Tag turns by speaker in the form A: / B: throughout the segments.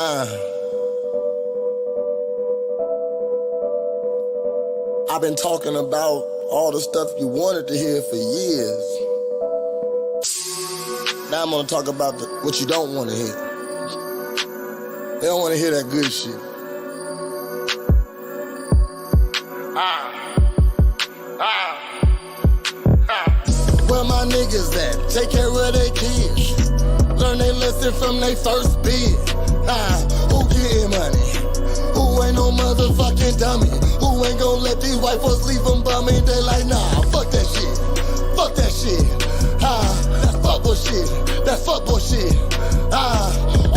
A: I've been talking about all the stuff you wanted to hear for years. Now I'm gonna talk about what you don't want to hear. They don't want to hear that good shit. Where my niggas at? Take care of their kids. Learn they lesson from they first bid. Who getting money? Who ain't no motherfucking dummy? Who ain't gon' let these white folks leave them bumming? They like, nah, fuck that shit. Fuck that shit. That's fuckboy shit. That fuckboy shit.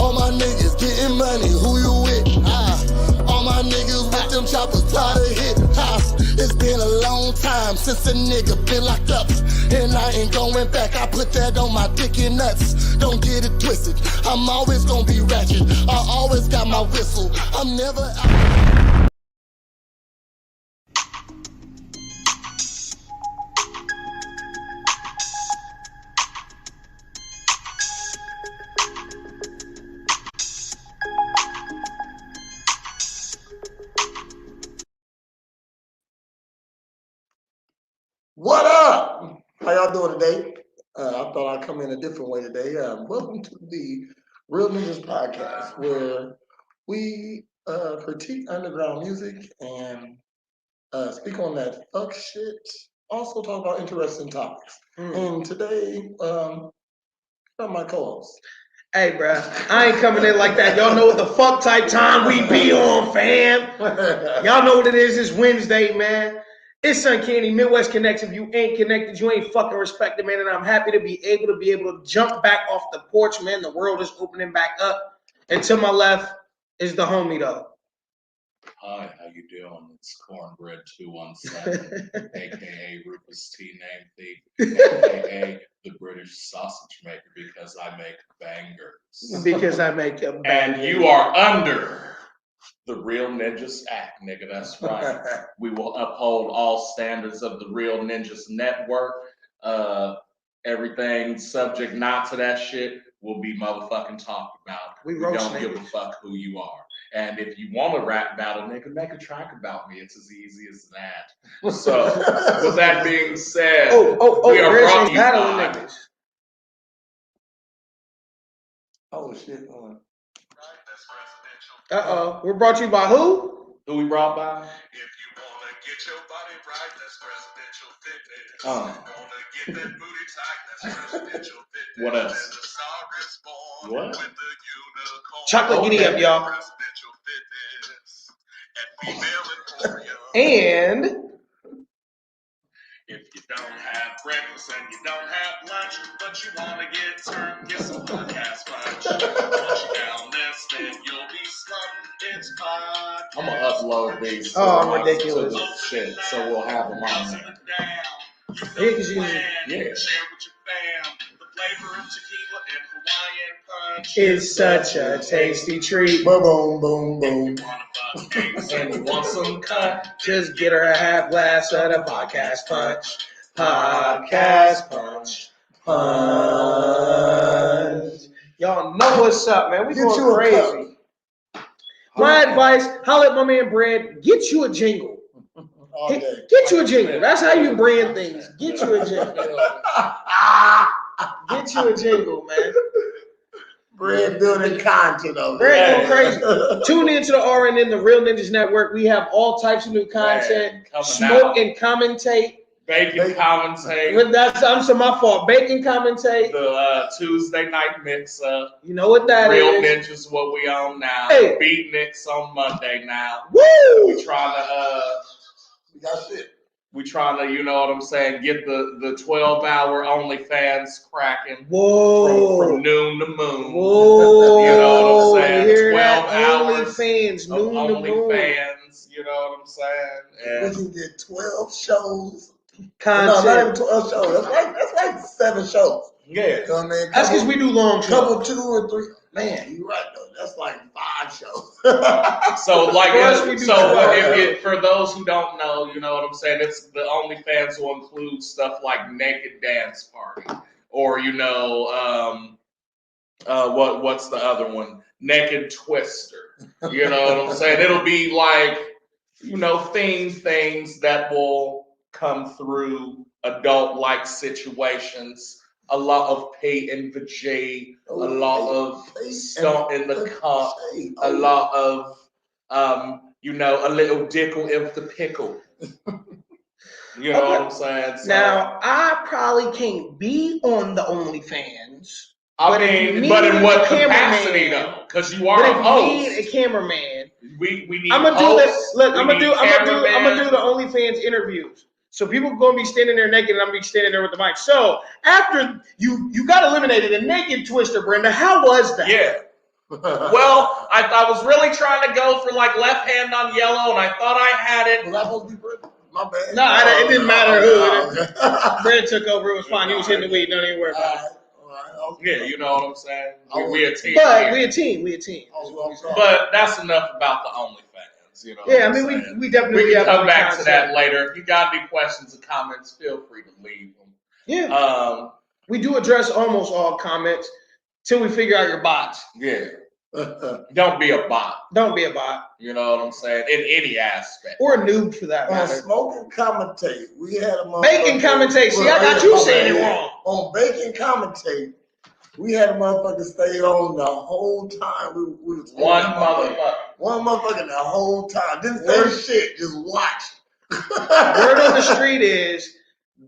A: All my niggas getting money. Who you with? All my niggas with them choppers tired of hit. It's been a long time since a nigga been locked up, and I ain't going back. I put that on my dick and nuts. Don't get it twisted. I'm always gonna be ratchet. I always got my whistle. I'm never out. What up? How y'all doing today? I thought I'd come in a different way today. Welcome to the Real Ninjas Podcast, where we critique underground music and speak on that fuck shit. Also talk about interesting topics. And today, I'm my co-host.
B: Hey, bruh, I ain't coming in like that. Y'all know what the fuck type time we be on, fam. Y'all know what it is. It's Wednesday, man. It's Sun Candy, Midwest Connection. If you ain't connected, you ain't fucking respected, man. And I'm happy to be able to jump back off the porch, man. The world is opening back up. And to my left is the homie, though.
C: Hi, how you doing? It's Cornbread 217, aka Rufus T. Name Thief, aka the British Sausage Maker, because I make bangers.
B: Because I make a bangers.
C: And you are under the Real Ninjas Act, nigga. That's right. We will uphold all standards of the Real Ninjas Network. Everything subject not to that shit will be motherfucking talked about. We don't give a fuck who you are. And if you want to rap battle, nigga, make a track about me. It's as easy as that. So, with that being said, we are brought to you by...
A: Oh, shit.
B: Uh-oh. We're brought to you by who?
C: Who we brought by?
D: If you want to get your body right, that's Presidential Fitness. If you want to get that booty tight, that's Presidential Fitness.
C: What else?
D: And the star is born
C: What?
D: with the unicorn.
B: Chocolate giddy up, y'all.
D: Presidential Fitness at Female Emporium.
B: And
D: if you don't have breakfast and you don't have lunch, but you want to get turned, get some podcast punch. Once you down this, then you'll be slumped. It's pod.
C: I'm going to upload these.
B: Oh, ridiculous.
C: To the shit, so we'll have them on there.
B: Yeah, because you...
D: Share with your fam. The flavor of tequila and Hawaiian punch
B: is such a tasty treat.
A: Boom, boom, boom, boom.
C: And you want some cut?
B: Just get her a half glass of the podcast punch. Podcast punch. Punch. Y'all know what's up, man. We going crazy. My advice, holla at my man Brad, get you a jingle. Get you a jingle. That's how you brand things. Get you a jingle. Get you a jingle, man.
A: Brad building content over
B: Brad going crazy. Tune into the RNN, the Real Ninjas Network. We have all types of new content. Smoke and commentate.
C: Bacon commentate.
B: I'm my fault. Bacon commentate.
C: The Tuesday night mix up.
B: You know what that
C: Real
B: is.
C: Real Ninjas what we on now.
B: Hey.
C: Beat Nicks on Monday now.
B: Woo!
C: We trying to
A: We got shit.
C: We trying to, you know what I'm saying, get the 12-hour OnlyFans cracking.
B: Whoa.
C: From noon to moon.
B: Whoa.
C: You know what I'm saying? 12 hours
B: OnlyFans, noon to moon.
C: OnlyFans, you know what I'm saying? And
A: we can get 12 shows.
B: Content.
A: No, not even 12 shows. That's like 7 shows.
C: Yeah.
A: You know what I mean?
B: That's because we do long shows.
A: Couple 2 or 3. Man, you're right though. That's like 5 shows.
C: So like,
B: if
C: for those who don't know, you know what I'm saying. It's the OnlyFans will include stuff like naked dance party, or you know, what's the other one? Naked Twister. You know what I'm saying? It'll be like, themed things that will come through adult-like situations. A lot of P in the G, a lot of stunt in the cup, a lot of, a little dickle in the pickle. You know what I'm saying? So,
B: now, I probably can't be on the OnlyFans.
C: But in what capacity though? Because you are a host.
B: But if you need a cameraman,
C: we need.
B: I'm gonna do this. Look, I'm gonna do
C: cameraman.
B: the OnlyFans interviews. So people are gonna be standing there naked, and I'm gonna be standing there with the mic. So after you got eliminated, a naked Twister, Brenda, how was that?
C: Yeah. Well, I was really trying to go for like left hand on yellow, and I thought I had it.
A: Was I supposed to be Brenda? My bad.
B: No, it didn't matter who. Brenda took over. It was fine. He was hitting the weed. Don't even worry about it.
C: Yeah, you know what I'm saying? We a team.
B: But we a team.
C: But that's enough about the OnlyFans,
B: Yeah, I mean, we definitely
C: can come back to that later. If you got any questions or comments, feel free to leave them.
B: Yeah. We do address almost all comments till we figure out your bots.
C: Yeah. Don't be a bot.
B: Don't be a bot.
C: You know what I'm saying? In any aspect.
B: Or a noob for that
A: On
B: matter.
A: Smoke and Commentate, we had a
B: Bacon Commentate. See, I got you saying it wrong.
A: On Bacon Commentate, we had a motherfucker stay on the whole time. We was
C: one motherfucker
A: the whole time. Didn't say shit, just watched.
B: Word on the street is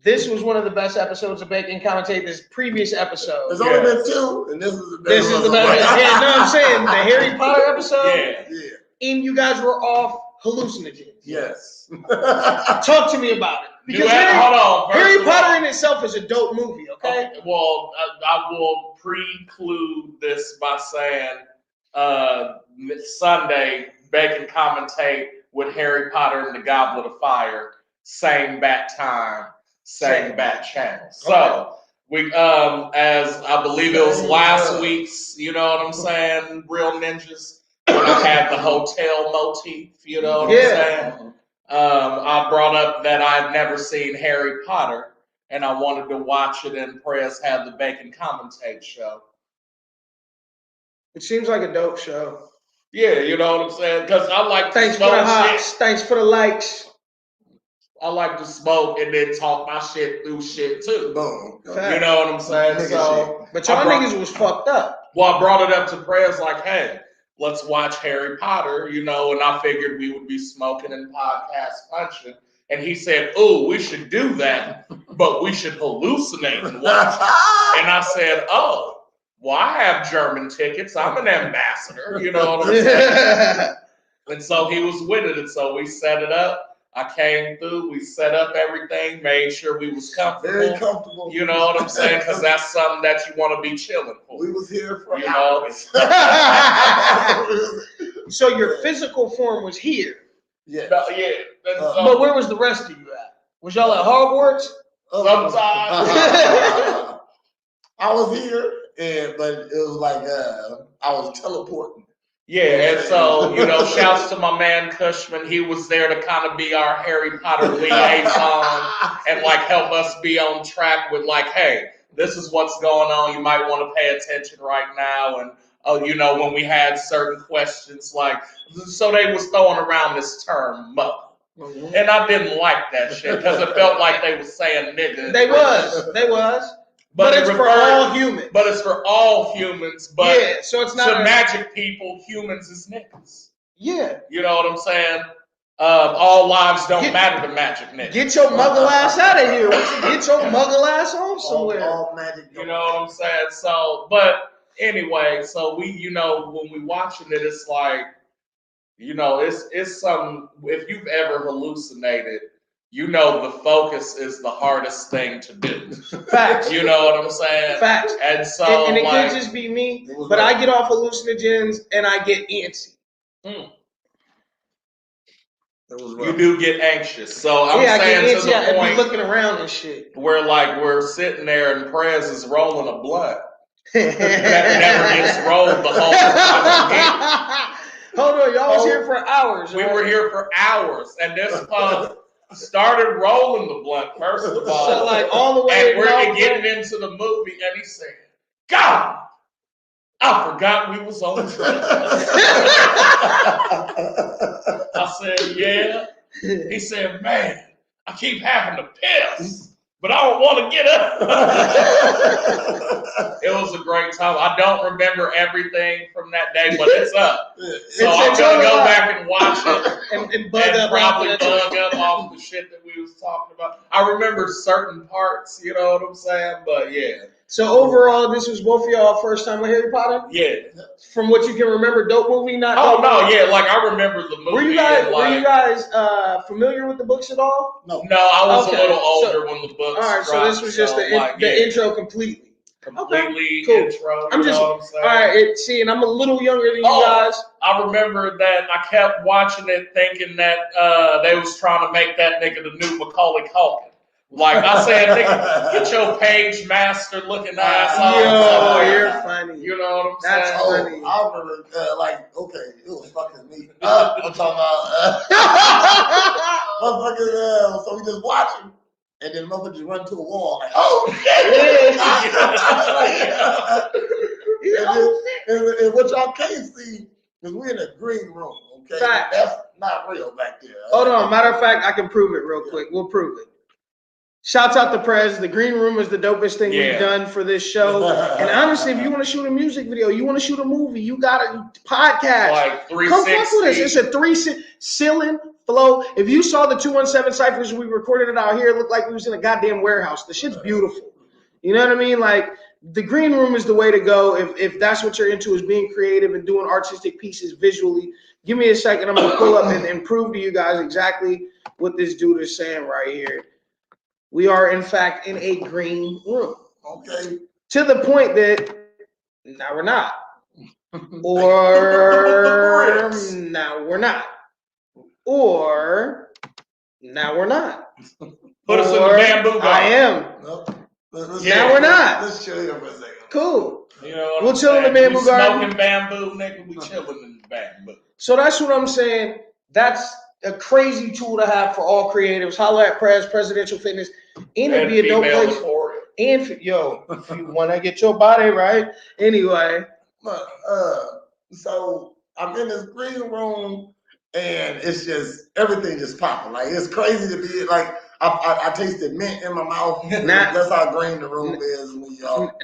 B: this was one of the best episodes of Bacon Commentate. This previous episode.
A: There's only been two, and this is the best.
B: This is the best. Yeah, no, I'm saying the Harry Potter episode.
C: Yeah.
B: And you guys were off hallucinogens.
A: Yes.
B: Talk to me about it. Because Harry Potter in itself is a dope movie, okay?
C: Well, I will preclude this by saying Sunday, Bacon Commentate with Harry Potter and the Goblet of Fire, same bat time, same bat channel. So, we, as I believe it was last week's, you know what I'm saying, Real Ninjas, when I had the hotel motif, you know what I'm saying? I brought up that I'd never seen Harry Potter, and I wanted to watch it, and Prez had the Bacon Commentate show.
B: It seems like a dope show.
C: Yeah, you know what I'm saying? Because I like to
B: smoke for the hots. Thanks for the likes.
C: I like to smoke and then talk my shit through shit too.
A: Boom.
C: You know what I'm saying? So,
B: but y'all niggas was fucked up.
C: Well, I brought it up to Prez like, hey, let's watch Harry Potter, and I figured we would be smoking and podcast punching. And he said, oh, we should do that, but we should hallucinate and watch it. And I said, oh, well, I have German tickets. I'm an ambassador. You know what I'm saying? And so he was with it. And so we set it up. I came through. We set up everything, made sure we was comfortable.
A: Very comfortable.
C: You know what I'm saying? Because that's something that you want to be chilling for.
A: We was here for
C: hours.
B: So your physical form was here.
A: Yeah.
B: But where was the rest of you at? Was y'all at Hogwarts?
C: Sometimes.
A: I was here, but it was like I was teleporting.
C: Yeah, and so, shouts to my man Cushman. He was there to kind of be our Harry Potter liaison and help us be on track with hey, this is what's going on. You might want to pay attention right now. And, when we had certain questions so they was throwing around this term, mother. Mm-hmm. And I didn't like that shit because it felt like they was saying nigga.
B: They was. But it's for all humans.
C: But it's for all humans. But
B: yeah, so it's not
C: to magic people, humans is niggas.
B: Yeah.
C: You know what I'm saying? All lives don't matter to magic niggas.
B: Get your muggle ass out of here. Get your muggle ass on somewhere.
A: All magic.
C: You know what I'm saying? So, but anyway, so we, when we watching it, it's it's some. If you've ever hallucinated. The focus is the hardest thing to do.
B: Facts.
C: You know what I'm saying?
B: Facts.
C: And so,
B: and it could just be me, but I get off hallucinogens and I get antsy.
C: You do get anxious. So I'm saying to the point,
B: be looking around and shit.
C: Where we're sitting there and Prez is rolling a blunt that never gets rolled the whole time.
B: Hold on, y'all was here for hours.
C: We were here for hours, and this pub started rolling the blunt, first of all.
B: So all the way.
C: And we're getting into the movie, and he said, God, I I forgot we was on track. I said, yeah. He said, man, I keep having to piss, but I don't want to get up. It was a great time. I don't remember everything from that day, but it's up. So I'm going to go back and watch it
B: and
C: probably bug up off the shit that we was talking about. I remember certain parts, you know what I'm saying? But yeah.
B: So overall, this was both of y'all first time with Harry Potter?
C: Yeah.
B: From what you can remember, dope movie, not dope
C: no,
B: movie?
C: yeah, like I remember the movie.
B: Were you guys familiar with the books at all?
C: No, I was a little older
B: so,
C: when the books
B: all right,
C: dropped,
B: so this was just the intro completely.
C: Completely
B: cool.
C: intro.
B: I'm just,
C: what I'm saying?
B: all right, see, and I'm a little younger than you guys.
C: I remember that I kept watching it thinking that they was trying to make that nigga the new Macaulay Culkin. Like I said, nigga, get your page master looking ass on.
B: Yo, you're funny.
C: You know what I'm
B: That's
C: saying?
B: funny.
E: I remember, okay, it was fucking me. I'm talking about, motherfuckers, so we just watching, and then motherfuckers just run to a wall, like, oh shit! And what y'all can't see is we're in a green room, okay?
B: Fact.
E: That's not real back there.
B: Hold on, matter of fact, I can prove it real quick. We'll prove it. Shouts out to Prez. The green room is the dopest thing we've done for this show. And honestly, if you want to shoot a music video, you want to shoot a movie, you got a podcast.
C: Like 360.
B: Come fuck with us. It's a ceiling flow. If you saw the 217 ciphers, we recorded it out here. It looked like we was in a goddamn warehouse. The shit's beautiful. You know what I mean? Like, the green room is the way to go if that's what you're into, is being creative and doing artistic pieces visually. Give me a second. I'm going to pull up and prove to you guys exactly what this dude is saying right here. We are, in fact, in a green room.
E: Okay.
B: To the point that now we're not. Or now we're not. Or now we're not.
C: Put us in the bamboo garden.
B: I am. Now we're not.
E: Let's chill here for a second.
B: Cool.
C: You know what
B: We'll
C: I'm
B: chill in the
C: saying?
B: bamboo garden.
C: Smoking bamboo, nigga, we chilling in the bamboo.
B: So that's what I'm saying. That's a crazy tool to have for all creatives. Holla at Prez, Presidential Fitness. And it'd be a dope place. And if you want to get your body right. Anyway.
E: So I'm in this green room and it's just, everything just popping. Like, it's crazy to be like, I tasted mint in my mouth. That's how green the room is.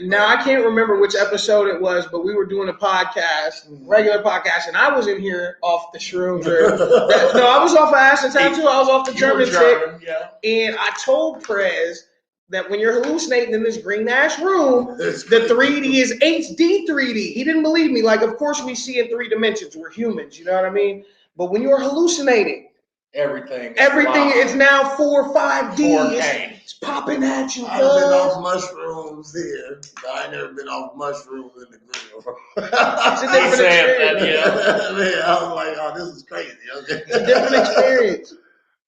B: Now, I can't remember which episode it was, but we were doing a podcast, regular podcast, and I was in here off the shrooms. No, I was off of acid too. I was off the German shit.
C: Yeah.
B: And I told Prez that when you're hallucinating in this green-ass room, the 3D is HD 3D. He didn't believe me. Like, of course we see in 3 dimensions. We're humans, you know what I mean? But when you're hallucinating,
C: everything
B: is now 4 5D.
C: 4K.
B: It's popping at you.
E: I've been off mushrooms here, but I ain't never been off mushrooms in the green room.
B: It's a different experience.
E: Man, I was like, oh, this is crazy. Okay.
B: It's a different experience.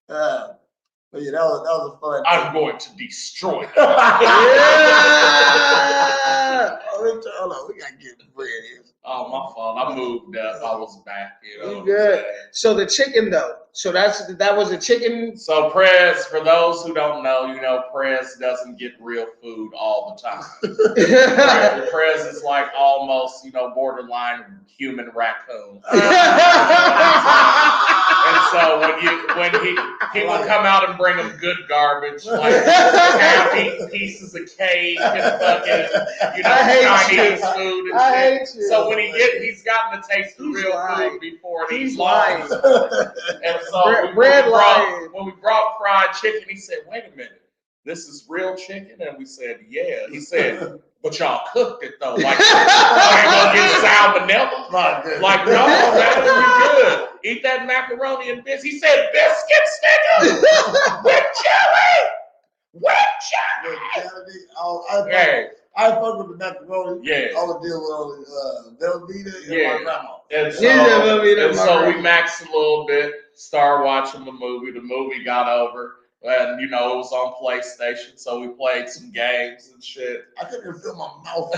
E: But yeah, that was a fun.
C: I'm going to destroy them.
B: Yeah.
E: Hold on, we gotta get bread here.
C: Oh, my fault. I moved up. I was back. You know.
B: You good? So the chicken though. So that was a chicken.
C: So Prez, for those who don't know, you know, Prez doesn't get real food all the time. Prez is like almost, you know, borderline human raccoon. And so when he will come out and bring him good garbage, like half-eaten pieces of cake and fucking, you know, Chinese food and shit. So when he's gotten to taste the real food before, and he's lying. And so when we brought fried chicken, he said, "Wait a minute, this is real chicken?" And we said, "Yeah." He said, "But y'all cooked it though, like I ain't gonna get salmonella." Like, no, man, you good. Eat that macaroni and biscuits. He said, "Biscuits, nigga, with jelly, with jelly."
E: Hey. I fuck with the macaroni.
C: Yeah.
E: I would deal with Velveeta and my grandma.
C: And so we maxed a little bit, started watching the movie. The movie got over. And, you know, it was on PlayStation, so we played some games and shit.
E: I couldn't even feel my mouth.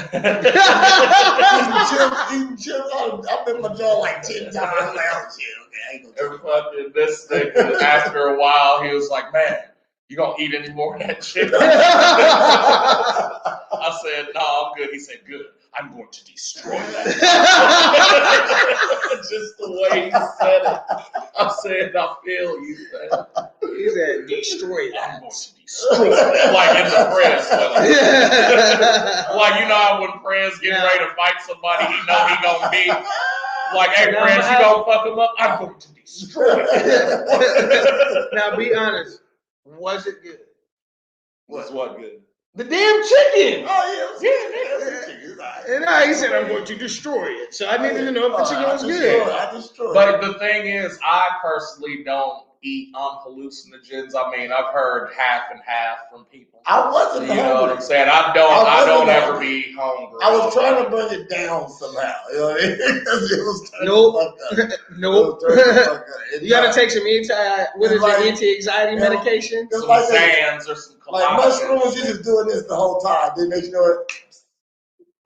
E: Eating chips. I've been in my jaw like 10 times. I'm like, oh, shit, okay, I ain't gonna do
C: it. This nigga, after a while, he was like, "Man, you gonna eat any more of that shit?" I said, "No, I'm good." He said, "Good. I'm going to destroy that. Just the way he said it. I said, I feel you.
B: He said, destroy that.
C: I'm going to destroy it. Like in the press. Like, you know how when Prez getting ready to fight somebody, he know he gonna be like, hey, Prez, you gonna fuck him up? I'm going to destroy it.
B: Now, be honest. Was it good?
C: What's what good?
B: The damn chicken.
E: Oh yeah,
B: And he said, I'm going to destroy it. So I needed to know if the chicken was good.
E: I destroyed
C: But the thing is, I personally don't eat hallucinogens. I mean, I've heard half and half from people.
E: I wasn't
C: You know
E: hungry.
C: what I'm saying? I don't ever be hungry.
E: I was trying to bring it down somehow. You know what I mean? It was
B: Nope. Nope. You gotta
E: It
B: take some anti-anxiety medication.
E: It's
C: Some
E: like
C: Zans or some
E: like
C: collagen.
E: mushrooms, you just doing this the whole time. Then next you know it,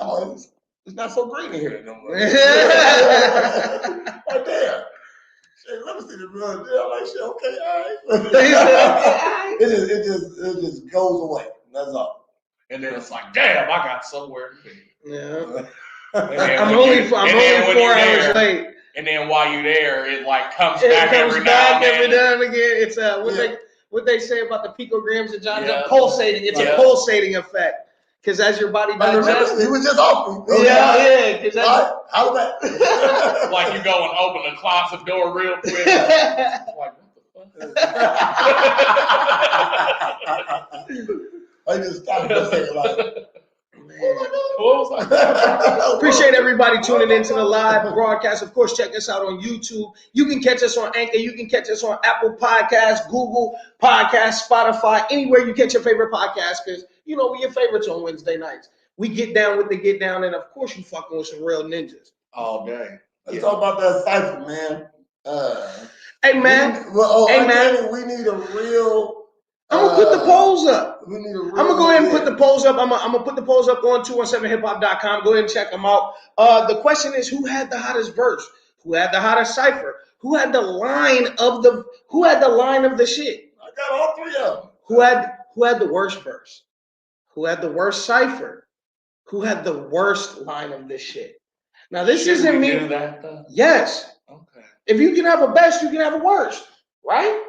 E: oh, it's not so green in here no more. Like, damn. Shit, let me see the real deal. I'm like, shit, okay, all right. It just goes away. That's all.
C: And then it's like, damn, I got somewhere to be.
B: Yeah.
C: I'm
B: only 4 hours late.
C: And then while you're there, it like comes
B: It
C: back
B: comes
C: every
B: back
C: now
B: every
C: and then.
B: now and again. It's what they say about the picograms of John
C: Yeah.
B: pulsating. It's a pulsating effect. Because as your body
E: Like, remember,
B: digests,
E: he was just off.
B: yeah. Because
E: All right, how about
C: Like you go and open the closet door real quick. Like, what the fuck?
E: I just stopped and said, like,
C: What was I?
B: Appreciate everybody tuning into the live broadcast. Of course, check us out on YouTube. You can catch us on Anchor. You can catch us on Apple Podcasts, Google Podcasts, Spotify, anywhere you catch your favorite podcast, because you know we're your favorites on Wednesday nights. We get down with the get down, and of course you fucking with some real ninjas.
C: All day.
E: let's talk about that cypher, man.
B: Hey man,
E: We need a real.
B: I'm gonna put the polls up.
E: We need a real.
B: I'm gonna go ahead and put the polls up. I'm gonna put the polls up on 217hiphop.com. Go ahead and check them out. The question is, who had the hottest verse? Who had the hottest cipher? Who had the line of the shit?
E: I got all three of them.
B: Who had the worst verse? Who had the worst cipher? Who had the worst line of this shit? Now this isn't me.
C: Do that though?
B: Yes.
C: Okay.
B: If you can have a best, you can have a worst, right?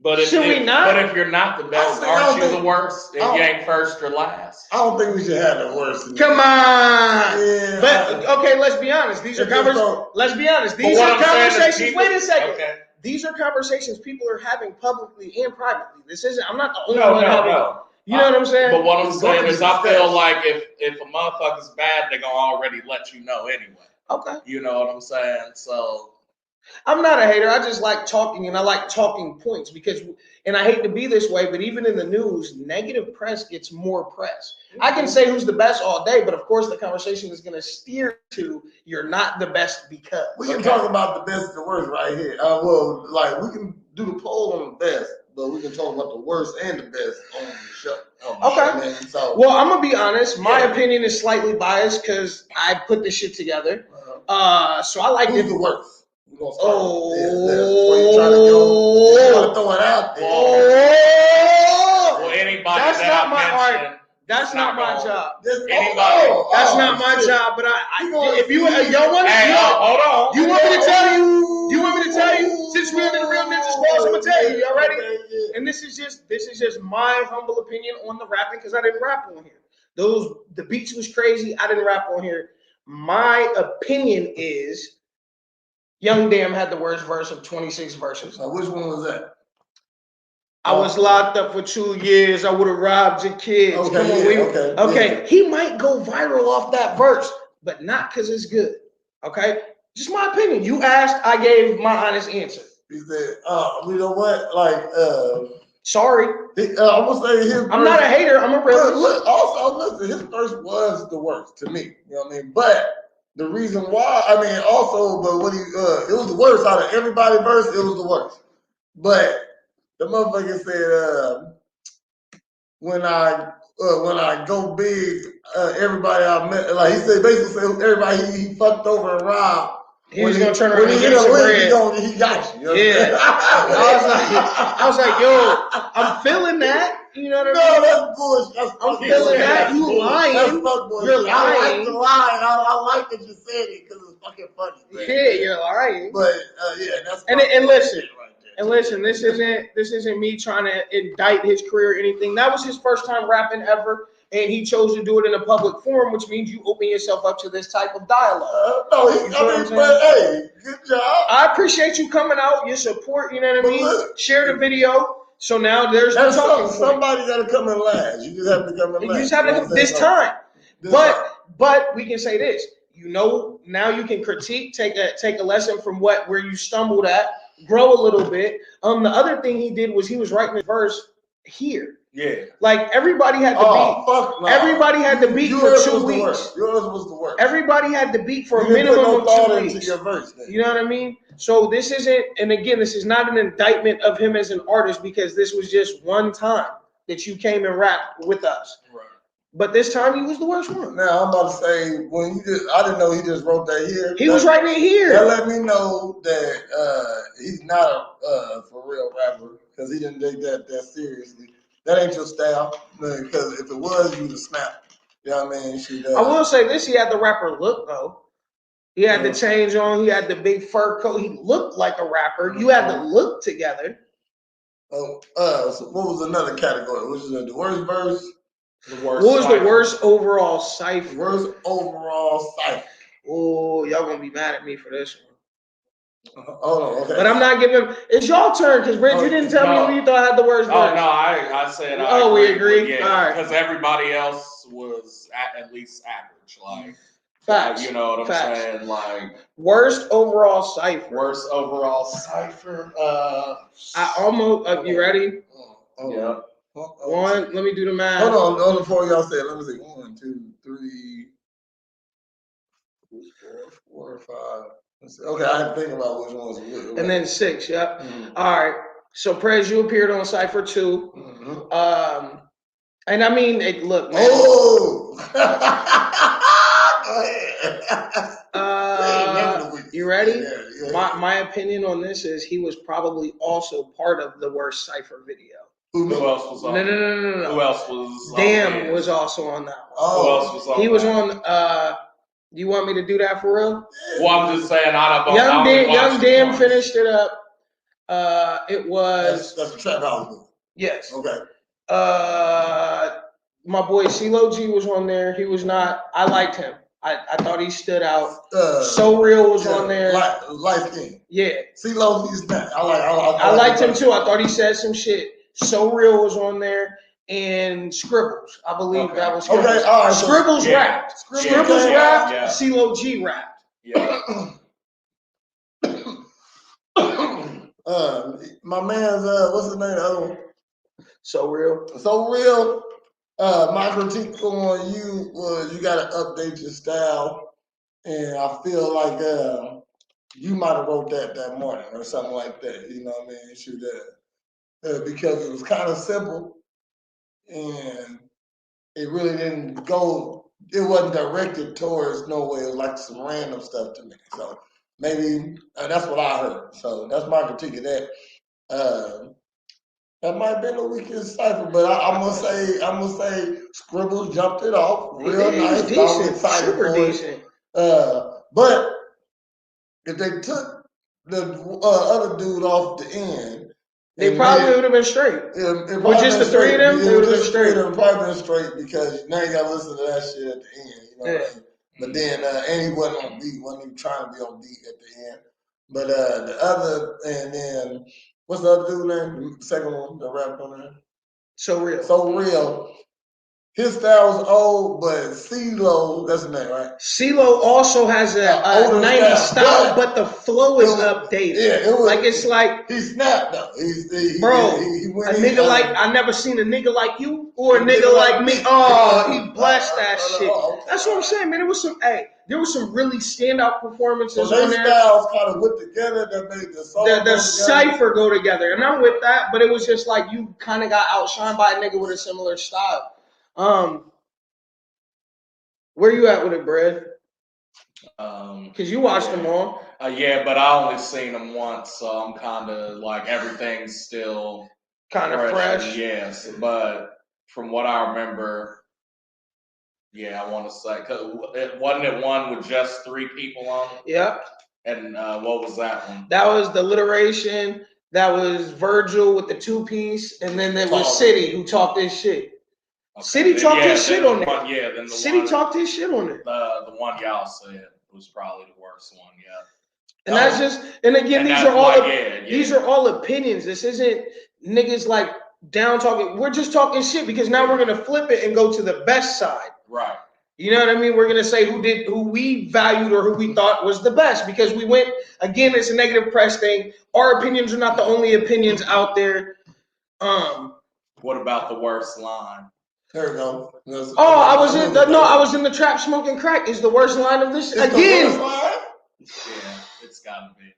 C: But if,
B: Should we not?
C: But if you're not the best, aren't you the worst? If you ain't first or last.
E: I don't think we should have the worst.
B: Come on.
E: Yeah.
B: But okay, let's be honest. These are conversations. Let's be honest. These are conversations. Wait a second.
C: Okay.
B: These are conversations people are having publicly and privately. This isn't. I'm not the only one having.
C: No.
B: You know what I'm saying?
C: But what I'm saying is, I feel like if a motherfucker's bad, they're gonna already let you know anyway.
B: Okay.
C: You know what I'm saying? So
B: I'm not a hater. I just like talking, and I like talking points because, and I hate to be this way, but even in the news, negative press gets more press. I can say who's the best all day, but of course the conversation is going to steer to you're not the best because.
E: We can talk about the best and the worst right here. Well, like we can do the poll on the best, but we can talk about the worst and the best on the show.
B: Okay.
E: So,
B: well, I'm gonna be honest. My opinion is slightly biased because I put this shit together. So I like
E: who's the worst?
B: Oh,
E: you trying to throw it out there.
C: Well, anybody
B: that's
C: that
B: not
C: I
B: my
C: mentioned,
B: art. That's not my job.
C: Anybody?
B: That's not my job. But if you y'all want to,
C: hold on.
B: You want me to tell you? You want me to tell you? Since we're in the Real Ninja Squad, I'm gonna tell you. Y'all ready? And this is just my humble opinion on the rapping because I didn't rap on here. The beats was crazy. I didn't rap on here. My opinion is Young Damn had the worst verse of 26 verses.
E: Which one was that?
B: I was locked up for 2 years. I would have robbed your kids.
E: Okay,
B: okay. He might go viral off that verse, but not because it's good. Okay? Just my opinion. You asked, I gave my honest answer.
E: He said, you know what? Like,
B: sorry.
E: I'm gonna say his.
B: I'm not a hater. I'm a realist.
E: Also, listen, his verse was the worst to me. You know what I mean? But the reason why, I mean, also, but what it was the worst out of everybody's verse. It was the worst. But the motherfucker said, when I go big, everybody I met, like he said, basically said everybody he fucked over and robbed.
B: he was gonna turn around
E: when
B: and
E: he
B: give
E: hit
B: us
E: a
B: some
E: lick,
B: bread.
E: he got you. You know
B: Yeah.
E: what I'm saying?
B: I was like, yo, I'm feeling that. You know what I
E: No,
B: mean?
E: that's bullshit. That's
B: I'm
E: fucking
B: feeling
E: bullshit.
B: that. You
E: That's
B: lying.
E: fuck bullshit.
B: You're
E: I like
B: lying.
E: the lie. I like that you said it because it's fucking funny. Man.
B: Yeah, you're lying.
E: But yeah, that's
B: And
E: fucking
B: listen,
E: bullshit right there.
B: And listen, this isn't me trying to indict his career or anything. That was his first time rapping ever, and he chose to do it in a public forum, which means you open yourself up to this type of dialogue.
E: No,
B: You feel what I'm
E: but hey, good job.
B: I appreciate you coming out, your support. You know what I
E: But
B: mean?
E: look,
B: Share the video. So now there's the
E: that's
B: talking point.
E: somebody got to come in last. You just have to come in
B: You
E: last.
B: just have to come this time. But we can say this. You know, now you can critique, take a lesson from where you stumbled at, grow a little bit. The other thing he did was he was writing his verse here.
C: Yeah.
B: Like everybody had the beat.
E: Fuck no.
B: Everybody had the beat for 2 weeks.
E: Yours was the worst.
B: Everybody had the beat for a
E: You didn't
B: minimum
E: put no
B: of
E: thought
B: 2
E: into
B: weeks.
E: your verse, then.
B: You know what I mean? So this isn't, and again, this is not an indictment of him as an artist because this was just one time that you came and rapped with us.
E: Right.
B: But this time he was the worst one.
E: Now I'm about to say I didn't know he just wrote that here.
B: He was writing it here.
E: That let me know that he's not a for real rapper because he didn't take that seriously. That ain't your style. Because if it was, you'd have snapped. You know what I mean?
B: I will say this: he had the rapper look though. He had the change on. He had the big fur coat. He looked like a rapper. You had to look together.
E: So what was another category? Which is the worst verse?
B: What was the worst overall cipher?
E: Worst overall cipher.
B: Oh, y'all gonna be mad at me for this one.
E: Oh, okay.
B: But I'm not giving. It's your turn because Rich, you didn't tell me who you thought had the worst verse.
C: Oh no, I said.
B: We agree.
C: Yeah,
B: all right.
C: Because everybody else was at least average. Like
B: facts.
C: You know what I'm saying? Like
B: worst overall cipher.
C: Worst overall cipher.
B: I almost. You ready?
C: Yeah.
B: One. Let me do the math.
E: Hold on. Before y'all say it, let me see. 1, 2, 3, 4, 5. Okay, I have to think about which ones.
B: And then 6. Yep. Mm-hmm. All right. So, Prez, you appeared on Cypher 2. Mm-hmm. And I mean, look, man.
E: Oh.
B: You ready? Yeah. My opinion on this is he was probably also part of the worst Cypher video.
C: Who else was on?
B: No.
C: Who else was?
B: Damn was also on that one.
E: Oh.
C: Who else was on?
B: He was on. You want me to do that for real?
C: Well, I'm just saying.
B: Young Dan finished it up. It was.
E: That's the trap house.
B: Yes.
E: Okay.
B: My boy CeeLo G was on there. He was not. I liked him. I thought he stood out. So Real was on there.
E: Light skin.
B: Yeah.
E: CeeLo G's not.
B: I liked him too. I thought he said some shit. So Real was on there. And Scribbles. I believe that was Scribbles.
E: Okay, all right.
B: Scribbles rapped. Scribbles rapped. Yeah. CeeLo G rapped.
C: Yeah.
E: My man's what's his name? The other one.
B: So Real.
E: So Real. My critique on you was you got to update your style, and I feel like you might have wrote that morning or something like that. You know what I mean? Shoot that because it was kind of simple, and it really didn't go. It wasn't directed towards no way. It was like some random stuff to me. So maybe that's what I heard. So that's my critique of that. That might have been the weakest cipher, but I'm gonna say Scribbles jumped it off real nice.
B: Decent, super decent.
E: But if they took the other dude off the end,
B: they probably would have been straight.
E: With
B: just the three of them, they would have been straight.
E: Probably been straight because now you gotta listen to that shit at the end. You know what I mean? But then and he wasn't on beat, wasn't even trying to be on beat at the end. But the other, and then what's the other dude name? The second one that rapped on there?
B: So Real.
E: So Real. His style's old, but CeeLo, that's the name, right?
B: CeeLo also has a 90s style, but the flow is updated.
E: Yeah, it was,
B: like it's like
E: he snapped though.
B: A nigga like I never seen a nigga like you or a nigga like me. Oh, he blessed that shit. That's what I'm saying, man. There was some really standout performances on there.
E: Styles kind of went together that made the song.
B: The cipher go together, and I'm with that. But it was just like you kind of got outshined by a nigga with a similar style. Where you at with it, Brad? Because you watched them all.
C: Yeah, but I only seen them once, so I'm kind of like everything's still
B: Kind of fresh.
C: Yes, but from what I remember, yeah, I want to say, cause wasn't it one with just 3 people on it?
B: Yep.
C: And what was that one?
B: That was the Alliteration. That was Virgil with the 2-piece, and then there was City who talked his shit.
C: Okay.
B: City talked his shit on there.
C: Then the
B: City
C: one,
B: talked his shit on there.
C: The one y'all said was probably the worst one, yeah.
B: And that's just, and again,
C: And
B: these
C: that's
B: are all
C: like,
B: these are all opinions. This isn't niggas like down talking. We're just talking shit because now we're gonna flip it and go to the best side.
C: Right.
B: You know what I mean? We're gonna say who we valued or who we thought was the best because we went again. It's a negative press thing. Our opinions are not the only opinions out there.
C: What about the worst line?
E: There we go.
B: I was in the trap smoking crack. Is the worst line of this again?
C: Yeah, it's gotta be.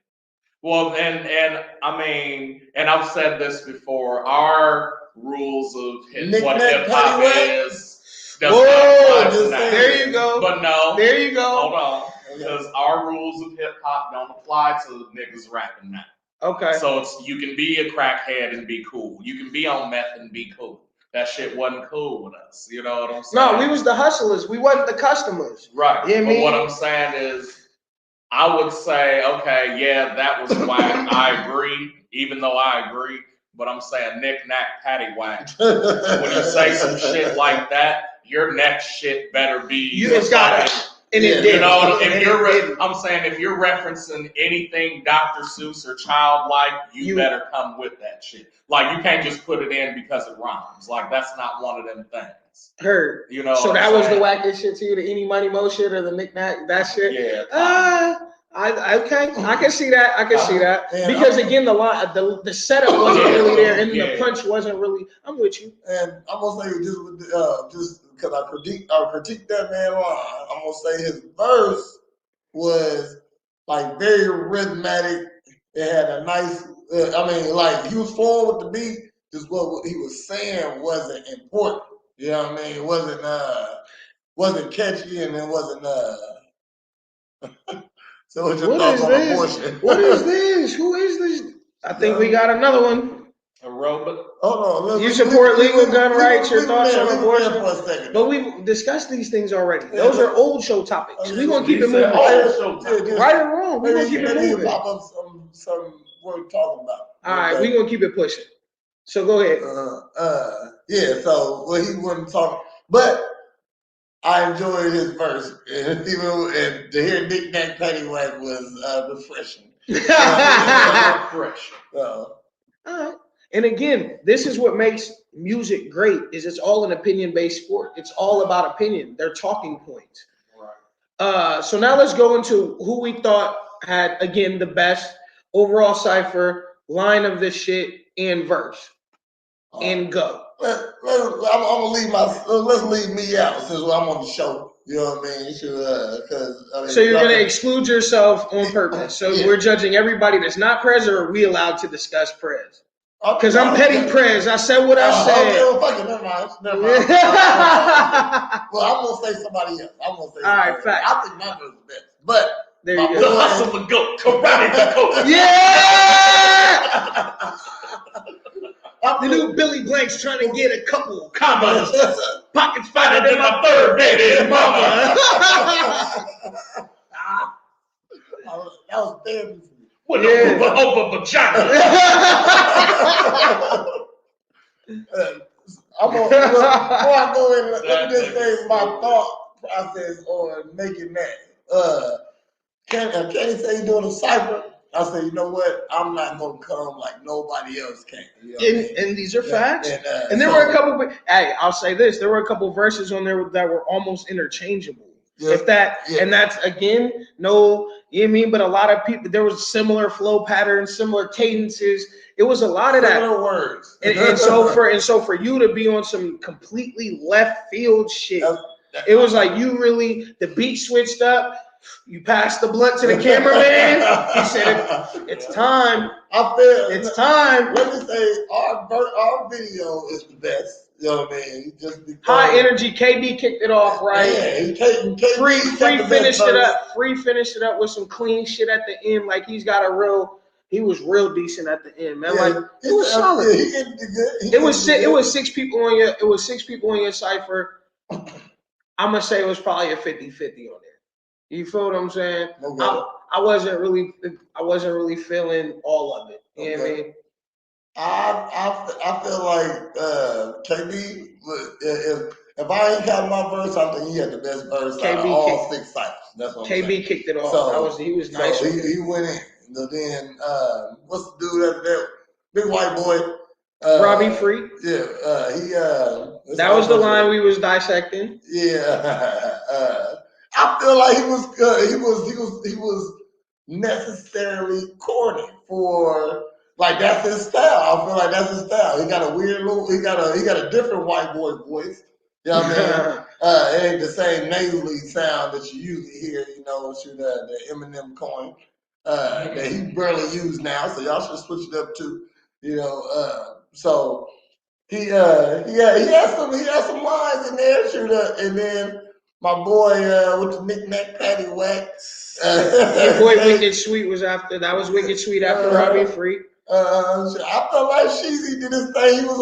C: Well, and I mean, and I've said this before. Our rules of what hip hop is.
B: There you go.
C: But no.
B: There you go.
C: Hold on. Because our rules of hip hop don't apply to niggas rapping now.
B: Okay.
C: So you can be a crackhead and be cool. You can be on meth and be cool. That shit wasn't cool with us. You know what I'm saying?
B: No, we was the hustlers. We wasn't the customers.
C: Right.
B: You know
C: what I'm saying is, I would say, okay, yeah, that was whack. I agree, even though I agree. But I'm saying knick-knack, paddywhack. When you say some shit like that, your next shit better be.
B: It's got it. And it did.
C: You know, I'm saying if you're referencing anything Dr. Seuss or childlike, you better come with that shit. Like, you can't just put it in because it rhymes. Like, that's not one of them things.
B: Heard.
C: You know.
B: So that was the wackest shit to you, the Any Money Mo shit or the knick-knack, that shit?
C: Yeah.
B: Okay, I can see that. Because again, the setup wasn't really there, and the punch wasn't really. I'm with you.
E: And I'm gonna say just because I critique that man line, I'm gonna say his verse was like very rhythmic. It had a nice. Like he was flowing with the beat. Just what he was saying wasn't important. You know what I mean? It wasn't catchy, and it wasn't. So it's your thoughts on abortion.
B: What is this? Who is this? I think we got another one.
C: A robot.
E: Hold on.
B: You support legal gun rights? Your thoughts on abortion?
E: For a second.
B: But we've discussed these things already. Those are old show topics. We're gonna keep it moving. Right or wrong, we're gonna keep it moving.
E: Pop up some worth talking about.
B: All right, we're gonna keep it pushing. So go ahead.
E: Yeah. So he wasn't talking, but I enjoyed his verse, and to hear Nick Nack Paddywhack was refreshing.
C: Refreshing.
B: All right. And again, this is what makes music great: is it's all an opinion-based sport. It's all about opinion. They're talking points. Right. So now let's go into who we thought had again the best overall cipher, line of the shit, and verse, and go.
E: I'm gonna leave let's leave me out since I'm on the show. You know what I mean?
B: So you're gonna exclude yourself on purpose. So we're judging everybody that's not Prez, or are we allowed to discuss Prez? Because I'm petty Prez. I said what I said.
E: Okay, well, fuck it. Never mind. Well, I'm gonna say somebody else. All right, fact. I think my was the best, but
B: there you go.
C: The hustle to go, karate to go.
B: Yeah. The new Billy Blank's trying to get a couple combos. Pockets fatter than my third baby mama.
E: That was therapy.
C: With a over vagina.
E: Before I go in, let me just say my thought process on making that. Kenny say he's doing a cipher. I said, you know what? I'm not gonna come like nobody else can. You know
B: and these are facts. And there were a couple. Hey, I'll say this: there were a couple verses on there that were almost interchangeable. Yeah. If that, and that's again, no, you know what I mean. But a lot of people, there was similar flow patterns, similar cadences. It was a lot of
E: similar words.
B: And so for you to be on some completely left field shit, it was like you really the beat switched up. You passed the blunt to the cameraman. He said, "It's time.
E: I feel
B: it's time."
E: Let me say, our video is the best. You know what I mean? Just because,
B: high energy. KB kicked it off right.
E: Yeah, he
B: Free
E: got the best
B: finished it
E: verse.
B: up. Free finished it up with some clean shit at the end. Like he was real decent at the end, man.
E: Yeah,
B: like it was solid.
E: Yeah, he did good.
B: It was 6 people on your cipher. I'm gonna say it was probably a 50-50 on there. You feel what I'm saying?
E: Okay.
B: I wasn't really feeling all of it. You know what I mean?
E: I feel like KB, if I ain't got my verse, I think he had the best verse out of all 6 ciphers. That's what I'm saying.
B: KB kicked it off. He was nice.
E: So he went in. And then what's the dude at that big white boy?
B: Robbie Free.
E: Yeah,
B: that was the line we was dissecting.
E: Yeah, I feel like he was necessarily corny for like that's his style. I feel like that's his style. He got a weird little. He got a different white boy voice. You know what I mean? It ain't the same nasally sound that you usually hear. You know, through the Eminem coin that he barely used now. So y'all should switch it up too. You know, so he had some lines in there, shooter, and then my boy with the knick-knack paddywhack.
B: Your boy Wicked Sweet was after. That was Wicked Sweet after Robbie Free.
E: I felt like Sheezy did his thing. He was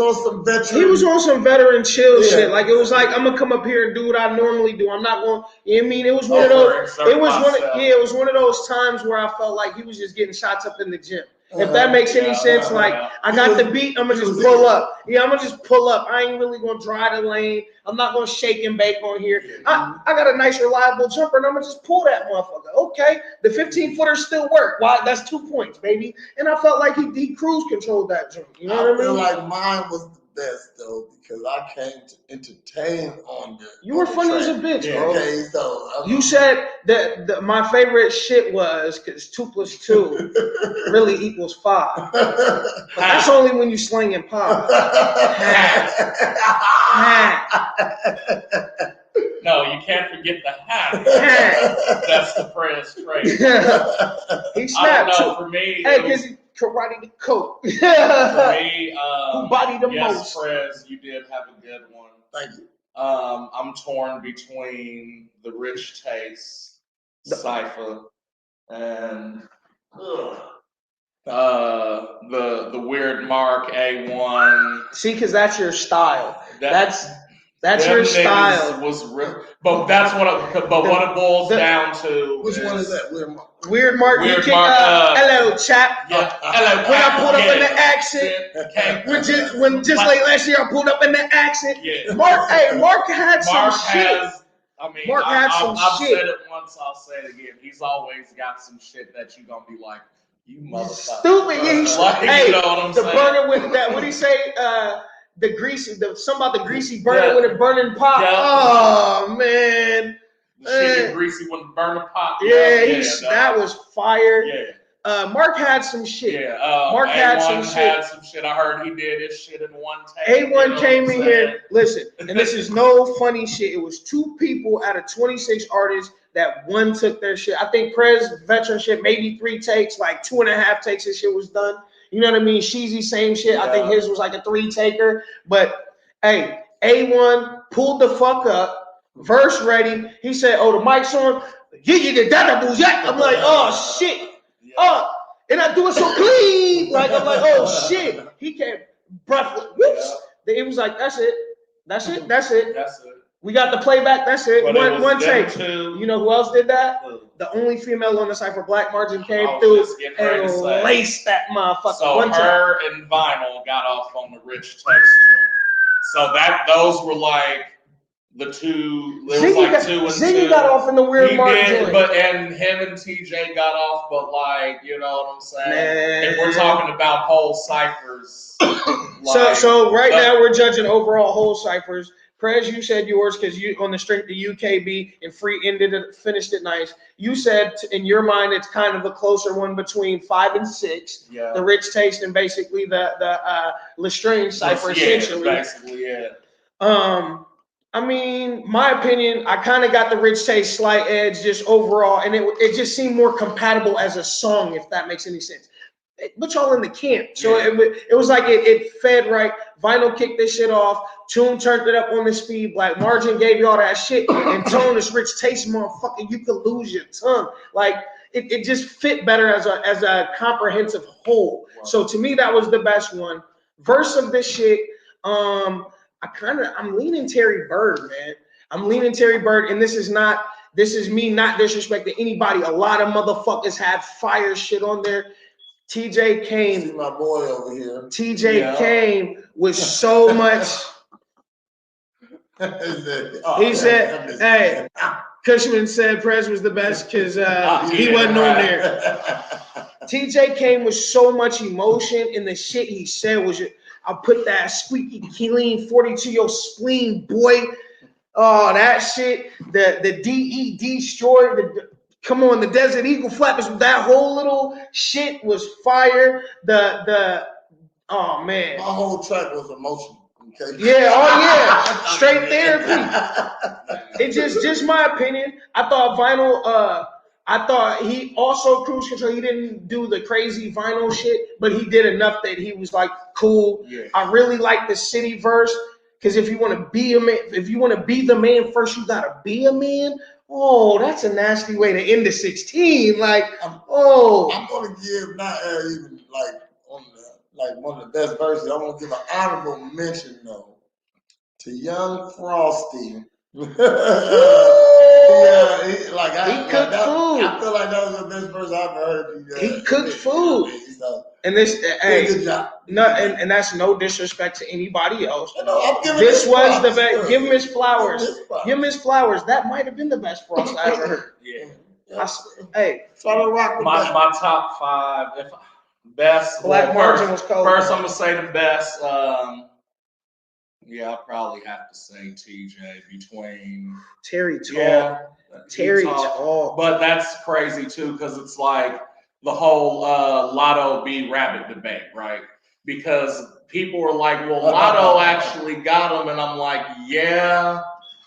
E: on some veteran.
B: He was on some veteran chill shit. Like it was like I'm gonna come up here and do what I normally do. I'm not going. You know what I mean? It was one of those. It was one of those times where I felt like he was just getting shots up in the gym. If that makes any sense, like I got the beat, I'm gonna just pull up. Yeah, I'm gonna just pull up. I ain't really gonna dry the lane. I'm not gonna shake and bake on here. I got a nice reliable jumper, and I'm gonna just pull that motherfucker. Okay, the 15-footer still work. Why? That's 2 points, baby. And I felt like he cruise controlled that jump. You know what I mean?
E: I feel like mine was the best though because I came to entertain on the.
B: You were funny as a bitch, bro.
E: Okay, so
B: you said that my favorite shit was because 2 + 2 really equals 5. But that's only when you slinging pop.
C: No, you can't forget the hat. That's the Prez trait.
B: He snapped.
C: I don't know, for me.
B: Hey, because he karate the coat.
C: For me,
B: who bodied the
C: yes,
B: most?
C: Prez, you did have a good one.
E: Thank you.
C: I'm torn between the Rich Taste cipher and the weird Mark A1.
B: See, because that's your style. That's your style.
C: Was real, but that's what it boils down to.
E: Which one is that? Weird Mark.
B: Weird Mark.
C: Weird Mark.
B: Hello, chap.
C: Yeah. Hello.
B: When I pulled up in the accent, when just like last year I pulled up in the accent.
C: Yeah.
B: Mark had some shit.
C: Mark had some shit. I've said it once. I'll say it again. He's always got some shit that you gonna be like, you motherfucker.
B: Stupid. Yeah,
C: you know what I'm saying?
B: The burner with that. What do you say? Something about the greasy burner with a burning pot. Yeah. Oh man.
C: Shit greasy when burn a pot.
B: Yeah, that was fire.
C: Yeah.
B: Mark had some shit.
C: Yeah.
B: Mark had some
C: shit. I heard he did his shit in one take.
B: A1 came in here. Listen, and this is no funny shit. It was 2 people out of 26 artists that one took their shit. I think Prez veteran shit, maybe 3 takes, like 2.5 takes. His shit was done. You know what I mean? Sheezy, same shit. Yeah. I think his was like a 3-taker. But hey, A1 pulled the fuck up. Verse ready. He said, "Oh, the mic's on." I'm like, "Oh shit!" And I do it so clean. Like I'm like, "Oh shit!" He came breathless. Whoops. It was like, "That's it. That's it. That's it.
C: That's it."
B: We got the playback. That's it. One take.
C: Too.
B: You know who else did that? The only female on the cipher, Black Margin, came through and laced that motherfucker.
C: So her and Vinyl got off on the Rich Taste joint. So those were like the 2. There was like 2 and 2.
B: Ziggy got off in the Weird Mark joint.
C: And him and TJ got off, but like, you know what I'm saying? If we're talking about whole ciphers.
B: So right now we're judging overall whole ciphers. Prez, you said yours because you on the strength of UKB and Free finished it nice. You said in your mind it's kind of a closer one between 5 and 6.
C: Yeah.
B: The Rich Taste and basically the Lestrange cipher essentially.
C: Basically, yeah.
B: I mean, my opinion, I kind of got the Rich Taste slight edge just overall, and it just seemed more compatible as a song, if that makes any sense. But y'all in the camp, so it was like it fed right. Vinyl kicked this shit off. Tune turned it up on the speed. Black Margin gave you all that shit. And Tone, this rich taste, motherfucker, you could lose your tongue. Like, it just fit better as a comprehensive whole. Wow. So to me, that was the best one. Verse of this shit, I'm leaning Terry Bird, man. I'm leaning Terry Bird, and this is me not disrespecting anybody. A lot of motherfuckers had fire shit on there. TJ Kane.
E: See my boy over here.
B: TJ Kane was so much. He said, hey, Cushman said Prez was the best because he wasn't on there. TJ Kane was so much emotion, and the shit he said was, I'll put that squeaky clean 42 your spleen, boy. Oh, that shit. The DED story. Come on, the Desert Eagle flappers. That whole little shit was fire. Oh man.
E: My whole track was emotional. Okay.
B: Yeah. Oh yeah. Straight therapy. It's just my opinion. I thought Vinyl. I thought he also Cruise Control. He didn't do the crazy Vinyl shit, but he did enough that he was like cool. Yeah. I really like the City verse because if you want to be a man, if you want to be the man first, you gotta be a man. Oh, that's a nasty way to end the 16. Like,
E: I'm gonna give not even like on one of the best verses. I'm gonna give an honorable mention though to Young Frosty. He
B: cooked food.
E: I feel like that was the best verse I've ever heard.
B: He cooked food. And this,
E: good job.
B: No, and that's no disrespect to anybody else.
E: No,
B: this was the best. Give him his flowers. Give him his flowers. That might have been the best Frost I ever heard.
C: Yeah.
B: Hey,
E: try to rock with
C: my top 5. Best.
B: Black Margin was cold.
C: First, I'm gonna say the best. Yeah, I'll probably have to say TJ between
B: Terry Tall.
C: Yeah,
B: Terry Tall.
C: But that's crazy too, because it's like the whole Lotto B Rabbit debate, right? Because people were like, well, Lotto actually got him, and I'm like, yeah,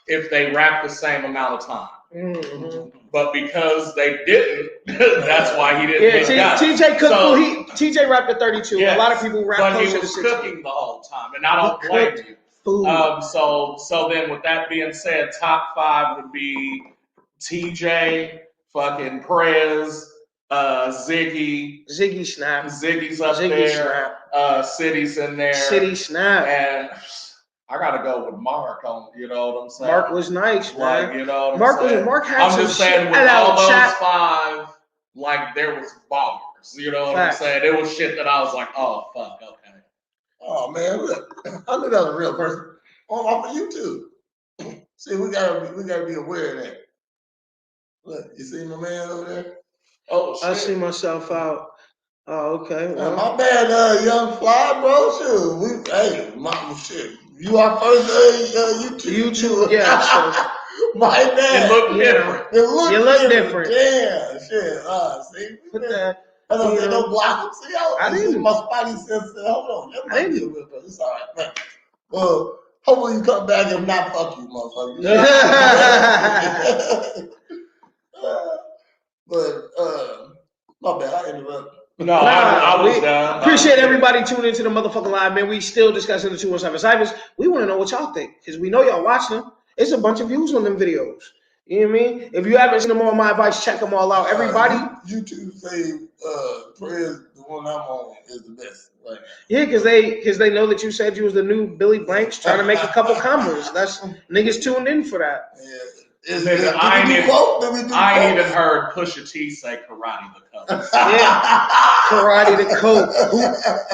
C: if they rap the same amount of time.
B: Mm-hmm.
C: But because they didn't, that's why he didn't.
B: Yeah, TJ cooked food. TJ rapped at 32. Yes, a lot of people rap
C: closer to 60. But he was cooking the whole time, and I don't blame you. So then with that being said, top 5 would be TJ, fucking Prez, Ziggy
B: Snap.
C: Ziggy's up there.
B: Snap.
C: City's in there.
B: City Snap.
C: And I gotta go with Mark on, you know what I'm saying?
B: Mark was nice, man.
C: Like, you know what I'm saying?
B: Mark had
C: I'm just saying with all those 5, like there was bars. You know what I'm saying? It was shit that I was like, oh fuck, okay.
E: Oh man, look, I knew that was a real person. Off of YouTube. See, we gotta be aware of that. Look, you see my man over there?
C: Oh shit.
B: I see myself out. Oh, okay.
E: Well, my bad, Young Fly, bro. Shit. You are first YouTube.
B: Yeah. So.
E: My bad.
C: It looked different.
B: You look different.
E: Damn, shit. See?
B: Put that.
E: I don't say no block. See,
B: I didn't.
E: My spidey sense. Hold on.
B: I didn't.
E: It's all right, man. Well, hopefully you come back. If not, fuck you, motherfucker. But my bad. I interrupted.
C: No, I was done.
B: Appreciate everybody tuning into the motherfucking live, man. We still discussing the 217 Cyphers. We want to know what y'all think because we know y'all watching them. It's a bunch of views on them videos. You know what I mean? If you haven't seen them all, my advice, check them all out. Everybody.
E: YouTube say Prez, the one I'm on, is the best right now.
B: Yeah, because they know that you said you was the new Billy Blanks trying to make a couple combos. That's niggas tuned in for that.
E: Yeah.
C: I ain't even heard Pusha T say karate the coke.
B: Yeah, karate the coke.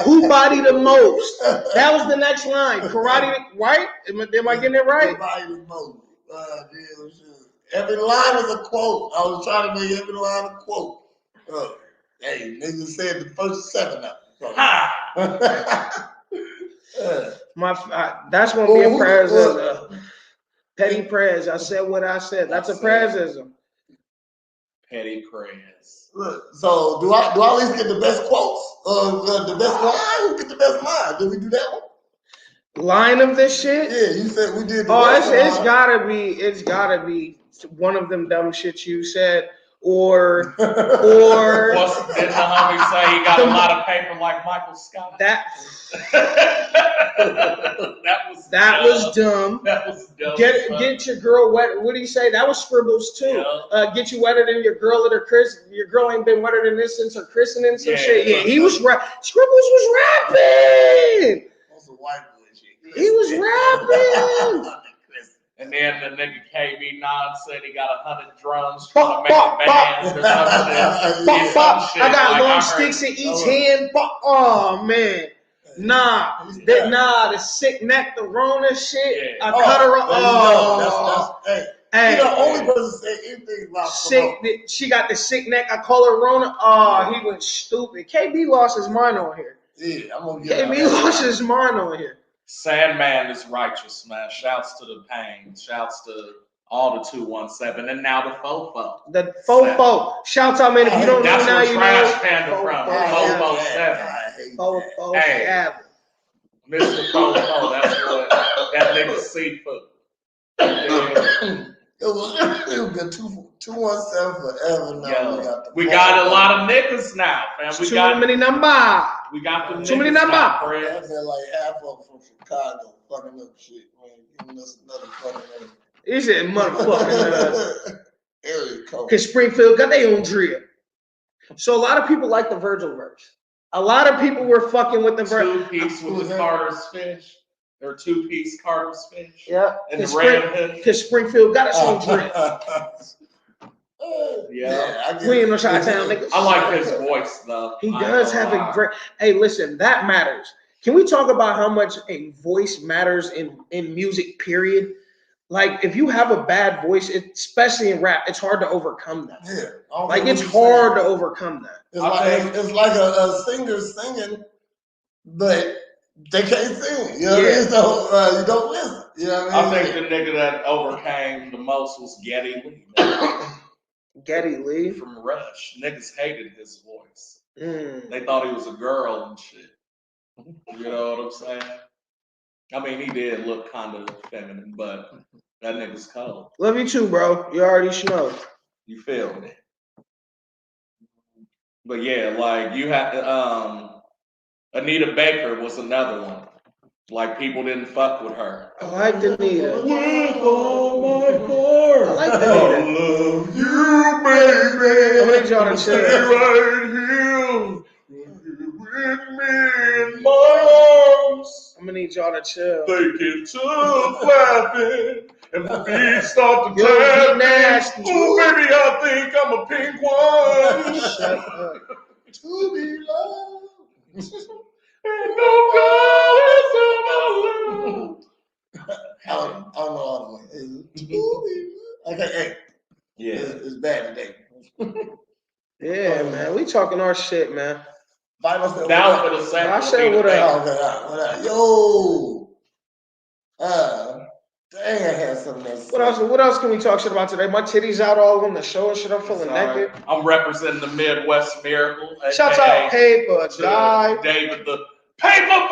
B: Who body the most? That was the next line. Karate the right? Am I getting it right?
E: Who body the most? Every line is a quote. I was trying to make every line a quote. Hey, niggas said the first 7 of them.
B: That's gonna be a Prez. Petty Prez. I said what I said. That's a Prezism.
C: Petty Prez.
E: Look, so do I at least get the best quotes? The best line? Who get the best line? Did we do that one?
B: Line of this shit?
E: Yeah, you said we did.
B: It's gotta be one of them dumb shits you said. or
C: Didn't the homie say he got a lot of paper like Michael Scott?
B: that
C: was
B: dumb.
C: That was dumb.
B: Get your girl wet. What did he say? That was scribbles too.
C: Yeah.
B: Get you wetter than your girl at her your girl ain't been wetter than this since her christening. Some
C: Yeah.
B: shit. Yeah, he was Scribbles was rapping.
E: That's a white boy shit.
B: He was rapping.
C: And then the nigga KB Nod said he got 100 drums
B: Bop,
C: trying to make
B: bop,
C: a band or some shit.
B: Bop, bop.
C: shit
B: I got
C: like
B: long
C: I heard.
B: sticks in each hand. Bop. Oh man. Nah, the sick neck, the Rona shit.
C: Yeah.
B: I cut her off.
E: Oh, that's
B: Hey,
E: you the only person say anything about
B: sick. She got the sick neck. I call her Rona. Oh, he went stupid. KB lost his mind on here.
E: Yeah, I'm gonna get
B: KB lost his mind on here.
C: Sandman is righteous, man. Shouts to the Pain. Shouts to all the 217. And now the Fofo.
B: The Fofo. Shouts out, man. If you don't know
C: That's
B: now,
C: where
B: you
C: Trash
B: know.
C: Panda from.
B: Fofo.
C: Fofo 7.
B: Fofo.
C: Hey.
B: Yeah.
C: Mr. Fofo. That's what that nigga seafood. Yeah.
E: It was been 217 forever now.
C: Yo, we got a lot of niggas now, man.
B: Too many numbers.
C: We got them
B: Too many
C: niggas
B: numbers.
C: now,
E: I
C: Fred.
E: feel like half of them from Chicago fucking up shit, man. Giving us another fucking name.
B: He said motherfucking
E: area code.
B: because Springfield got their own drill. So a lot of people like the Virgil verse. A lot of people were fucking with the verse.
C: 2-piece with the Carter's fish. Or 2-piece Carter's fish.
B: Yeah.
C: And the red hood.
B: Because Springfield got its own drill.
E: Yeah,
B: We ain't no Chi-Town niggas.
C: I like his voice though.
B: He does have a great. Hey, listen, that matters. Can we talk about how much a voice matters in music? Period. Like, if you have a bad voice, especially in rap, it's hard to overcome that.
E: Yeah,
B: like it's hard to overcome that.
E: It's like a singer singing, but they can't sing. You know what I mean? So you don't listen. You know what I mean?
C: I think the nigga that overcame the most was Geddy Lee.
B: Geddy Lee
C: from Rush. Niggas hated his voice.
B: They
C: thought he was a girl and shit. You know what I'm saying? I mean, he did look kind of feminine, but that nigga's cold.
B: Love you too, bro. You already know.
C: You feel me? But yeah, like you had Anita Baker was another one. Like people didn't fuck with her.
B: I like Anita.
C: With all my heart,
B: I like Anita.
C: I love you, baby.
B: I need y'all to chill.
C: Stay right here with me in my arms.
B: I'm gonna need y'all to chill.
C: They get to flapping and the feet start to
B: Yo,
C: tap.
B: he nasty.
C: Oh, baby, I think I'm a pink one.
B: Shut up.
E: To be loved.
C: Ain't no God is in my love.
E: I don't know all the way. Okay, hey.
C: Yeah.
E: It's bad today.
B: Yeah, man. We talking our shit, man.
E: Vinyl said,
C: Now for the second.
B: I said what up.
E: what up? Yo. Dang, I had something else.
B: What else can we talk shit about today? My titties out all on the show and shit. I'm feeling naked.
C: I'm representing the Midwest Miracle.
B: Shouts out Paper Guy.
C: David the paper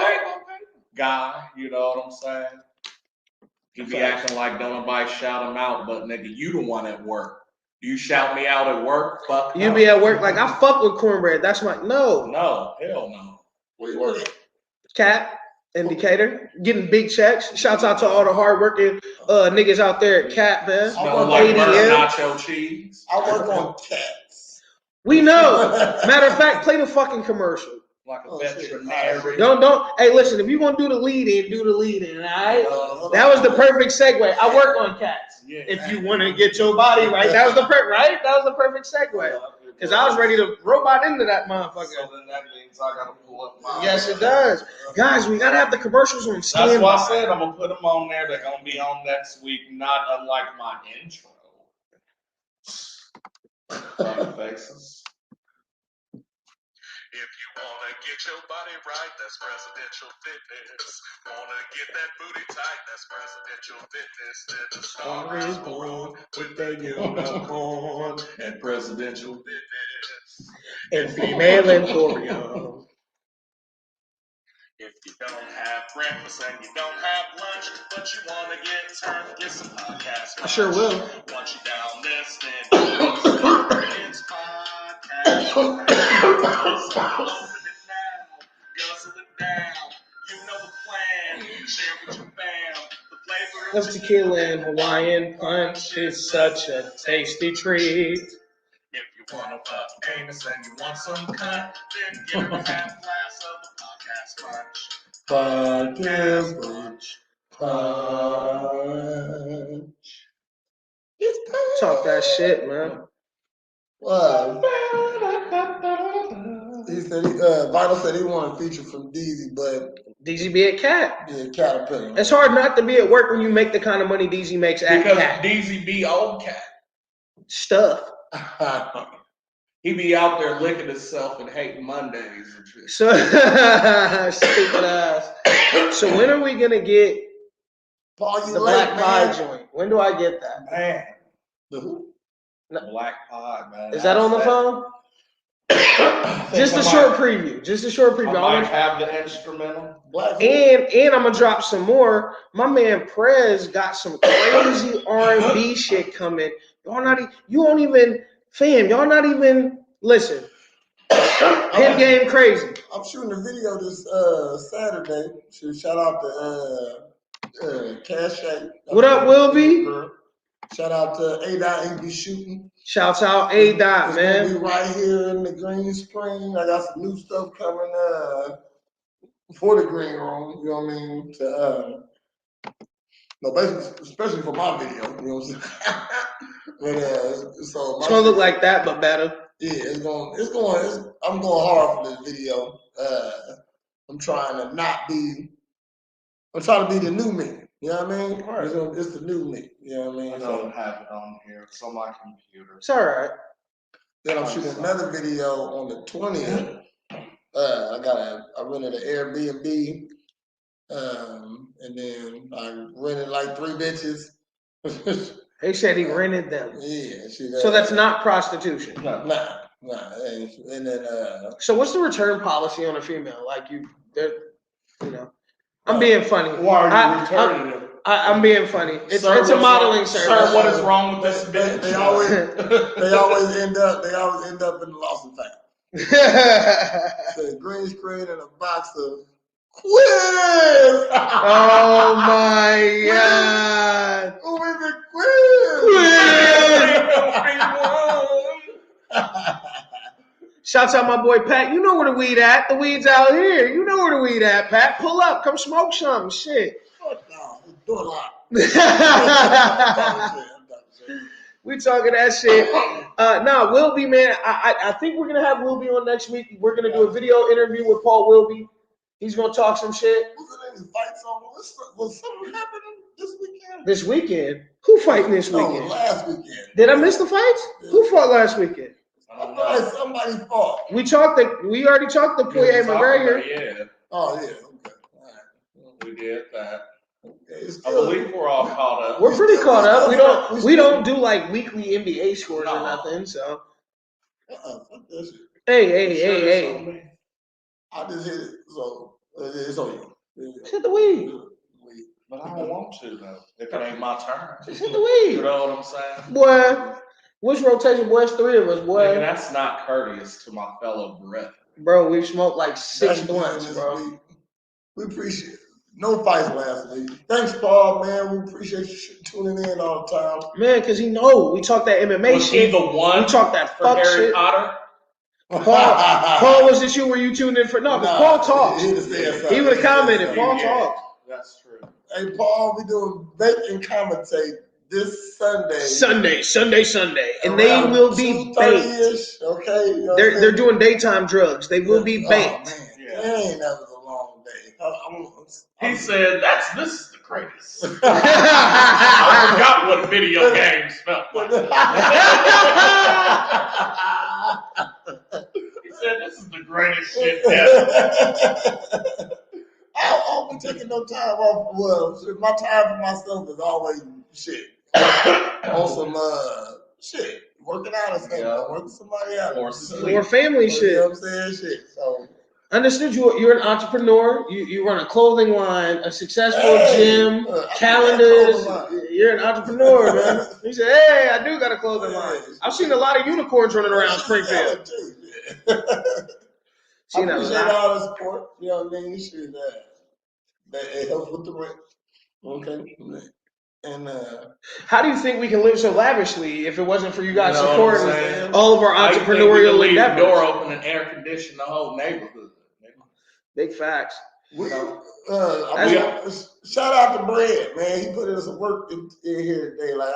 C: guy. You know what I'm saying? He be acting like don't nobody shout him out, but nigga, you the one at work. You shout me out at work? Fuck
B: You
C: no.
B: be at work like I fuck with cornbread. That's my no.
C: No, hell no.
E: Where you working?
B: Cat indicator getting big checks. Shouts out to all the hardworking niggas out there at Cat, man.
C: Smell like
B: ADM.
C: burnt nacho cheese.
E: I work on cats.
B: We know. Matter of fact, play the fucking commercial.
C: Like a
E: Oh,
C: veterinarian.
B: Don't. Hey, listen. If you gonna do the lead in, do the lead in. All right. That was the perfect segue. I work on cats.
C: Yeah.
B: If you want to get your body right, that was the perfect segue. Because I was ready to robot into that motherfucker.
C: So then that means I gotta pull up my.
B: Yes, it does. Guys, we gotta have the commercials on
C: That's
B: standby.
C: why I said I'm gonna put them on there. They're gonna be on next week, not unlike my intro. Faces.
D: If you wanna get your body right, that's Presidential Fitness. Wanna get that booty tight, that's Presidential Fitness. Then the star is born with the unicorn
C: And Presidential
D: Fitness.
B: And female emporium.
D: If you don't have breakfast and you don't have lunch, but you wanna get turned, get some podcast.
B: I sure will.
D: Once you down this, then
B: Love tequila and Hawaiian punch is such a tasty treat.
C: If you want to fuck famous and you want some cut, then give him a half glass of the podcast punch.
E: Punch. It's punch.
B: Talk that shit, man.
E: What? He said, Vital said he wanted a feature from DZ, but
B: DZ be a cat.
E: yeah, Caterpillar.
B: It's hard not to be at work when you make the kind of money DZ makes at
C: Because
B: cat.
C: DZB old cat.
B: Stuff.
C: He be out there licking himself and hating Mondays and shit.
B: So stupid ass. So when are we gonna get
E: Paul, you
B: the
E: late,
B: black pie
E: man.
B: joint? When do I get that?
C: Man,
E: The who?
C: black pie, man.
B: Is that on the phone? Just a short preview. Just a short preview.
C: I might have the instrumental.
E: Black
B: And I'm gonna drop some more. My man Prez got some crazy R&B shit coming. Y'all not. You won't even, fam. Y'all not even listen. Hit game crazy.
E: I'm shooting a video this Saturday. Shout out to Cash Shack.
B: What up, Will B?
E: Shout out to A-Dot, he be shooting.
B: Shouts out A Dot,
E: It's
B: man.
E: gonna be right here in the Green Spring. I got some new stuff coming for the Green Room. You know what I mean? No, basically, especially for my video. You know what I'm saying? But so
B: It's gonna look like that, but better.
E: yeah, I'm going hard for this video. I'm trying to be the new me. You know what I mean?
B: Right.
E: It's the new me. You know what I mean?
C: I don't have it on here. It's on my computer.
B: It's all right.
E: Then I'm shooting another video on the 20th. I rented an Airbnb, and then I rented like 3 bitches.
B: They said he rented them.
E: Yeah,
B: So that's not prostitution.
E: nah. And then
B: So what's the return policy on a female? Like I'm being funny.
C: Why are you returning it?
B: I'm being funny. It's
C: Sir,
B: a modeling
C: what's
B: service.
C: wrong? Sir, what is wrong with this
E: they
C: bitch?
E: always end up in the lost and found. The green screen and a box of quiz.
B: Oh my god.
E: Who is it? Quiz.
B: Shouts out my boy Pat. You know where the weed at. The weed's out here. You know where the weed at, Pat. Pull up. Come smoke some. Shit.
E: No, do a lot.
B: We talking that shit. Nah, Wilby, man. I think we're gonna have Wilby on next week. We're gonna do a video interview with Paul Wilby. He's gonna talk some shit.
E: Was something happening this weekend?
B: This weekend? Who fighting this
E: No,
B: weekend?
E: last weekend.
B: Did I miss the fights? Who fought last weekend?
E: I thought like somebody fought.
B: We already talked to Poirier McGregor.
C: Yeah,
E: Oh yeah, okay. All right.
C: we did that.
E: Okay, it's
C: I
E: still-
C: believe we're all caught up.
B: We're pretty caught up. We
E: still-
B: don't do like weekly NBA scores or
C: No.
B: nothing. So
E: fuck that shit.
B: hey.
E: I just hit it, so it's on you.
B: Hit the weed.
C: But I don't want to though. If it ain't my turn.
B: Just hit the
C: You
B: weed.
C: know what I'm saying?
B: Boy, which rotation, boy? It's 3 of us,
C: Nigga,
B: boy.
C: that's not courteous to my fellow brethren.
B: Bro, we've smoked like 6
E: Thank you
B: blunts,
E: this
B: bro.
E: week. We appreciate it. No fights last week. Thanks, Paul, man. We appreciate you tuning in all the time.
B: Man, because he know we talk that MMA
C: Was he
B: shit.
C: the one
B: We talk that
C: for
B: fuck
C: Harry
B: shit.
C: Potter?
B: Paul, was this you where you tuned in for? No, but
E: Nah,
B: Paul talks.
E: He'd have said something.
B: He would have commented. Paul
C: Yeah.
B: talks.
C: That's true.
E: Hey, Paul, we doing bake and commentate this Sunday.
B: Sunday. And they
E: around
B: will be baked.
E: 2:30-ish, okay? You know
B: They're doing daytime drugs. They will be
E: Oh,
B: baked.
E: man.
C: Yeah.
E: Dang, that was a long day.
C: He said, "This is the greatest." I forgot what video games felt like. He said, "This is the greatest shit ever."
E: I'll be taking no time off. Well, my time for myself is always shit. On some shit. Working out or something.
C: Yeah.
E: Working somebody out.
C: Or sleep.
B: More family
E: You know
B: shit.
E: what I'm saying? Shit. So
B: Understood you're an entrepreneur. You run a clothing line, a successful gym,
E: I got a
B: calendars.
E: clothing line.
B: You're an entrepreneur, man. He said, "Hey, I do got a clothing line." I've seen a lot of unicorns running around Springfield.
E: I appreciate all the support. You know what I mean? Shit, that it helps with the rent. Okay. And
B: how do you think we can live so lavishly if it wasn't for you guys
C: You know what I'm
B: supporting
C: saying?
B: all of our
C: I think we
B: entrepreneurial
C: can leave the
B: endeavors?
C: door open and air condition the whole neighborhood.
B: Big facts.
E: I mean, shout out to Brad, man. He put in some work in here today. Like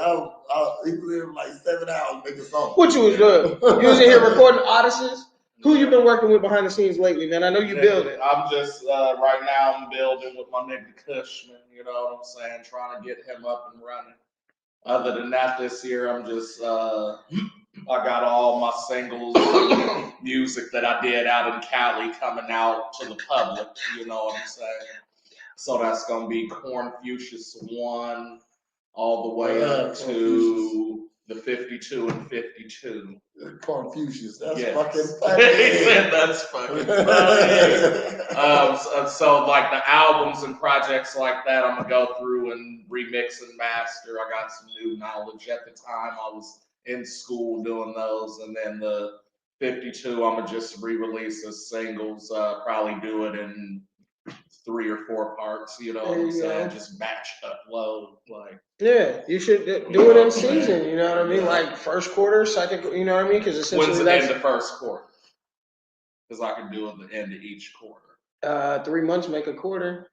E: he put in like 7 hours making something.
B: What you was doing? You was in here recording Odysseys? Who you been working with behind the scenes lately, man? I know you building.
C: I'm just right now. I'm building with my nigga Cushman. You know what I'm saying? Trying to get him up and running. Other than that, this year I'm just I got all my singles, music that I did out in Cali coming out to the public. You know what I'm saying? So that's gonna be Cornfucius 1 all the way up to the 52 and 52.
E: Cornfucius, that's
C: Yes.
E: fucking funny.
C: That's fucking funny. So like the albums and projects like that, I'm gonna go through and remix and master. I got some new knowledge at the time. I was in school doing those, and then the 52, I'm gonna just re-release as singles. Probably do it in 3 or 4 parts. You know what I'm saying? Just batch upload like.
B: Yeah, you should do it in season. You know what I mean? Like first quarter, second. You know what I mean? Because essentially
C: When's the
B: that's
C: end of first quarter? Because I can do it at the end of each quarter.
B: 3 months make a quarter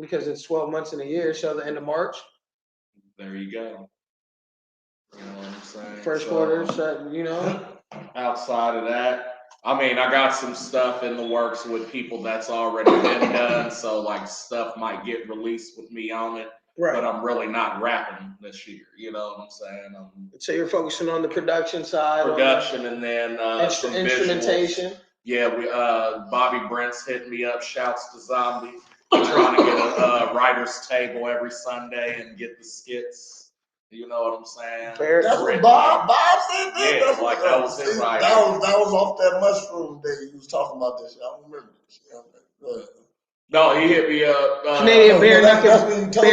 B: because it's 12 months in a year. So the end of March.
C: There you go. You know what I'm saying?
B: First quarter, so, you know.
C: Outside of that, I mean, I got some stuff in the works with people that's already been done. So like stuff might get released with me on it.
B: Right.
C: But I'm really not rapping this year. You know what I'm saying?
B: So you're focusing on the production side.
C: Production and then some
B: instrumentation.
C: Visuals. Yeah, we Bobby Brent's hitting me up. Shouts to Zombie. We're trying to get a writer's table every Sunday and get the skits. You know what I'm saying?
E: That's what Bob said.
C: Yeah,
E: that's
C: like that was his idea.
E: That was off that mushroom day he was talking about this. I don't remember this.
C: No, he hit me up.
B: Canadian bare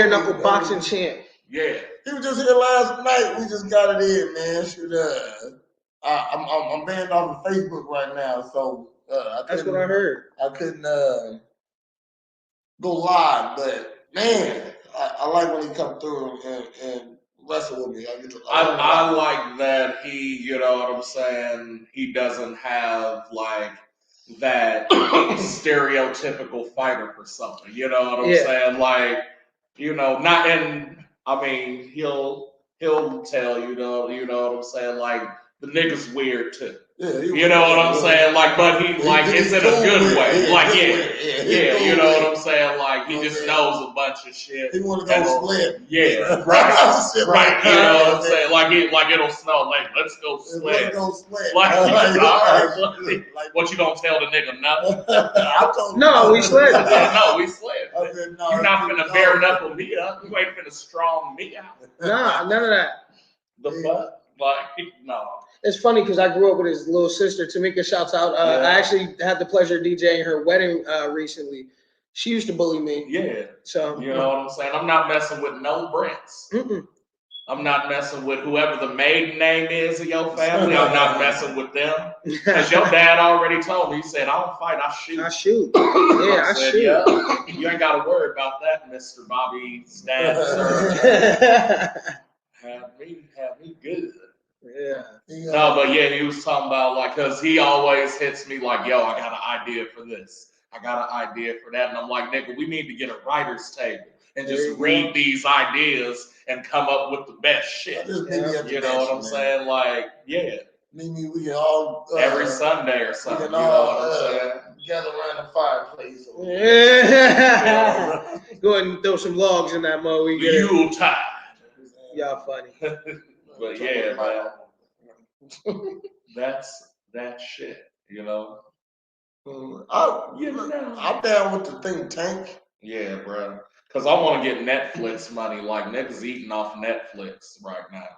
B: knuckle boxing champ.
C: Yeah.
E: He was just here last night. We just got it in, man. Shoot, I'm banned off of Facebook right now, so
B: that's what I heard.
E: I couldn't go live, but man, I like when he come through and wrestle with me.
C: I like that he, you know what I'm saying, he doesn't have like that stereotypical fighter persona. You know what I'm saying? Like, you know, not and I mean he'll tell you know what I'm saying, like the nigga's weird too.
E: Yeah,
C: you know what I'm saying? Like, but he like it's in a good way. Like, yeah, you know what I'm saying? Like, he just knows a bunch of shit.
E: He want to go sled.
C: Yeah, right. You know what I'm saying? Like it'll snow. Like, let's go sled.
E: Let's go sled.
C: Like, all right, what you gonna tell the nigga? Nothing.
B: No, we sled.
C: No, we sled.
E: I said, no,
C: You're not finna bare knuckle me up. You ain't finna strong me out.
B: Nah, none of that.
C: The fuck? Like, no.
B: It's funny because I grew up with his little sister. Tamika, shouts out. I actually had the pleasure of DJing her wedding recently. She used to bully me.
C: Yeah.
B: So
C: you know what I'm saying? I'm not messing with no Brents. I'm not messing with whoever the maiden name is of your family. I'm not messing with them. Because your dad already told me, he said, I don't fight, I shoot.
B: I shoot. Yeah, I shoot.
C: Yeah. You ain't got to worry about that, Mr. Bobby's dad, sir. Have me good.
B: Yeah.
C: No, but yeah, he was talking about like, cause he always hits me like, yo, I got an idea for this. I got an idea for that. And I'm like, nigga, we need to get a writer's table and just read these ideas and come up with the best shit. You know what I'm saying? Like, yeah.
E: Maybe we can all
C: every Sunday or something.
E: We can all gather around the fireplace.
B: Yeah. Go ahead and throw some logs in that mode.
C: The Yuletide.
B: Y'all funny.
C: But yeah, man, that's that shit, you know.
E: I'm down with the think tank.
C: Yeah, bro. Cause I want to get Netflix money. Like niggas eating off Netflix right now.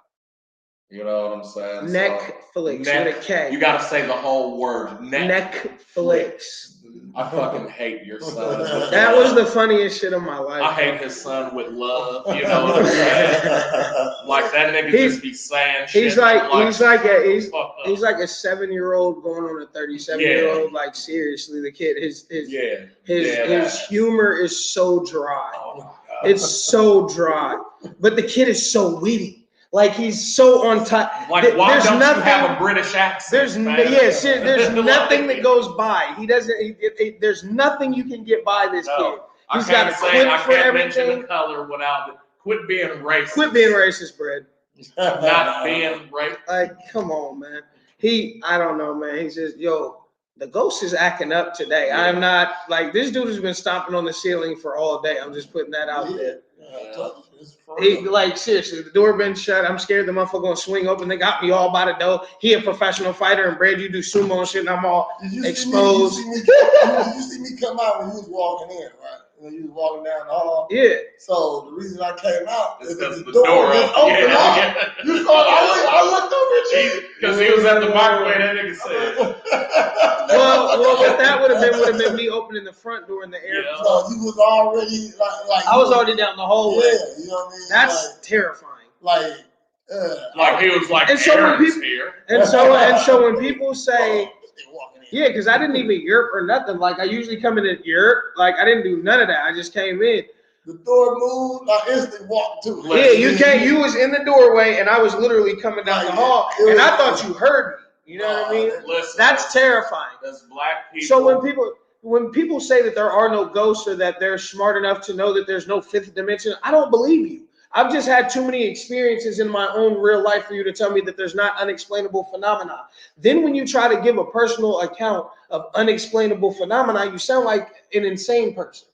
C: You know what I'm saying?
B: Netflix with a K.
C: You gotta say the whole word.
B: Netflix.
C: I fucking hate your son.
B: That was the funniest shit of my life.
C: I hate his son with love. You know what I'm saying? Like that nigga just be saying shit.
B: He's like a
C: fucked up.
B: he's like a 7-year-old going on a 37-year-old. Like seriously, the kid his humor is so dry.
C: Oh my God.
B: It's so dry. But the kid is so witty. Like he's so on top.
C: Like why don't you have a British accent?
B: There's nothing that goes by. He doesn't. There's nothing you can get by this kid. He's got a quip for everything.
C: Mention the color without quit being racist.
B: Quit being racist, Brad.
C: Not being right.
B: Like, come on, man. I don't know, man. He's just, the ghost is acting up today. Yeah. I'm not, like, this dude has been stomping on the ceiling for all day. I'm just putting that out there. Like, seriously, the door been shut. I'm scared the motherfucker gonna swing open. They got me all by the door. He a professional fighter, and Brad, you do sumo and shit, and I'm all exposed.
E: Did you see me come out when you was walking in, right? When you was walking down the hall?
B: Yeah.
E: So the reason I came out is because
C: the door
E: just opened up.
C: Yeah.
E: You saw I looked over at you.
C: Because he was at the microwave, that nigga said.
B: Well, what that would have been me opening the front door in the air.
E: Yeah. So you was already like
B: I was already down the hallway.
E: Yeah, you know what I mean?
B: That's terrifying.
E: Like
C: he was like,
B: and so when people,
C: here.
B: And so when people say, yeah, because I didn't even yerp or nothing. Like I usually come in and yerp. Like I didn't do none of that. I just came in.
E: The door moved. I instantly walked to it.
B: Yeah, you came. You was in the doorway, and I was literally coming down the hall, and I thought you heard me. You know what I mean?
C: Listen,
B: that's terrifying.
C: That's black people.
B: So when people say that there are no ghosts or that they're smart enough to know that there's no fifth dimension, I don't believe you. I've just had too many experiences in my own real life for you to tell me that there's not unexplainable phenomena. Then when you try to give a personal account of unexplainable phenomena, you sound like an insane person.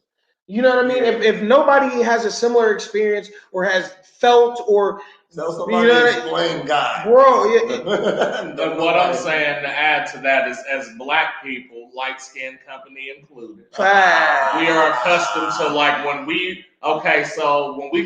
B: You know what I mean? Yeah. If nobody has a similar experience or has felt or
E: somebody explain God.
B: Bro,
C: and what I'm saying to add to that is as black people, light skin company included, we are accustomed to like when we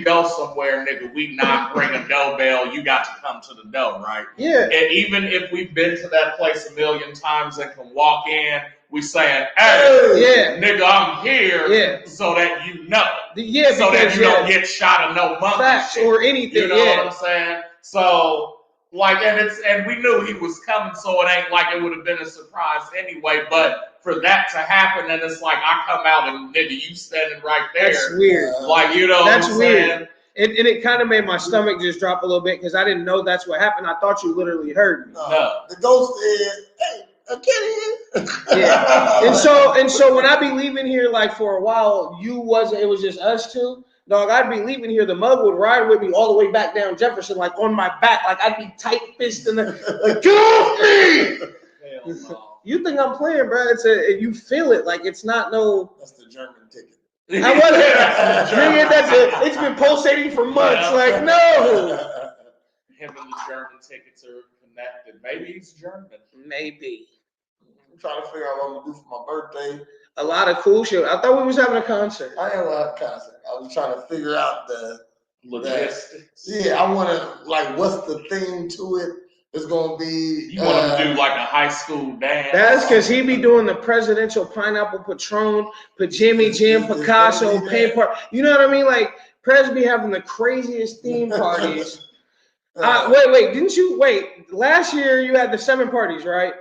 C: go somewhere, nigga, we not ring a doorbell, you got to come to the door, right?
B: Yeah.
C: And even if we've been to that place a million times and can walk in, we saying, hey, nigga, I'm here so that you know.
B: Yeah,
C: so that you don't get shot of no monkey shit.
B: Or anything.
C: You know what I'm saying? So like and we knew he was coming, so it ain't like it would have been a surprise anyway. But for that to happen, and it's like I come out and nigga, you standing right there.
B: That's weird.
C: Like, you know
B: that's
C: what I'm
B: weird.
C: saying?
B: And it kind of made my stomach just drop a little bit because I didn't know that's what happened. I thought you literally heard me.
C: No.
E: The ghost said, hey, I'm
B: yeah. And so when I be leaving here, like for a while, it was just us two. Dog, I'd be leaving here. The mug would ride with me all the way back down Jefferson, like on my back. Like I'd be tight fisting like, get off me!
C: Hell no.
B: You think I'm playing, bro? You feel it. Like it's not no.
E: That's the German ticket.
B: I wasn't. It's been pulsating for months.
C: Yeah.
B: Like no.
C: Him and the German tickets are connected. Maybe he's German.
B: Maybe.
E: I'm trying to figure out what I'm gonna do for my birthday.
B: A lot of cool shit. I thought we was having a concert.
E: I am a concert. I was trying to figure out the
C: logistics.
E: Yeah, I want to like, what's the theme to it? It's gonna be.
C: You want to do like a high school dance?
B: That's because he be doing the presidential pineapple Patron, Jimmy Jim, Picasso, paint party. You know what I mean? Like Prez be having the craziest theme parties. Wait. Last year you had the 7 parties, right?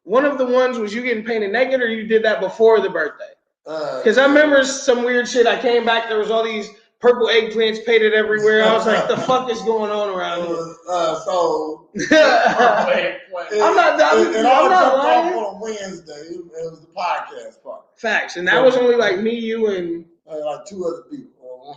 B: One of the ones was you getting painted naked, or you did that before the birthday? Because I remember some weird shit. I came back, there was all these purple eggplants painted everywhere. I was like, the fuck is going on around here? I'm not lying.
E: On Wednesday, it was the podcast party.
B: Facts, and that was only like me, you, and
E: like 2 other people.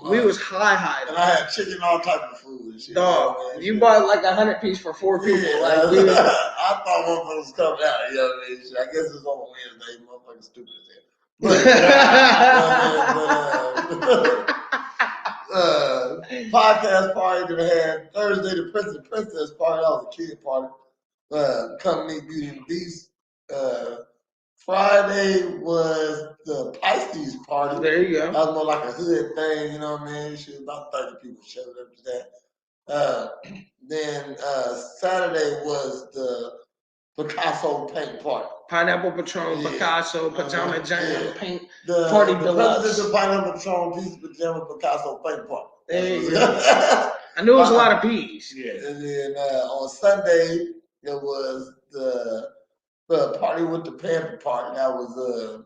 B: We was high.
E: And I had chicken, all type of food and shit.
B: Dog, you bought like 100 piece for 4 people.
E: Yeah,
B: like,
E: I thought motherfuckers was coming out. You know what I mean? I guess it's on Wednesday. Motherfuckers stupid as hell. Podcast party that I had Thursday, the Prince and Princess party. That was a kid party. Come meet Beauty and the Beast. Friday was the Pisces party.
B: There you go.
E: That was more like a hood thing, you know what I mean? Shit, about 30 people showed up to that. Then Saturday was the Picasso paint party.
B: Pineapple Patron, Picasso, Pajama Jam, paint
E: the
B: party deluxe.
E: The Pineapple Patron, Piece Pajama Picasso paint party.
B: There you go. I knew it was a lot of P's.
C: Yeah.
E: And then on Sunday it was the party with the Panther party. That was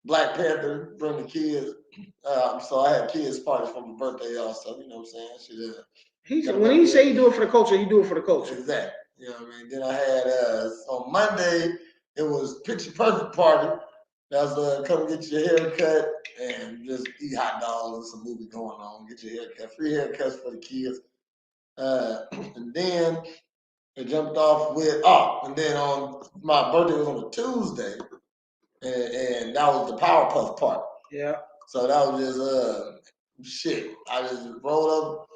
E: Black Panther, bring the kids. So I had kids parties for my birthday also. You know what I'm saying?
B: When he say he do it for the culture, he do it for the culture.
E: Exactly. You know what I mean? Then I had on Monday it was Picture Perfect party. That was come get your hair cut and just eat hot dogs and some movie going on. Get your hair cut. Free haircuts for the kids. And then it jumped off with and then on my birthday was on a Tuesday, and that was the Powerpuff party.
B: Yeah.
E: So that was just shit. I just rolled up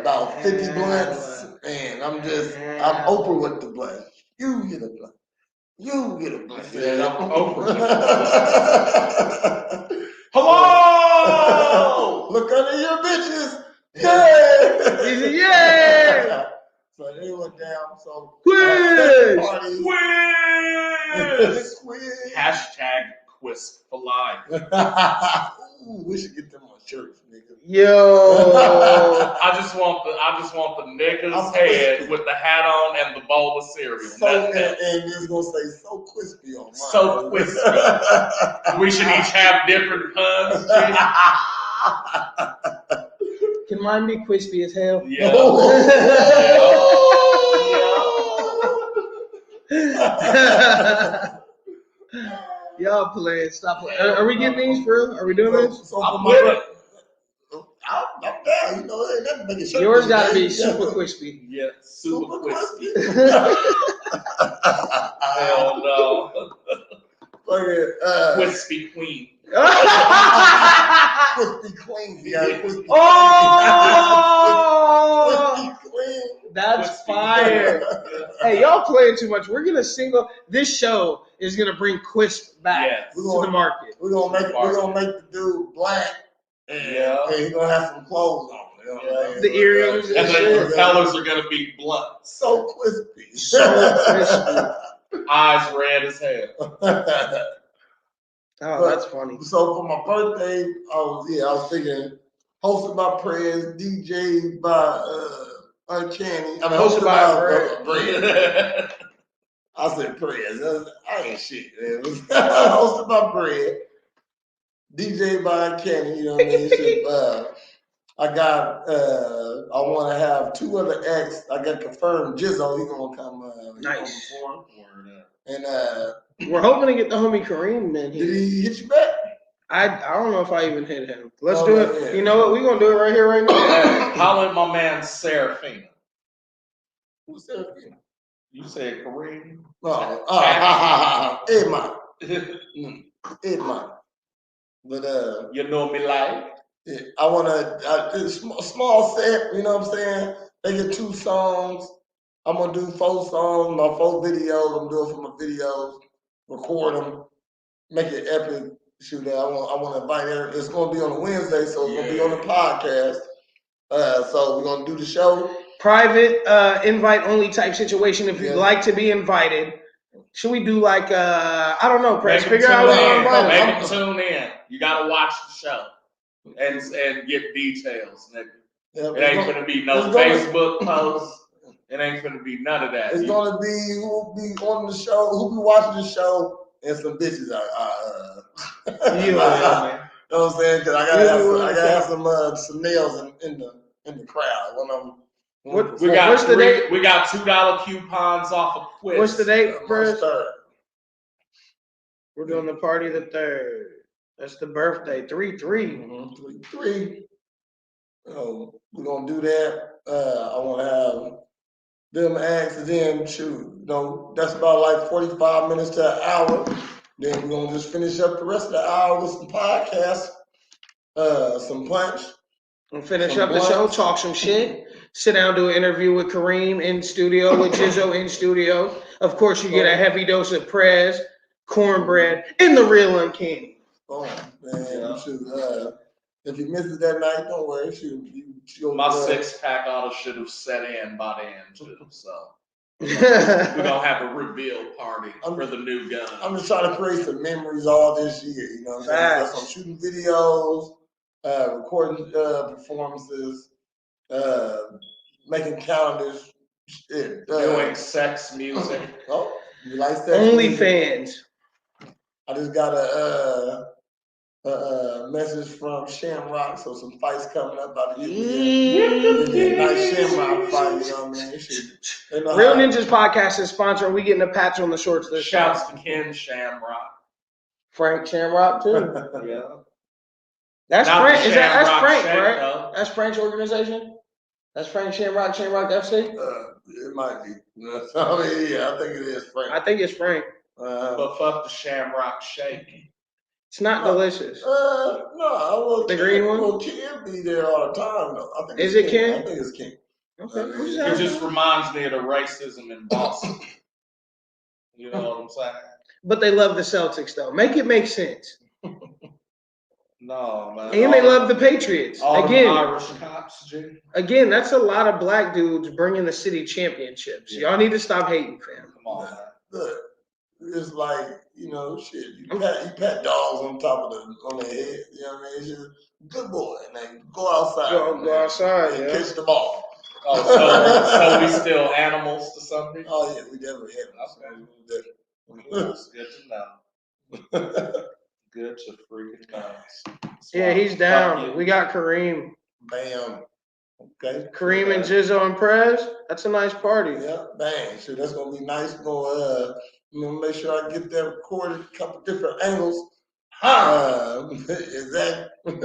E: about 50 blunts, and I'm Oprah with the blunt. You get a blunt. You get a blunt.
C: Yeah, I'm Oprah.
E: Hello! Look under your bitches. Yeah!
B: He said, yeah!
E: So they went down. So
B: Quiz!
C: Quiz! Hashtag Quisp for life.
E: Ooh, we should get them on shirts, nigga.
B: Yo!
C: I just want the nigga's head with the hat on and the bowl of cereal.
E: So, and it's gonna say so crispy on mine.
C: So crispy. We should each have different puns.
B: Can mine be crispy as hell?
C: Yeah.
B: Y'all playing. Stop playing. Are we getting these for real? Are we doing this?
E: So
C: I'm
E: for
C: with
E: my
C: it.
E: I'm down. You know, ain't nothing making sure.
B: Yours gotta be super crispy.
C: Yeah, super crispy.
B: Oh,
C: Hell no. Crispy queen.
E: Crispy queen. Yeah, crispy queen.
B: That's fire. Hey, y'all playing too much. We're gonna this show is gonna bring Quisp back to the market.
E: We're gonna make the dude black, and he's gonna have some clothes on. You know what I mean?
B: The earrings
C: and the propellers are gonna be blunt.
E: So crispy.
B: So crispy.
C: Eyes red as hell.
B: Oh, that's funny.
E: So for my birthday, I was thinking hosted by Prez, DJ by Uncanny. I mean, hosted by Bread. I said Prez. I ain't shit. Hosted by Bread, DJ by Uncanny. You know what I mean? I want to have 2 other acts. I got confirmed. Jizzo, he's gonna come.
B: Nice.
E: And
B: we're hoping to get the homie Kareem in here.
E: did he hit you back?
B: I don't know if I even hit him. Let's do it. Yeah. You know what? We're gonna do it right here, right now.
C: Holla at my man Serafina.
E: Who's Serafina?
C: You said Kareem?
E: Edmond. But
C: you know me like?
E: Yeah, I want a small set. You know what I'm saying? They get 2 songs. I'm gonna do 4 songs, my 4 videos. I'm doing for my videos, record them, make it epic. Shoot, I want to invite everyone. It's gonna be on a Wednesday, so it's gonna be on the podcast. So we're gonna do the show.
B: Private, invite only type situation. If you'd like to be invited, should we do like I don't know, Press? Figure out how
C: Make them tune in. You gotta watch the show and get details, nigga.
E: Yeah,
C: it ain't gonna be no Facebook posts. It ain't gonna be none of that.
E: It's gonna be who be on the show, who be watching the show, and some bitches. You know what I'm saying? Because I gotta have some nails in the crowd. One of them.
B: What's the date?
C: We got $2 coupons off of Quisp.
B: What's the date,
E: March 3rd.
B: We're doing the party the 3rd. That's the birthday. 3-3.
E: 3-3. We're gonna do that. I want to have them acts, and then shoot. That's about like 45 minutes to an hour. Then we're gonna just finish up the rest of the hour with some podcasts, some punch.
B: And finish up the show, talk some shit, sit down, do an interview with Kareem in studio, with Jizzo in studio. Of course, you get a heavy dose of Prez, cornbread, and the real Uncanny.
E: Oh man, if you missed it that night, don't worry.
C: My 6-pack auto should have set in by then too. So we're gonna have a reveal party for the new gun.
E: I'm just trying to create some memories all this year. You know what I'm saying? So I'm shooting videos, recording performances, making calendars. Shit,
C: Doing sex music.
E: Oh, you like sex?
B: OnlyFans.
E: I just got a message from Shamrock, so some fights coming up. About to give me a nice Shamrock fight. You know what I mean?
B: Real Ninjas Podcast is sponsored. We getting a patch on the shorts this
C: Shouts
B: time.
C: to Ken Shamrock.
B: Frank Shamrock too.
C: Yeah.
B: That's
C: Not
B: Frank.
C: the
B: That's
C: Shamrock
B: Frank,
C: Shake,
B: right?
C: though.
B: That's Frank's organization. That's Frank Shamrock FC.
E: It might be. I mean, yeah, I think it is Frank.
B: I think it's Frank.
C: But fuck the Shamrock Shake.
B: It's not delicious.
E: No,
B: The green one?
E: Well, Ken be there all the time though. I think
B: Is
E: it's
B: it Ken?
E: I think it's Ken.
B: Okay. Who's
C: It
B: that?
C: just reminds me of the racism in Boston. You know what I'm saying?
B: But they love the Celtics though. Make it make sense.
C: No, man.
B: And they love the Patriots.
C: all
B: Again,
C: the Irish cops, G.
B: again, that's a lot of black dudes bringing the city championships.
C: Yeah.
B: Y'all need to stop hating, fam.
C: Come on, man.
E: Look, it's like, shit. You pat dogs on top of on their head. You know what I mean? It's just good boy, and then go outside.
B: Go outside,
E: and
B: yeah.
E: catch the ball.
C: Oh, so we still animals to something?
E: Oh yeah, we definitely have.
C: That's good to know. Good to freaking know.
B: Yeah, he's down.
C: Fuck you.
B: We got Kareem.
E: Bam. Okay.
B: Kareem and Jizzo and Prez. That's a nice party.
E: Yeah, bang. So that's gonna be nice. I'm gonna make sure I get that recorded a couple different angles. Is that and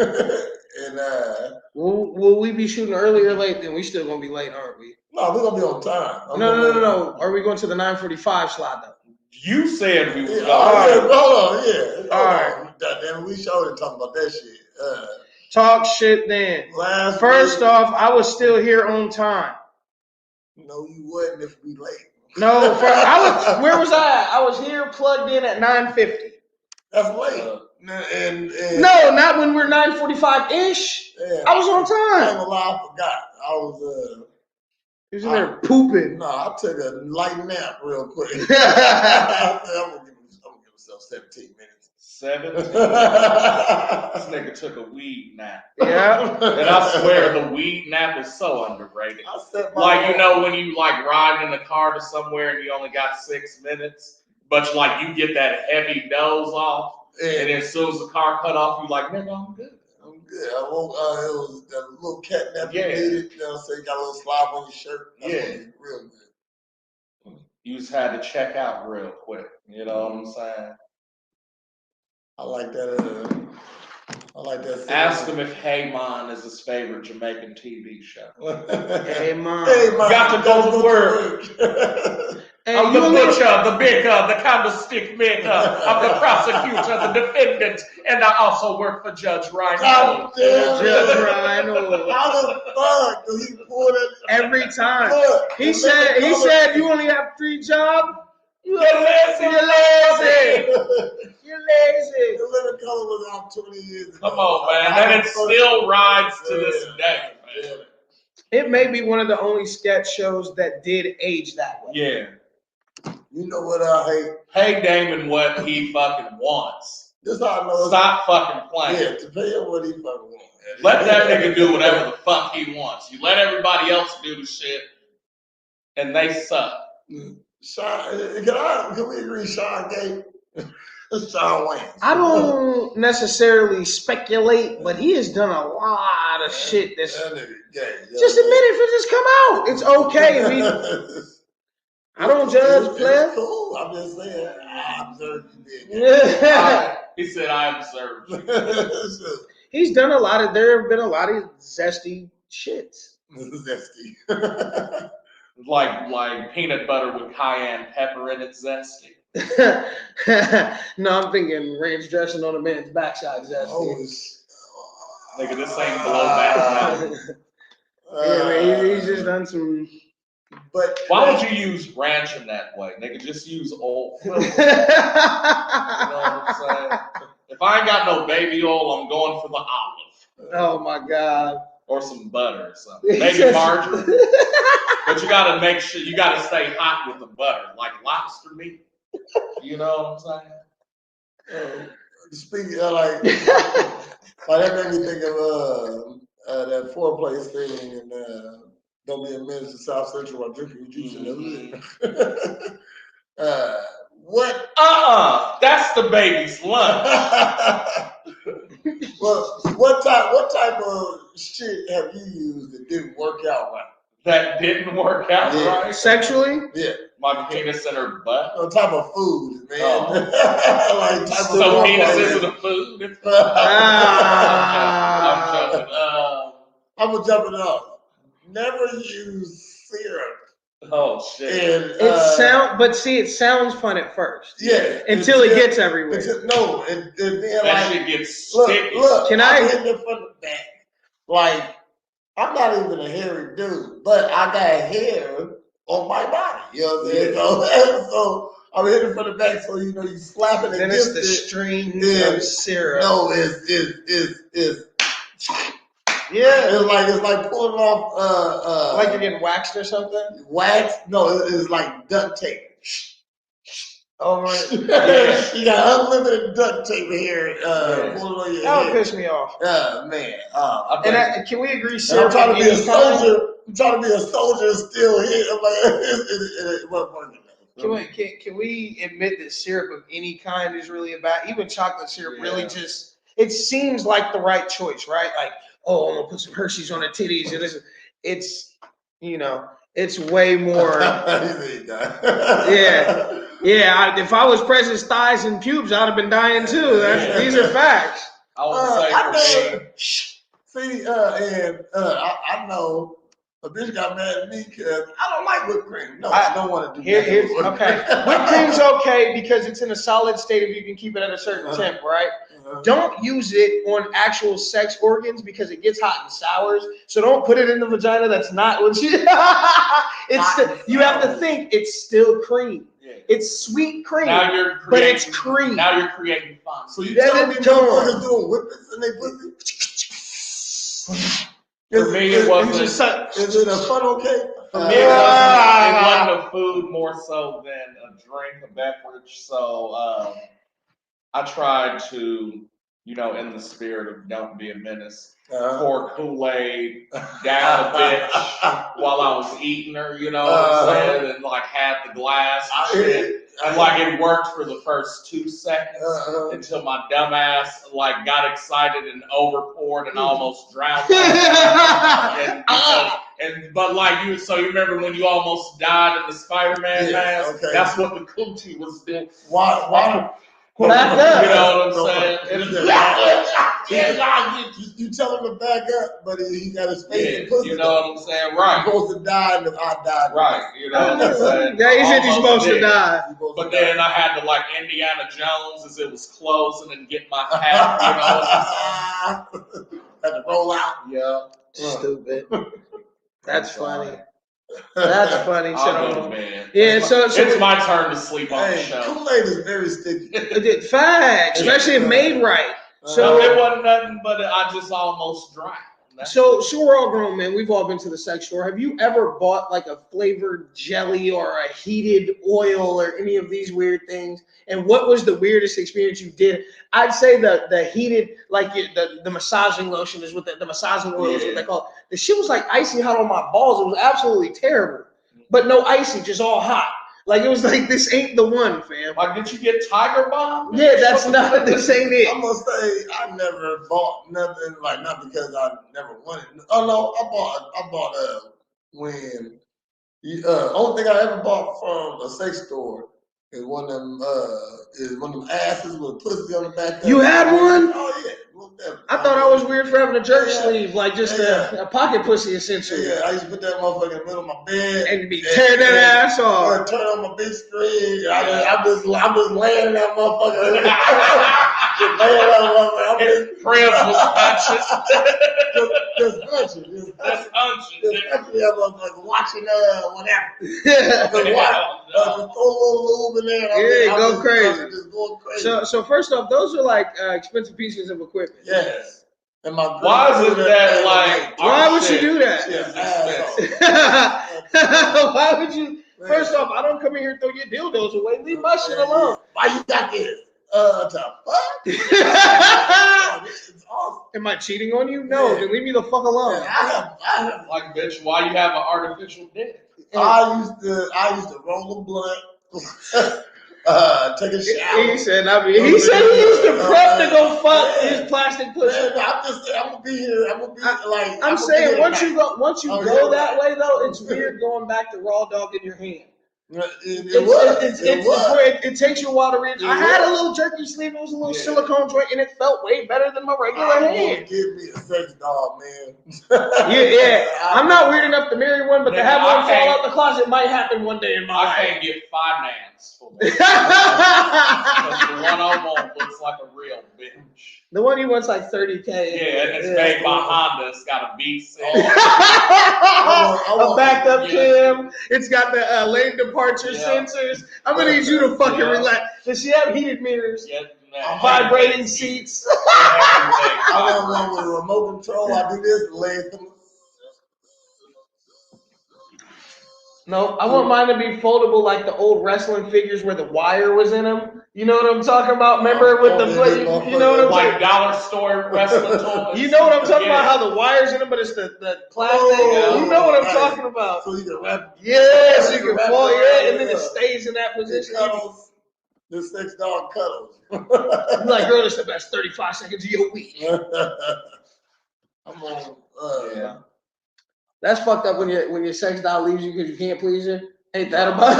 B: Will we be shooting early or late? Then we still gonna be late, aren't we?
E: no, we're gonna be on time.
B: No. Are we going to the 9:45 slot though?
C: You said we were
E: Yeah,
C: going.
E: hold on, yeah.
B: All right.
E: Damn, we sure didn't talk about that shit.
B: Talk shit then. First off, I was still here on time.
E: No, you wouldn't if we late.
B: No, where was I? I was here plugged in at 9:50.
E: That's late. And
B: No, not when we're 9:45-ish.
E: yeah,
B: I was on
E: I ain't
B: time.
E: gonna lie, I forgot. I was
B: He was in there pooping.
E: no, I took a light nap real quick. I'm gonna give myself 17 minutes.
C: 17. This nigga took a weed nap.
B: Yeah.
C: And I swear the weed nap is so underrated.
E: I set my
C: Like, when you like ride in the car to somewhere and you only got 6 minutes, but you get that heavy doze off, and then as soon as the car cut off, you like, nigga, I'm good.
E: I'm good. I woke. It was that little cat nap you
C: Yeah.
E: needed. So you got a little slob on your shirt. That's
C: Yeah.
E: gonna be real good.
C: You just had to check out real quick. You know what I'm saying?
E: I like that. I like that.
C: Ask him if Hey Man is his favorite Jamaican TV show.
B: Hey, Mom.
E: Hey, man,
C: Got to go to work.
B: Hey,
C: I'm
B: you
C: the
B: only-
C: butcher, the baker, the candlestick maker, I'm the prosecutor, the defendant, and I also work for Judge Ryan.
E: God damn
B: Judge
E: it.
B: Ryan.
E: How the fuck do he pull it?
B: Every time.
E: Look,
B: He said you only have 3 jobs.
C: You're lazy.
B: You're lazy. You're lazy.
E: The living color was off 20 years ago.
C: Come on, man. And it still rides to this day, man.
B: It may be one of the only sketch shows that did age that way.
C: Yeah.
E: You know what I hate?
C: Pay Damon what he fucking wants.
E: This how I know.
C: Stop fucking playing.
E: Yeah, to pay him what he fucking wants.
C: Let that nigga do whatever the fuck he wants. You let everybody else do the shit, and they suck.
E: Sean, can we agree Sean gay? Sean Wayne.
B: I don't necessarily speculate, but he has done a lot of shit that's
E: That nigga gay.
B: just admit it if it just come out. It's okay. I don't judge players.
E: Cool. I'm just saying. I observed you did.
C: He said, I observed.
B: He's done a lot of. There have been a lot of zesty shits.
E: Zesty.
C: Like peanut butter with cayenne pepper in it, zesty.
B: No, I'm thinking ranch dressing on a man's backside zesty.
C: Nigga, this ain't blowback.
B: Yeah, man, he's just done some.
E: But
C: Why would you use ranch in that way? Nigga, just use oil. You know what I'm saying? If I ain't got no baby oil, I'm going for the olive.
B: Oh my God.
C: Or some butter or something. Maybe margarine. But you gotta make sure, you gotta stay hot with the butter, like lobster meat. You know what I'm saying?
E: speaking of like that made me think of that four-place thing, and don't be a menace to South Central while drinking your juice in the hood. What?
C: That's the baby's lunch.
E: Well, what type of shit have you used that didn't work out right?
C: That didn't work out right.
B: Sexually?
E: Yeah.
C: My penis in her butt.
E: No type of food, man.
C: Oh.
E: Like type
C: So
E: of
C: penis
E: food.
C: isn't a food. I'm joking.
E: I'm gonna jump it off. Never use syrup.
C: Oh shit.
E: And,
B: But see, it sounds fun at first.
E: Yeah.
B: Until it gets everywhere.
E: No, and then
C: That
E: like,
C: shit gets sticky.
E: look.
B: Can
E: I'm
B: I-
E: hitting it from the back. Like, I'm not even a hairy dude, but I got hair on my body. You know what I'm saying? So I'm hitting from the back, so you know you slap it
B: Then
E: against
B: it's the stream
E: Yeah.
B: of syrup.
E: No, it's it's like pulling off
B: Like you're getting waxed or something?
E: wax. No, it's like duct tape.
B: Oh, right.
E: You got unlimited duct tape here. Pulling on your
B: That would
E: head.
B: piss me off.
E: Man.
B: Can we agree
E: And
B: syrup?
E: I'm trying to be a
B: any kind?
E: soldier. I'm trying to be a soldier and still hit. I'm like, it wasn't working.
B: Can we admit that syrup of any kind is really bad? Even chocolate syrup really
C: Yeah.
B: just, it seems like the right choice, right? Like, oh, I'm gonna put some Hershey's on the titties, and it's it's way more. Yeah, if I was President's thighs and pubes, I'd have been dying too. These are facts.
C: I would say for me,
E: I know a bitch got mad at me because I don't like whipped cream. No, I don't want to do that.
B: Here's okay. Whipped cream's okay because it's in a solid state if you can keep it at a certain temp, right? Don't use it on actual sex organs because it gets hot and sours. So don't put it in the vagina. That's not what you. You have to think it's still cream.
C: yeah.
B: It's sweet cream,
C: Now you're creating,
B: but it's cream.
C: Now you're creating fun.
E: So you
B: That
E: telling me
B: is dumb.
E: motherfuckers doing whippets and they pussy?
C: For me, it wasn't.
E: Is it a funnel cake?
C: For me, it wasn't a food more so than a drink, a beverage. So I tried to, in the spirit of don't be a menace, pour Kool-Aid down a bitch while I was eating her, you know what I'm saying? And like had the glass and shit. And like it worked for the first 2 seconds until my dumb ass like got excited and overpoured and almost drowned. But like you remember when you almost died in the Spider-Man mask?
E: Okay.
C: That's what the coochie was doing.
E: Why?
B: Back up.
C: You know what I'm saying?
E: You tell him to back up, but he got his face and pussy.
C: You know what I'm saying? Right.
E: He's supposed to die, and I died.
C: Right. You know what I'm saying?
B: Yeah, he said he's
C: Almost
B: supposed to
C: did.
B: die.
C: But then I had to like Indiana Jones as it was closing and get my hat,
E: Had to roll out.
C: Yeah.
B: Stupid. That's funny. That's funny.
C: I'll
B: So,
C: go, man.
B: yeah, so
C: It's my turn to sleep on the
E: Hey,
C: show.
E: Kool-Aid is very sticky.
B: facts, especially if made right.
C: So
B: So
C: it wasn't nothing, but I just almost drowned.
B: So we're all grown men. We've all been to the sex store. Have you ever bought like a flavored jelly or a heated oil or any of these weird things? And what was the weirdest experience you did? I'd say the heated, like the massaging lotion is what the massaging oil is what they call it. The shit was like icy hot on my balls. It was absolutely terrible. But no icy, just all hot. Like it was like this ain't the one, fam.
C: Like, did you get Tiger Bomb?
B: Yeah, that's not this ain't it.
E: I'm gonna say I never bought nothing, like not because I never wanted. Oh no, I bought when only thing I ever bought from a sex store is one of them asses with a pussy on the back.
B: You had one?
E: Oh yeah. Most definitely.
B: I thought I was weird for having a jerk sleeve, like just a pocket pussy essentially.
E: Yeah, I used to put that motherfucker in the middle of my bed
B: And be tearing that ass off.
E: Or turn on my big screen. I'm just laying in that motherfucker. Just laying in that motherfucker.
C: Prince was conscious.
E: Just hunching. Just
C: That's
E: hunching
C: unctuous.
E: that motherfucker. Watching whatever.
B: Yeah.
E: Just throw a little lube in there.
B: Yeah, go crazy.
E: Just going crazy.
B: So first off, those are like expensive pieces of equipment.
E: Yes. And my
C: Why is it that like?
B: Why
C: our
B: would you
C: shit
B: do that?
C: is expensive?
B: Why would you? First off, I don't come in here and throw your dildos away. Leave my shit alone.
E: Why you got this? To fuck? It's awesome.
B: Am I cheating on you? No,
E: Yeah.
B: then leave me the fuck alone.
E: Yeah, I have.
C: Like, bitch, why you have an artificial dick?
E: I used to roll a blunt, take a
B: He
E: shower.
B: said, he used to prep to go fuck his plastic pussy.
E: Man, I'm just saying, I'm gonna be here. I'm gonna be like.
B: I'm saying once you go
E: Oh,
B: go
E: yeah,
B: that
E: right.
B: way though, it's weird going back to raw dog in your hand.
E: It
B: It takes you a while to reach. I had a little jerky sleeve. It was a little silicone joint, and it felt way better than my regular hand.
E: Give me a sex doll, man.
B: Yeah. I'm not weird enough to marry one, but to
C: Nigga,
B: have
C: I
B: one fall
C: can't-
B: out the closet might happen one day in my
C: I
B: life.
C: can't get finance for that. Because the one I want looks like a real bitch.
B: The one he wants like 30K.
C: Yeah, and it's made by Honda. It's got a V6.
B: A backup
C: Yeah.
B: cam. It's got the lane departure
C: Yeah.
B: sensors. I'm gonna need you to fucking
C: Yeah.
B: relax. Does she have heated mirrors?
C: Yeah, man.
B: Vibrating seats.
E: I want one with a remote control. I do this, legs.
B: No, I want mine to be foldable like the old wrestling figures where the wire was in them. You know what I'm talking about? Remember with the you know what I'm
C: Like
B: talking
C: dollar store wrestling toys.
B: You know what I'm talking about?
C: Yeah.
B: How the wires in them, but it's the plastic.
E: Oh,
B: You know what I'm
E: right.
B: talking about?
E: So you can wrap.
B: Yes, you can
E: wrap
B: fall,
E: it
B: and then it
E: around.
B: stays in that position.
E: Cuddles. The sex dog cuddles.
B: You're like, girl, it's the best 35 seconds of your week.
E: I'm on.
C: Yeah.
B: That's fucked up when your sex doll leaves you because you can't please her. Ain't that about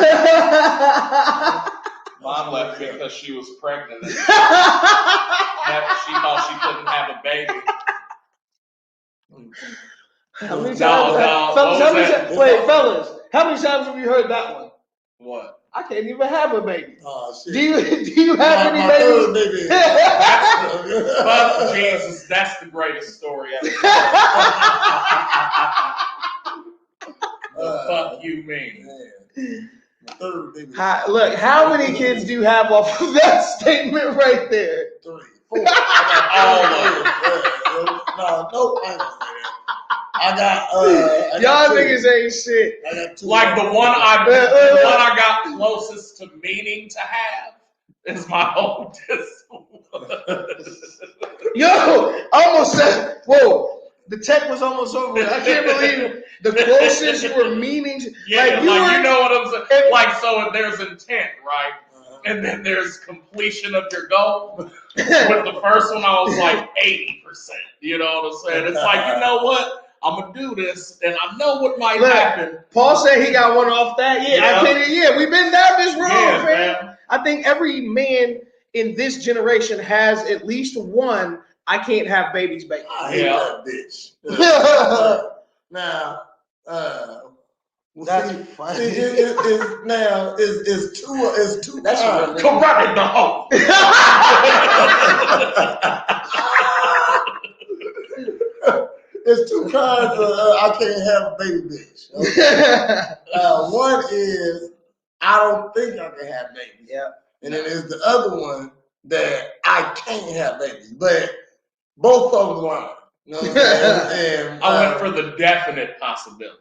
B: it?
C: Mom left because she was pregnant. She thought she couldn't have a baby.
B: How many
C: No,
B: times? Fellas, how many times have you heard that one?
C: What?
B: I can't even have a baby.
E: Oh shit.
B: Do you have any
E: my third
B: babies?
E: baby.
C: Fuck Jesus, that's the greatest story ever. The fuck you mean?
E: Man. My third baby.
B: Look, how many kids do you have off of that statement right there?
E: 3, 4. No, I ain't gonna say that. I got
B: Y'all
E: two.
B: niggas ain't shit.
E: I got 2.
C: Like the one I got closest to meaning to have is my oldest one.
B: Yo, almost said, whoa. The tech was almost over. I can't believe the closest you were meaning to.
C: Yeah,
B: like,
C: you know what I'm saying? Like, so there's intent, right? And then there's completion of your goal. With the first one, I was like 80%. You know what I'm saying? It's like, you know what? I'm going to do this, and I know what might happen.
B: Paul said he got one off that. Yeah, we've been down this road,
C: Yeah,
B: man. I think every man in this generation has at least one I can't have babies, baby.
E: I hate that bitch. Now,
B: That's funny.
E: It's two
B: That's
E: kinds.
C: Corrupted the hoe.
E: It's two kinds of I can't have a baby bitch. Okay? One is I don't think I can have babies.
B: Yeah.
E: And then there's the other one that I can't have babies. But both of them lying. You know what I'm saying? And,
C: I went for the definite possibility.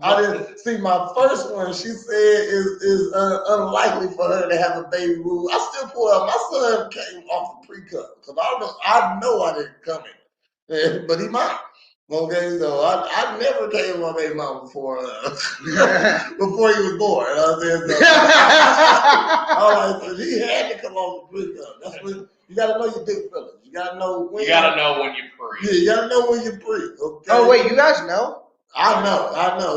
E: I didn't see my first one. She said is unlikely for her to have a baby boo. I still pull out. My son came off the pre-cum because I know I didn't come in, but he might. Okay, so I never came to my baby mama before before he was born. You know what I'm saying? So, all right, so he had to come off the pre-cum. That's what you got to know your big fellas. You got to know when.
C: You gotta know when you're pre.
E: Yeah, you got to know when you're pre. Okay.
B: Oh wait, you guys know?
E: I know.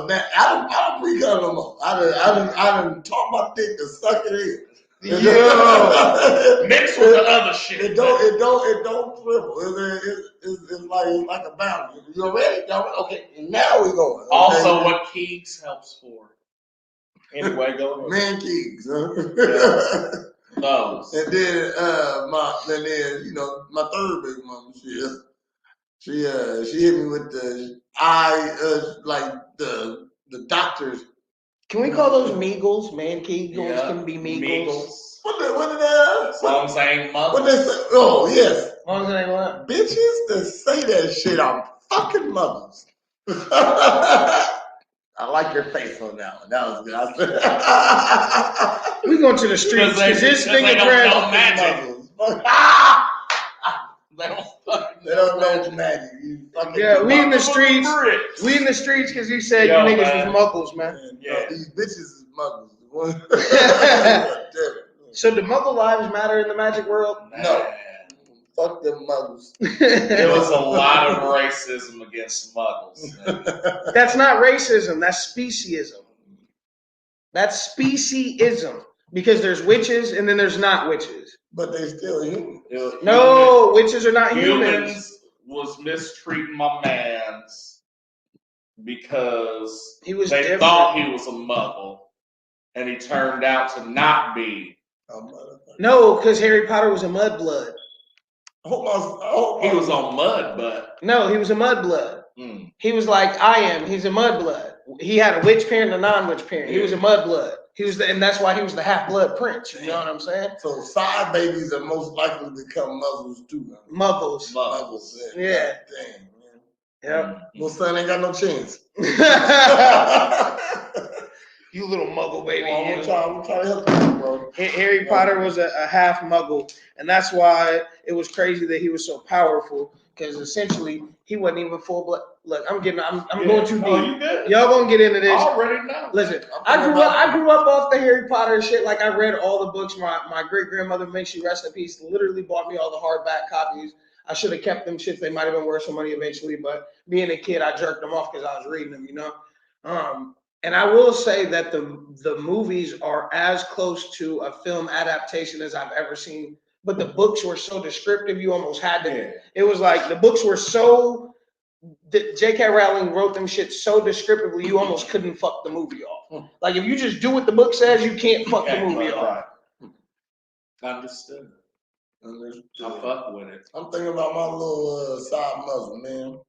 E: Now, I don't pre-cum no more. I done taught my dick to suck it in.
B: Yo.
C: Mixed with the other shit.
E: It don't dribble. It's like a boundary. You ready? Okay, now we going. Okay?
C: Also, what Keegs helps for. Anyway, go ahead.
E: Man Keegs, huh?
C: Those.
E: And then you know, my third big mama, she hit me with the like the doctors.
B: Can we call those Meagles? Man, Kegels
C: Yeah.
B: can be Meagles.
E: What did they
C: Some saying
E: what
C: mother.
E: they say? Oh yes,
B: As long as they want.
E: bitches that say that shit are fucking mothers. I like your face on that one. That was good.
B: We going to the streets because this
C: they
B: finger
C: don't
B: drag
C: know
B: off
C: magic.
E: mothers.
C: They don't fucking
E: They don't know magic.
B: Yeah, we in the streets.
C: Bricks.
B: We in the streets because you said
C: Yo,
B: you niggas
C: man.
B: was muggles, man.
C: Yeah.
E: These bitches is muggles.
B: So do muggle lives matter in the magic world?
E: No.
C: Man.
E: Fuck them muggles.
C: There was a lot of racism against muggles. Man.
B: That's not racism. That's speciesism. That's speciesism because there's witches and then there's not witches.
E: But they still human.
B: No, witches are not humans.
C: Humans was mistreating my mans because
B: He was
C: they
B: different.
C: thought he was a muggle, and he turned out to not be.
E: Oh, motherfucker.
B: No, because Harry Potter was a mudblood.
E: I hope
C: He was on mud, but
B: No, he was a mudblood. He was like I am. He's a mudblood. He had a witch parent and a non-witch parent. He was a mudblood. He was and that's why he was the half-blood prince. You know what I'm saying?
E: So side babies are most likely to become muggles too. Man.
B: Muggles.
E: Muggles.
B: Yeah.
E: Damn, man.
B: Yep.
E: Little son ain't got no chance.
B: You little muggle baby.
E: I'm
B: you.
E: trying to help you, bro.
B: Harry Potter was a half muggle, and that's why it was crazy that he was so powerful. Because essentially, he wasn't even full blood. Look, I'm going too deep.
C: You good?
B: Y'all gonna get into this.
C: I already know.
B: Listen, I grew up off the Harry Potter shit. Like I read all the books. My great grandmother, may she rest in peace, literally bought me all the hardback copies. I should have kept them shits. They might have been worth some money eventually, but being a kid, I jerked them off because I was reading them. You know. And I will say that the movies are as close to a film adaptation as I've ever seen. But the books were so descriptive, you almost had to.
C: Yeah.
B: It was like the books were so. J.K. Rowling wrote them shit so descriptively, you almost couldn't fuck the movie off. Like if you just do what the book says, you can't fuck the movie off.
C: Understood. I fuck with it.
E: I'm thinking about my little side muscle, man.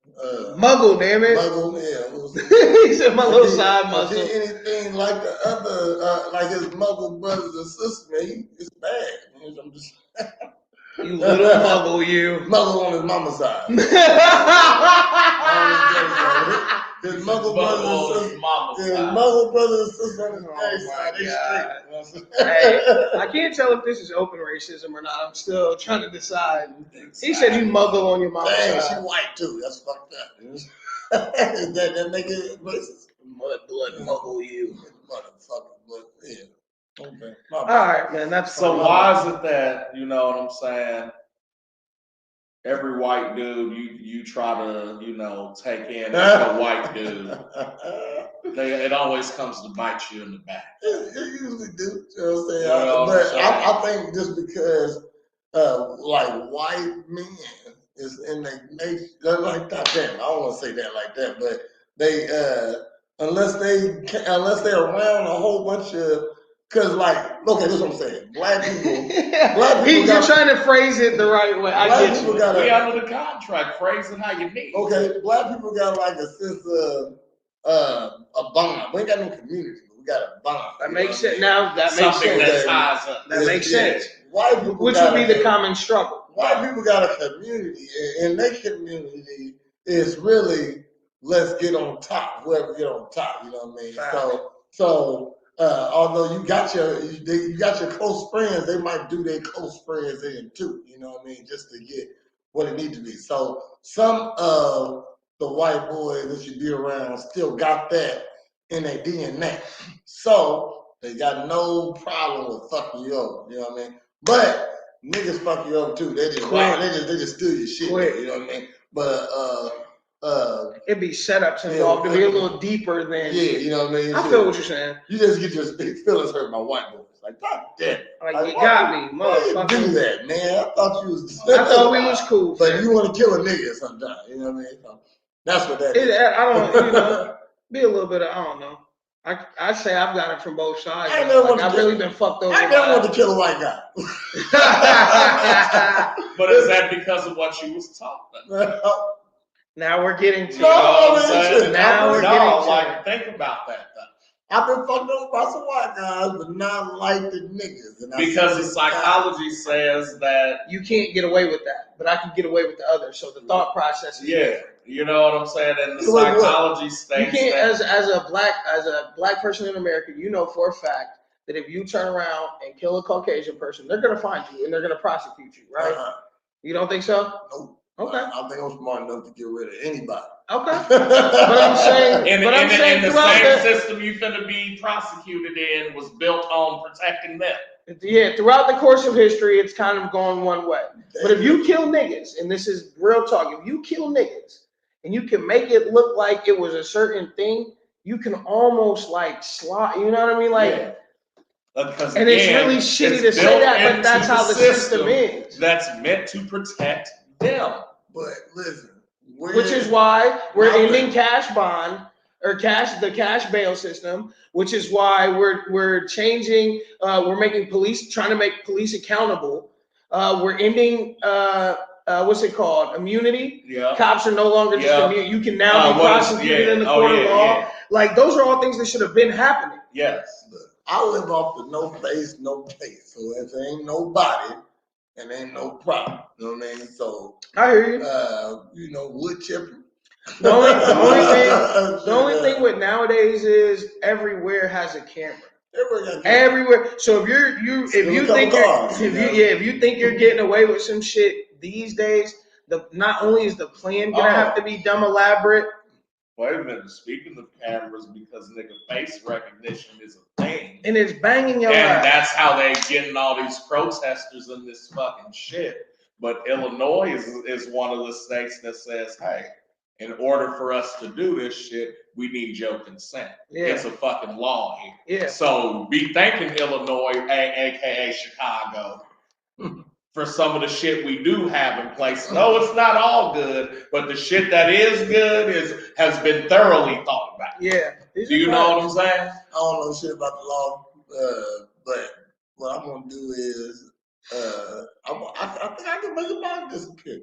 B: Muggle, damn it.
E: Muggle, yeah.
B: He said my little side muscle.
E: If he anything like the other, like his muggle brothers and sisters, man, it's bad. Man. I'm just
B: You little muggle, you.
E: muggle on his mama's side. His muggle brothers and sisters. His muggle brothers and sisters on his daddy's side. They straight.
B: Hey, I can't tell if this is open racism or not. I'm still trying to decide. He said you muggle on your mom's
E: Dang, she
B: side.
E: white too. That's fucked up. that make it racist.
B: Blood muggle, you.
E: Motherfucker, but yeah. Okay.
B: All right, man. That's
C: So
B: fine.
C: why is it that, you know what I'm saying, every white dude you try to, you know, take in as a white dude, it always comes to bite you in the back.
E: It usually do. You know what I'm saying?
C: You know what I'm
E: But
C: saying?
E: I think just because like white men is in their nature, like not them. I don't want to say that like that, but they unless they're around a whole bunch of. Cause like, okay, this is what I'm saying. Black people
B: You're trying to phrase it the right way. I
E: black
B: get
E: people
B: you.
E: got
C: We
E: a,
C: under the contract, phrasing how you need.
E: okay, black people got like a sense of a bond. We ain't got no community. We got a bond.
B: That
E: you
B: makes
E: know
B: sense.
E: what I mean?
B: Now that makes
C: Something
B: sense.
C: that ties up.
B: That makes sense.
E: White people
B: Which
E: got
B: would be
E: a-
B: the common struggle.
E: White people got a community, and their community is really let's get on top. Whoever get on top, you know what I mean. So although you got your close friends, they might do their close friends in too. You know what I mean, just to get what it needs to be. So some of the white boys that you be around still got that in their DNA. So they got no problem with fucking you over. You know what I mean? But niggas fuck you over too. They just steal your shit.
B: Quick.
E: You know what I mean? But
B: It'd be setups involved to be a little deeper than.
E: yeah, you know what I mean?
B: I feel what you're saying.
E: You just get your feelings hurt by white boys. Like, God damn.
B: Like you got me,
E: Why you do
B: motherfucker.
E: that, man? I thought you was.
B: I thought we was cool.
E: But you want to kill a nigga sometimes. You know what I mean? So that's what that is.
B: I don't, you know, be a little bit of, I don't know. I say I've got it from both sides.
E: I never want to
B: I've
E: kill-
B: really been fucked over.
E: I never want to kill a white guy.
C: But is that because of what you was taught?
B: Now we're getting to
E: No,
C: what I'm
E: man,
C: saying?
E: shit.
B: Now we're
C: No,
B: getting to
C: like, think about that though.
E: I've been fucked over by some white guys, but not like the niggas. And I
C: Because
E: see
C: the
E: this
C: psychology says that,
B: you can't get away with that, but I can get away with the other. So the thought process is
C: yeah,
B: different.
C: you know what I'm saying? And the
E: So like what?
C: psychology
B: You
C: states
B: can't,
C: that.
B: as a black person in America, you know for a fact that if you turn around and kill a Caucasian person, they're gonna find you and they're gonna prosecute you, right?
E: Uh-huh.
B: You don't think so?
E: Nope.
B: Okay.
E: I think I'm smart enough to get rid of anybody.
B: Okay. But I'm saying,
C: In the
B: throughout
C: same system you finna be prosecuted in was built on protecting them.
B: Yeah, throughout the course of history, it's kind of going one way. But if you kill niggas, and this is real talk, if you kill niggas and you can make it look like it was a certain thing, you can almost like slot. You know what I mean? Like.
C: Yeah. Because
B: And
C: again,
B: it's really shitty to say
C: built
B: that, but that's
C: into
B: how the system is.
C: That's meant to protect them.
E: But listen,
B: Which is why we're ending cash bond or the cash bail system, which is why we're changing, we're making trying to make police accountable. We're ending what's it called? Immunity.
C: Yeah.
B: Cops are no longer just immune. You can now be prosecuted in the court of law.
C: Yeah.
B: Like those are all things that should have been happening.
C: Yes.
E: I live off the no face, no case. So if there ain't nobody, and ain't no problem. You know what I mean? So
B: I hear you.
E: Wood chipper.
B: The only thing with nowadays is everywhere has a camera. Everywhere. So if you think you're getting away with some shit these days, not only is the plan gonna have to be dumb elaborate.
C: Wait a minute. Speaking of cameras, because nigga face recognition is a thing,
B: and it's banging your
C: and
B: ass.
C: that's how they getting all these protesters in this fucking shit. But Illinois is one of the states that says, hey, in order for us to do this shit, we need your consent.
B: Yeah.
C: It's a fucking law here.
B: Yeah.
C: So be thanking Illinois, aka Chicago, for some of the shit we do have in place. No, it's not all good, but the shit that is good has been thoroughly thought about.
B: Yeah.
C: Do you know what I'm saying?
E: I don't know shit about the law, but what I'm gonna do is I think I can make a bond disappear.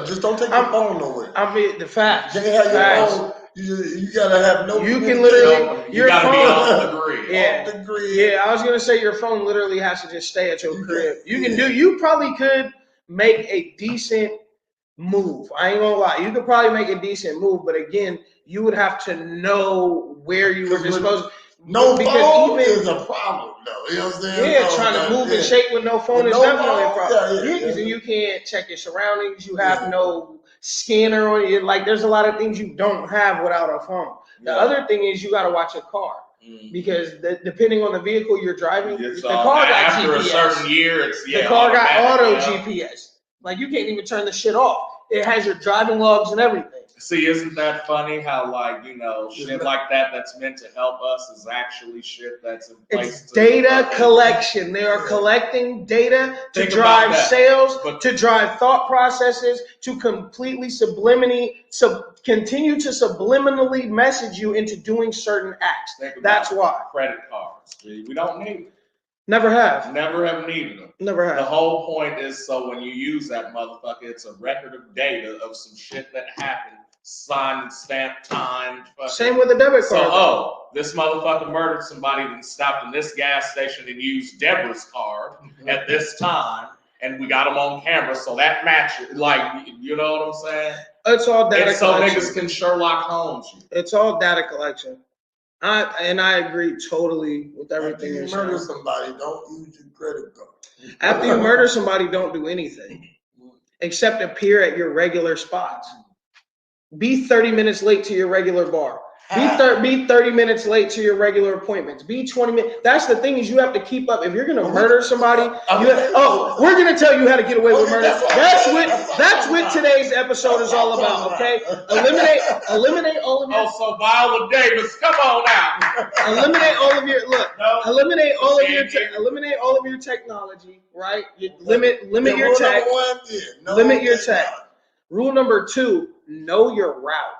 E: Just don't take your phone nowhere.
B: I mean the facts.
E: You can't have your phone. You gotta have no.
B: You can literally
C: you gotta be off the grid.
B: Yeah.
E: Off the grid.
B: Yeah, I was gonna say your phone literally has to just stay at your crib. You probably could make a decent move. I ain't gonna lie. You could probably make a decent move, but again, you would have to know where you were disposed.
E: No phone is a problem, though. You know what I'm saying?
B: Yeah, trying to move and shake with no phone is definitely a problem.
E: Yeah.
B: And you can't check your surroundings. You have no scanner on you. Like, there's a lot of things you don't have without a phone. The other thing is you got to watch your car. Because depending on the vehicle you're driving, the car got
C: after
B: GPS.
C: A certain year,
B: the car got auto GPS. Like, you can't even turn the shit off. It has your driving logs and everything.
C: See, isn't that funny how, like, shit like that's meant to help us is actually shit that's in place.
B: It's data collection. They are collecting data to drive sales, to drive thought processes, to completely continue to subliminally message you into doing certain acts. That's why.
C: Credit cards. We don't need them.
B: Never have.
C: Never have needed them.
B: Never have.
C: The whole point is so when you use that motherfucker, it's a record of data of some shit that happened. Signed, stamped, timed.
B: Same with a debit card.
C: So, this motherfucker murdered somebody and stopped in this gas station and used Deborah's card at this time, and we got him on camera, so that matches. Like, you know what I'm saying?
B: It's all data collection.
C: So niggas can Sherlock Holmes you.
B: It's all data collection. I agree totally with everything you're saying.
E: After you murder somebody, don't use your credit card.
B: After you murder somebody, don't do anything except appear at your regular spots. Be 30 minutes late to your regular bar. Be 30 minutes late to your regular appointments. Be 20 minutes. That's the thing is you have to keep up. If you're gonna murder somebody, we're gonna tell you how to get away with murder. That's what today's episode is all about. Okay, eliminate all of your.
C: Also, Viola Davis, come on out.
B: Eliminate all of your eliminate all of your technology. Right, limit your tech. Limit your tech. Rule number 2: know your route.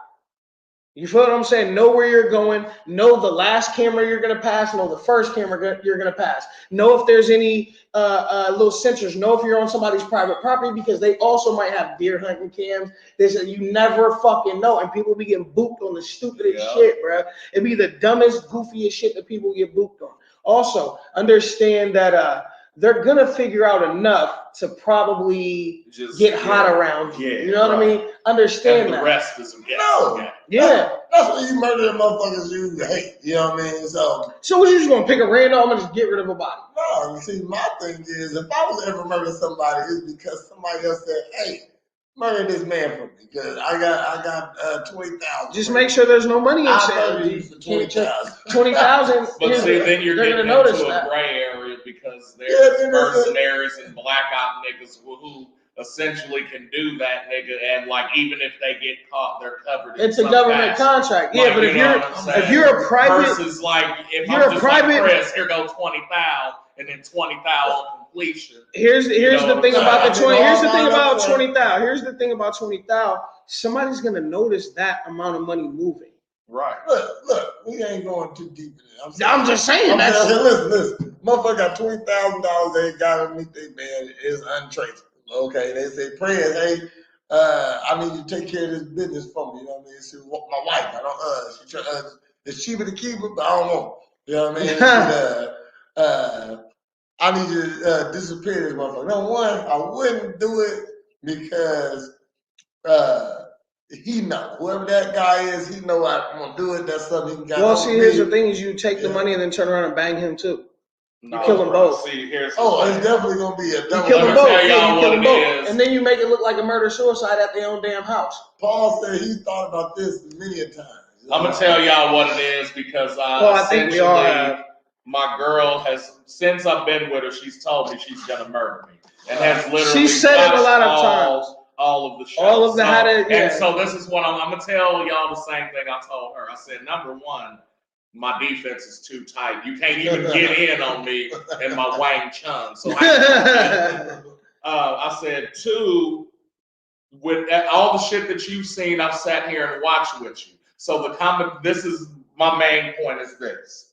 B: You feel what I'm saying? Know where you're going. Know the last camera you're going to pass. Know the first camera you're going to pass. Know if there's any little sensors. Know if you're on somebody's private property because they also might have deer hunting cams. You never fucking know. And people be getting booped on the stupidest shit, bro. It'd be the dumbest, goofiest shit that people get booped on. Also, understand that they're going to figure out enough to probably get hot around you. You know what I mean? Understand
C: and the
B: that.
C: Rest is a guess.
E: No.
B: Yeah.
E: That's when you murder the motherfuckers you hate. You know what I mean?
B: So what, you just gonna pick a random and just get rid of a body?
E: No, you see, my thing is, if I was ever murder somebody, it's because somebody else said, hey, murder this man for me because I got 20,000.
B: Just make sure there's no money in
E: I'll
B: sale.
E: murder you for 20,000.
B: 20,000.
C: But see, then you're
B: they're
C: getting
B: gonna notice
C: into a
B: that.
C: gray area because
E: Yeah,
C: there's
E: then
C: mercenaries and blackout niggas who essentially can do that, nigga, and like even if they get caught, they're covered.
B: It's a government contract. Yeah,
C: Like,
B: but
C: you know what I'm saying?
B: if you're a private,
C: versus like if
B: you're
C: I'm
B: a
C: just
B: private-
C: like Chris, here go 20,000 and then 20,000 completion.
B: here's
C: know
B: the
C: what
B: thing
C: I'm
B: about the
C: saying?
B: 20. Here's the thing
E: All
B: about
E: right.
B: 20,000. Here's the thing about 20,000. Somebody's gonna notice that amount of money moving.
C: Right.
E: Look, we ain't going too deep in it.
B: I'm just saying that's.
E: Listen. Motherfucker got $20,000 they got underneath their bed is untraceable. Okay, they say, prayers, hey, I need you to take care of this business for me. You know what I mean? She, my wife, I don't, it's cheaper to keep it, but I don't want it. You know what I mean? I need you to disappear this motherfucker. Number one, I wouldn't do it because he know. Whoever that guy is, he know I'm gonna do it. That's something he got.
B: Well, see, here's the thing: is you take the money and then turn around and bang him too. You kill them both.
C: See, here's
E: it's definitely gonna be a
B: You
E: double.
B: kill them both.
C: tell y'all
B: You kill
C: what
B: them
C: it
B: both,
C: is.
B: and then you make it look like a murder-suicide at their own damn house.
E: Paul said he thought about this many a time.
C: I'm gonna tell y'all what it is because
B: I think we all have.
C: My girl has, since I've been with her, she's told me she's gonna murder me, and has literally.
B: She said it a lot of times.
C: All of the shows.
B: All of the how to. Yeah.
C: And so this is what I'm gonna tell y'all the same thing I told her. I said, number one, my defense is too tight. You can't even get in on me and my Wang Chun. So I said, two, with all the shit that you've seen, I've sat here and watched with you. So this is my main point is this.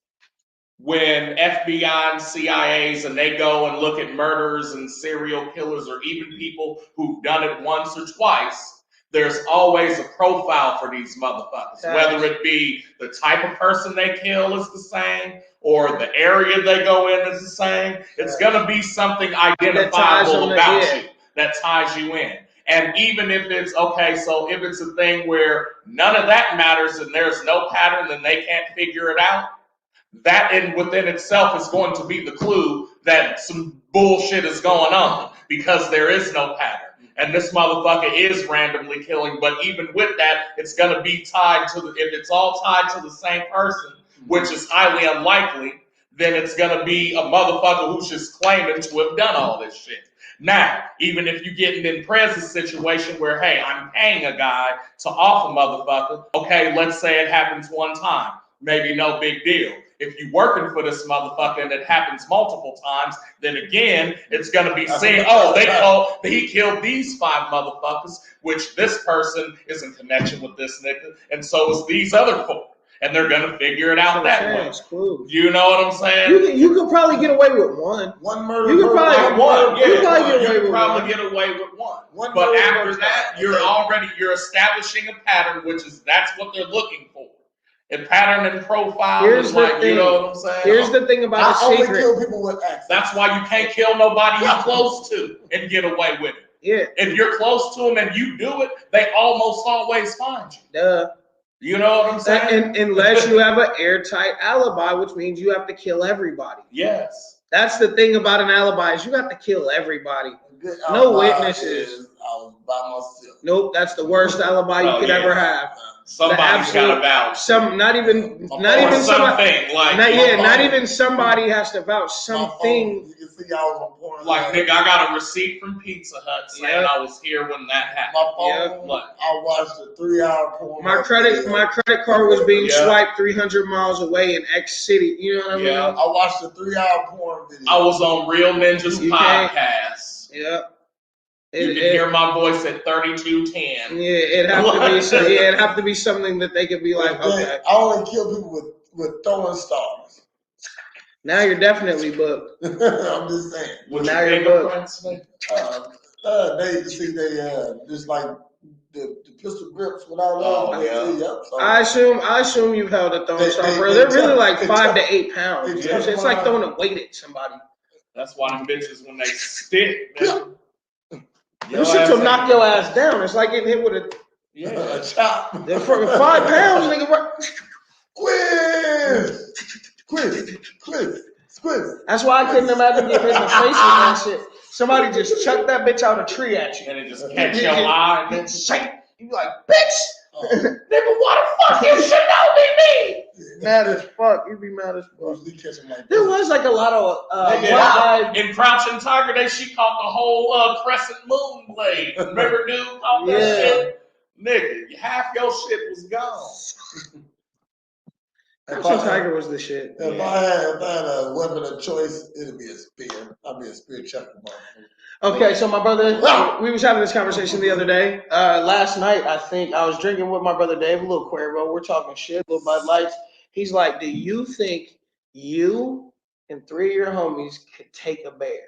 C: When FBI and CIAs and they go and look at murderers and serial killers or even people who've done it once or twice, there's always a profile for these motherfuckers. Whether it be the type of person they kill is the same or the area they go in is the same. It's going to be something identifiable about you that ties you in. And even if it's, okay, so if it's a thing where none of that matters and there's no pattern and they can't figure it out, that within itself is going to be the clue that some bullshit is going on because there is no pattern. And this motherfucker is randomly killing, but even with that, it's going to be tied to if it's all tied to the same person, which is highly unlikely, then it's going to be a motherfucker who's just claiming to have done all this shit. Now, even if you get in present situation where, hey, I'm paying a guy to off a motherfucker, okay, let's say it happens one time, maybe no big deal. If you're working for this motherfucker and it happens multiple times, then again, it's going to be seen, he killed these 5 motherfuckers, which this person is in connection with this nigga, and so is these other 4. And they're going to figure it out that way.
B: Cool.
C: You know what I'm saying?
B: You could probably get away with one.
E: One murder.
B: You could probably get one. You
C: could probably get away with one. But after that, you're establishing a pattern, that's what they're looking for. A pattern and profile is like, you know what I'm saying?
B: Here's the thing about
E: I
B: the secret.
E: only kill people with access.
C: That's why you can't kill nobody you're close to and get away with it.
B: Yeah.
C: If you're close to them and you do it, they almost always find you.
B: Duh.
C: You know what I'm saying?
B: And unless you have an airtight alibi, which means you have to kill everybody.
C: Yes.
B: That's the thing about an alibi is you have to kill everybody. No witnesses.
E: I was by myself.
B: Nope, that's the worst alibi you could ever have.
C: Somebody's got to vouch.
B: Not even somebody has to vouch. Something.
E: You can see I was on porn.
C: Like, nigga, I got a receipt from Pizza Hut saying I was here when that happened.
E: My phone, I watched a 3-hour porn.
B: My credit card was being swiped 300 miles away in X City. You know what I mean?
E: I watched a 3-hour porn video.
C: I was on Real Ninjas podcast.
B: Yeah.
C: You can hear my voice at 3210.
B: Yeah, it'd have to be something that they could be like, okay.
E: I only kill people with throwing stars.
B: Now you're definitely booked.
E: I'm just saying.
B: Now you're booked.
E: They just like the pistol grips without
C: love.
B: I assume you've held a throwing star. They're really like 5 to 8 pounds. It's like throwing a weight at somebody.
C: That's why them bitches when they stick.
B: This shit will knock your ass down. It's like getting hit with a
E: chop.
B: For 5 pounds, nigga.
E: Quiz.
B: That's why I couldn't imagine getting hit in the face with that shit. Somebody just chucked that bitch out a tree at you.
C: And it just catch your eye and then
B: Shake. You like, bitch!
C: nigga, why the fuck you should know me?
B: Mad as fuck. You be mad as fuck.
E: Usually catch him like
B: There
E: that.
B: was like a lot of
C: Nigga,
B: white guys.
C: in Crouching Tiger, she caught the whole crescent moon blade. Remember, dude, caught that
B: Yeah.
C: shit? Nigga, half your shit was gone.
B: Crouching Tiger was the shit.
E: If I had a weapon of choice, it'd be a spear. I'd be a spear chucker, motherfucker.
B: Okay, so my brother, we was having this conversation the other day. Last night, I think I was drinking with my brother Dave, a little Cuervo. We're talking shit, little Bud Lights. He's like, "Do you think you and 3 of your homies could take a bear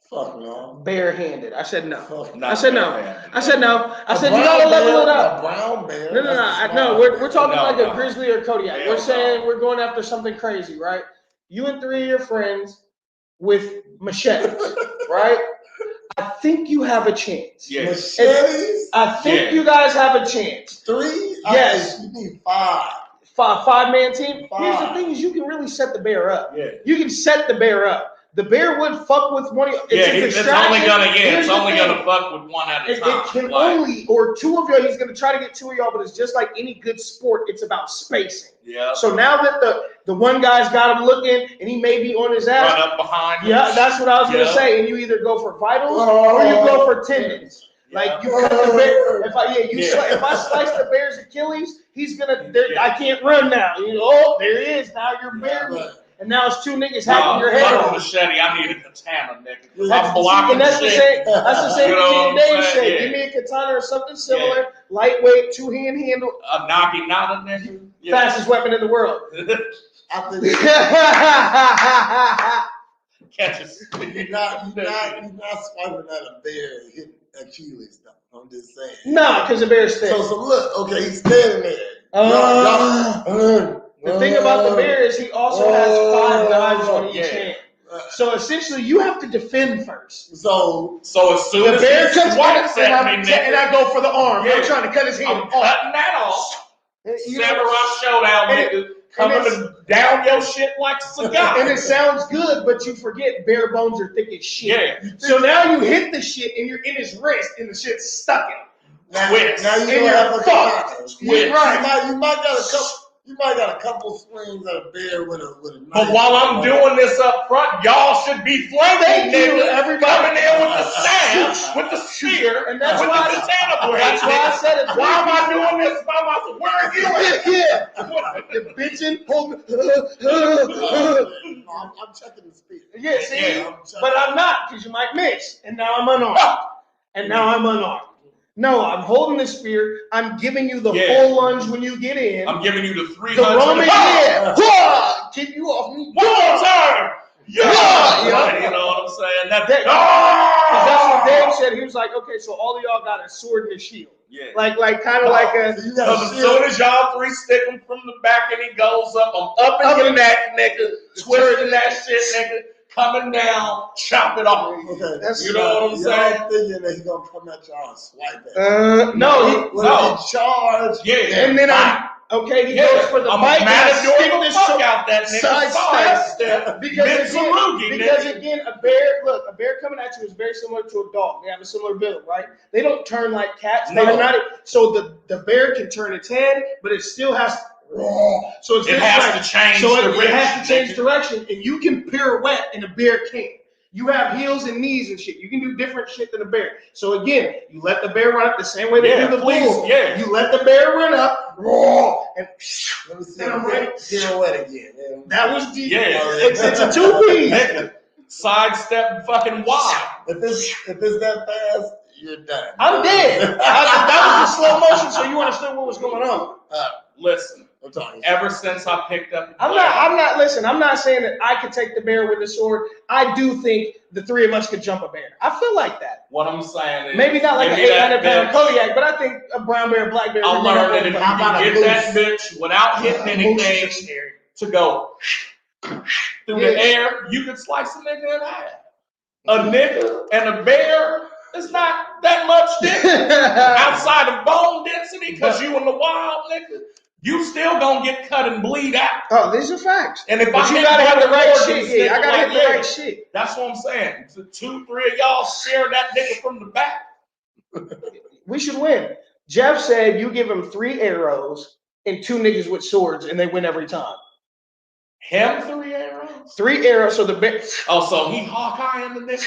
E: Fuck no.
B: barehanded?" I said no.
E: Fuck
B: I said no.
C: Man.
B: I said no. I
E: A
B: said you
E: brown
B: gotta level
E: bear,
B: it up.
E: A brown bear.
B: No.
E: that's a
B: No,
E: small
B: we're
E: bear.
B: talking
C: No,
B: like
C: no.
B: a grizzly or Kodiak.
C: Hell
B: We're saying
C: no.
B: we're going after something crazy, right? You and 3 of your friends with machetes, right? I think you have a chance.
C: Yeah.
E: Machetes?
B: I think
C: Yeah.
B: you guys have a chance.
E: 3?
B: Yes.
E: You need 5.
B: Five-man team. Here's the
E: Five.
B: thing: is you can really set the bear up.
C: Yeah.
B: You can set the bear up. The bear would fuck with one of you.
C: Yeah,
B: It's a
C: it's
B: distraction.
C: only gonna
B: Here's
C: it's
B: the
C: only
B: thing.
C: gonna fuck with one at a
B: It
C: time.
B: can
C: Like,
B: only, or 2 of you. He's gonna try to get 2 of y'all, but it's just like any good sport. It's about spacing.
C: yeah.
B: So now that the one guy's got him looking, and he may be on his ass.
C: Run up behind.
B: Yeah, that's what I was gonna
C: Yeah.
B: say. And you either go for vitals or you go for tendons. Like you cut the bear. If I slice the bear's Achilles, he's gonna. I can't run now. You know, oh, there he is. Now you're bare meat, and now it's 2 niggas hacking your head
C: Fuck a
B: off.
C: machete. I need a katana, nigga.
E: That's-
C: I'm blocking
B: And that's the
C: shit.
B: same. That's the same
C: You know
B: thing
C: what
B: me and
C: I'm
B: Dave
C: saying?
B: said.
C: Yeah.
B: Give me a katana or something similar, lightweight, 2-hand handle,
C: A Nagi nada, nigga. Yeah.
B: fastest weapon in the world.
E: I think
C: Catch us.
E: you're not swiping at a bear and hitting Achilles, though. I'm just saying.
B: Nah, because the bear's thick.
E: So look, okay, he's standing there.
B: The thing about the bear is he also has 5 knives on each
C: Yeah.
B: hand. So essentially, you have to defend first.
E: So
C: So as soon
B: The
C: as
B: bear
C: he
B: comes
C: swats
B: in,
C: at me,
B: and
C: nigga,
B: I go for the arm.
C: Yeah.
B: I'm trying to cut his hand
C: I'm
B: off.
C: cutting that off.
B: You know,
C: Samurai showdown,
B: and
C: nigga. Coming down your shit like a cigar.
B: and it sounds good, but you forget bare bones are thick as shit.
C: Yeah.
B: So now you hit the shit, and you're in his wrist, and the shit's stuck in him.
E: now
C: Twist.
E: you
B: And
E: don't
B: you're
E: have a
B: fucked.
E: katana.
B: You're right.
E: You might got a couple. You might got a couple swings at a bear with a knife.
C: But while I'm doing this up front, y'all should be flanking,
B: Thank you,
C: nigga.
B: everybody.
C: Coming in with the staff, with the spear,
B: And that's
C: with
B: why
C: the katana blade.
B: That's why I said it.
C: Why am I doing this by myself? Where are you at?
B: Yeah. The bitching, hold.
E: I'm checking the speed.
B: Yeah, see?
C: Yeah,
B: But I'm not, because you might miss. And now I'm unarmed. No, I'm holding the spear. I'm giving you the
C: Yeah.
B: full lunge when you get in.
C: I'm giving you the 300.
B: The Roman, yeah. Wah! Keep you off me.
C: One more time. Yeah.
B: Yeah.
C: You know what I'm saying?
B: That's what Dave said. He was like, okay, so all of y'all got a sword and a shield.
C: Yeah.
B: Like kind of like a.
E: So you
C: So
E: got
C: as
E: a shield.
C: soon as y'all 3 stick him from the back and he goes up, I'm up in your neck, nigga, twisting that shit, nigga, coming down, chop it off.
E: Okay,
B: That's-
C: You know what I'm saying?
E: Y'all thinking that he's gonna come at y'all and swipe at you.
B: No,
C: No.
E: He charge.
C: Yeah.
B: and then he goes for the
C: I'm
B: bite, and I
C: mad
B: stick
C: the
B: this
C: fuck
B: so-
C: out that nigga.
B: side
C: Sidestep.
B: because
C: Mitsurugi,
B: because
C: nigga.
B: again, a bear coming at you is very similar to a dog. They have a similar build, right? They don't turn like cats.
C: No.
B: They're not. So the bear can turn its head, but it still has So it's
C: It
B: this
C: has
B: way.
C: to change
B: So
C: direction.
B: it has to change
C: nigga.
B: direction, and you can pirouette, and a bear can't. You have heels and knees and shit. You can do different shit than a bear. So again, you let the bear run up the same way they
C: Yeah,
B: do the
C: please,
B: bull.
C: yeah.
B: You let the bear run up, and
E: Let me see
B: And I'm
E: him
B: right.
E: pirouette again. Yeah.
B: that was the.
C: Yeah.
B: It's a 2-piece.
C: Nigga, sidestep fucking wild.
E: If it's that fast, you're done.
B: I'm dead. That was the slow motion, so you understood what was going on.
C: Listen,
E: I'm talking.
C: ever since I picked up,
B: I'm not. Listen, I'm not saying that I could take the bear with the sword. I do think the 3 of us could jump a bear. I feel like that.
C: What I'm saying is,
B: Maybe not like an
C: give me that
B: 800-pound
C: bitch.
B: Kodiak, but I think a brown bear, black bear.
C: I learned that if you
B: I'm not
C: can
B: a
C: get that
B: moose.
C: bitch without hitting anything
B: Moose is scary.
C: to go through
B: Yeah.
C: the air, you can slice a nigga in half. A nigga and a bear is not that much different outside of bone density because you in the wild, nigga. you still gonna get cut and bleed out.
B: Oh, these are facts.
C: And if
B: But
C: you
B: you gotta have the right shit.
C: shit,
B: Yeah, I gotta have the right shit.
C: That's what I'm saying. 2, 3 of y'all share that nigga from the back.
B: We should win. Jeff said you give him 3 arrows and 2 niggas with swords, and they win every time.
C: Him 3 arrows?
B: 3 arrows. So the bear.
C: Oh, so he Hawkeye in the nigga?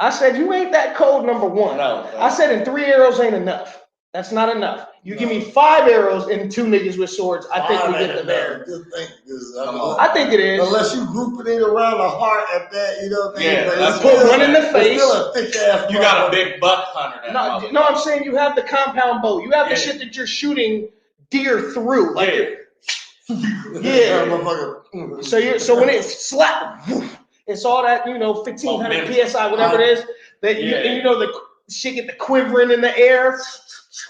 B: I said you ain't that cold. Number 1.
C: No.
B: I said and 3 arrows ain't enough. That's not enough. You give me 5 arrows and 2 niggas with swords. I think we get the bear. I think it is.
E: Unless you group it around the heart at that, you know what I mean?
C: Yeah,
E: But
C: that's
E: it's
B: put
E: still-
B: one in the
E: it's
B: face.
E: still a thick ass.
C: You got a big buck hunter. That
B: No, I'm saying you have the compound bow. You have the shit that you're shooting deer through. Like yeah.
E: Motherfucker.
B: So when it slap, it's all that 1500 psi, whatever it is. That you know the shit get the quivering in the air.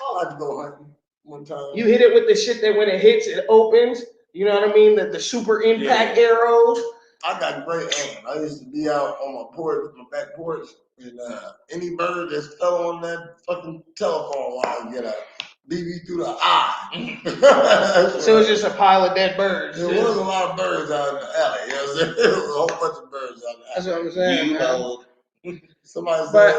E: I like to go hunting one time.
B: You hit it with the shit that when it hits, it opens. You know what I mean? The super impact arrows.
E: I got great aim. I used to be out on my porch, my back porch, and any bird that fell on that fucking telephone line get a BB through the eye.
B: So it's just a pile of dead birds.
E: There was a lot of birds out in the alley. You know what I'm saying? There was a whole bunch of birds out in the alley.
B: That's what I'm saying. Man.
E: Somebody said,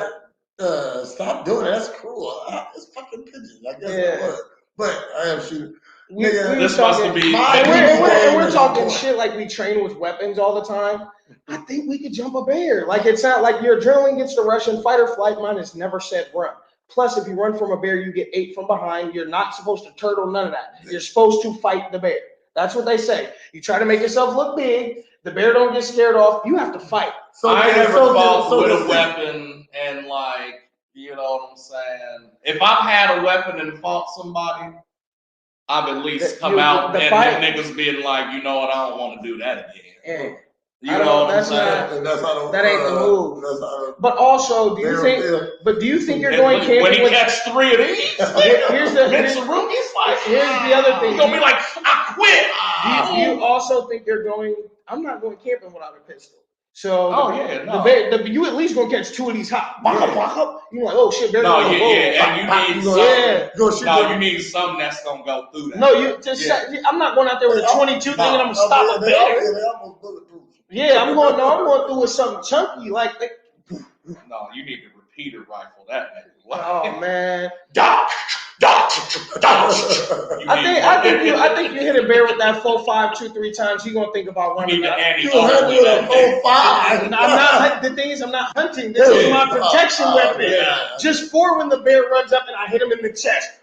E: stop doing it. That's cruel. It's fucking pigeons. I guess it was. But I am shooting.
C: This must be.
B: And we're talking shit like we train with weapons all the time. I think we could jump a bear. Like it's not like your adrenaline gets to rush and fight or flight. Mine has never said run. Plus, if you run from a bear, you get ate from behind. You're not supposed to turtle, none of that. You're supposed to fight the bear. That's what they say. You try to make yourself look big. The bear don't get scared off. You have to fight.
C: I never fought with a weapon and you know what I'm saying? If I've had a weapon and fought somebody, I've at least come out and niggas being like, you know what, I don't want to do that again. You know what I'm saying?
B: That ain't the move. But also, do you think you're going camping
C: when he catch 3 of these?
B: Here's the other thing.
C: He's gonna be like, I quit.
B: Do you also think you're going? I'm not going camping without a pistol. So you at least gonna catch 2 of these hot. You're like, oh shit, bear.
C: No, you need something that's gonna go through that.
B: No, you just. I'm not going out there with a 22 thinking I'm gonna stop a bear. Yeah, I'm going through with something chunky like.
C: No, you need to repeater rifle that nigga.
B: Oh man. I think you hit a bear with that 4.5 2-3 times. He gonna think about running up.
E: You hunt with a 4.5.
B: I'm not. The thing is, I'm not hunting. This is my protection weapon. Just for when the bear runs up and I hit him in the chest.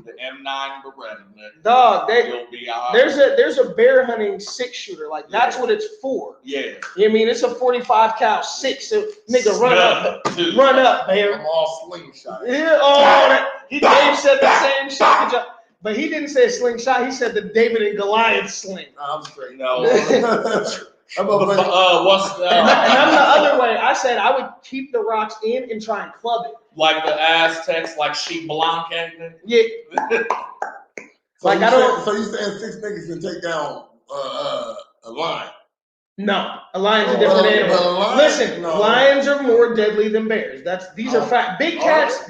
C: The M9 Beretta,
B: dog. There's a bear hunting 6-shooter. Like that's what it's for.
C: Yeah.
B: You know what I mean? It's a 45 cal 6. So, nigga, run up, bear.
E: I'm all slingshot.
B: Yeah. Dave said the same shit. But he didn't say slingshot. He said the David and Goliath sling.
E: I'm straight.
C: No.
B: And I'm the other way. I said I would keep the rocks in and try and club it.
C: Like the Aztecs, like Sheep Blanca.
B: Yeah.
E: So you saying 6 niggas can take down a lion?
B: No, a lion's a different animal. Listen, lions are more deadly than bears. These are fact. Big cats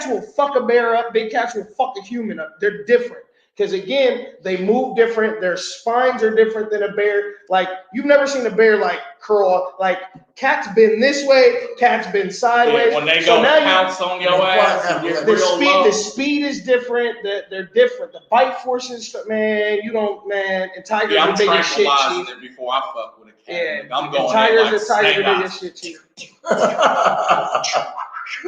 B: will fuck a bear up. Big cats will fuck a human up. They're different. Because again, they move different. Their spines are different than a bear. Like you've never seen a bear like curl up. Like cats been this way, cats been sideways.
C: Yeah, when they go pounce on your ass,
B: the speed is different. They're different. The bite forces, man. And tigers are big as shit.
C: It before I fuck with a cat.
B: Yeah,
C: I'm going.
B: Tigers are big as shit, chief.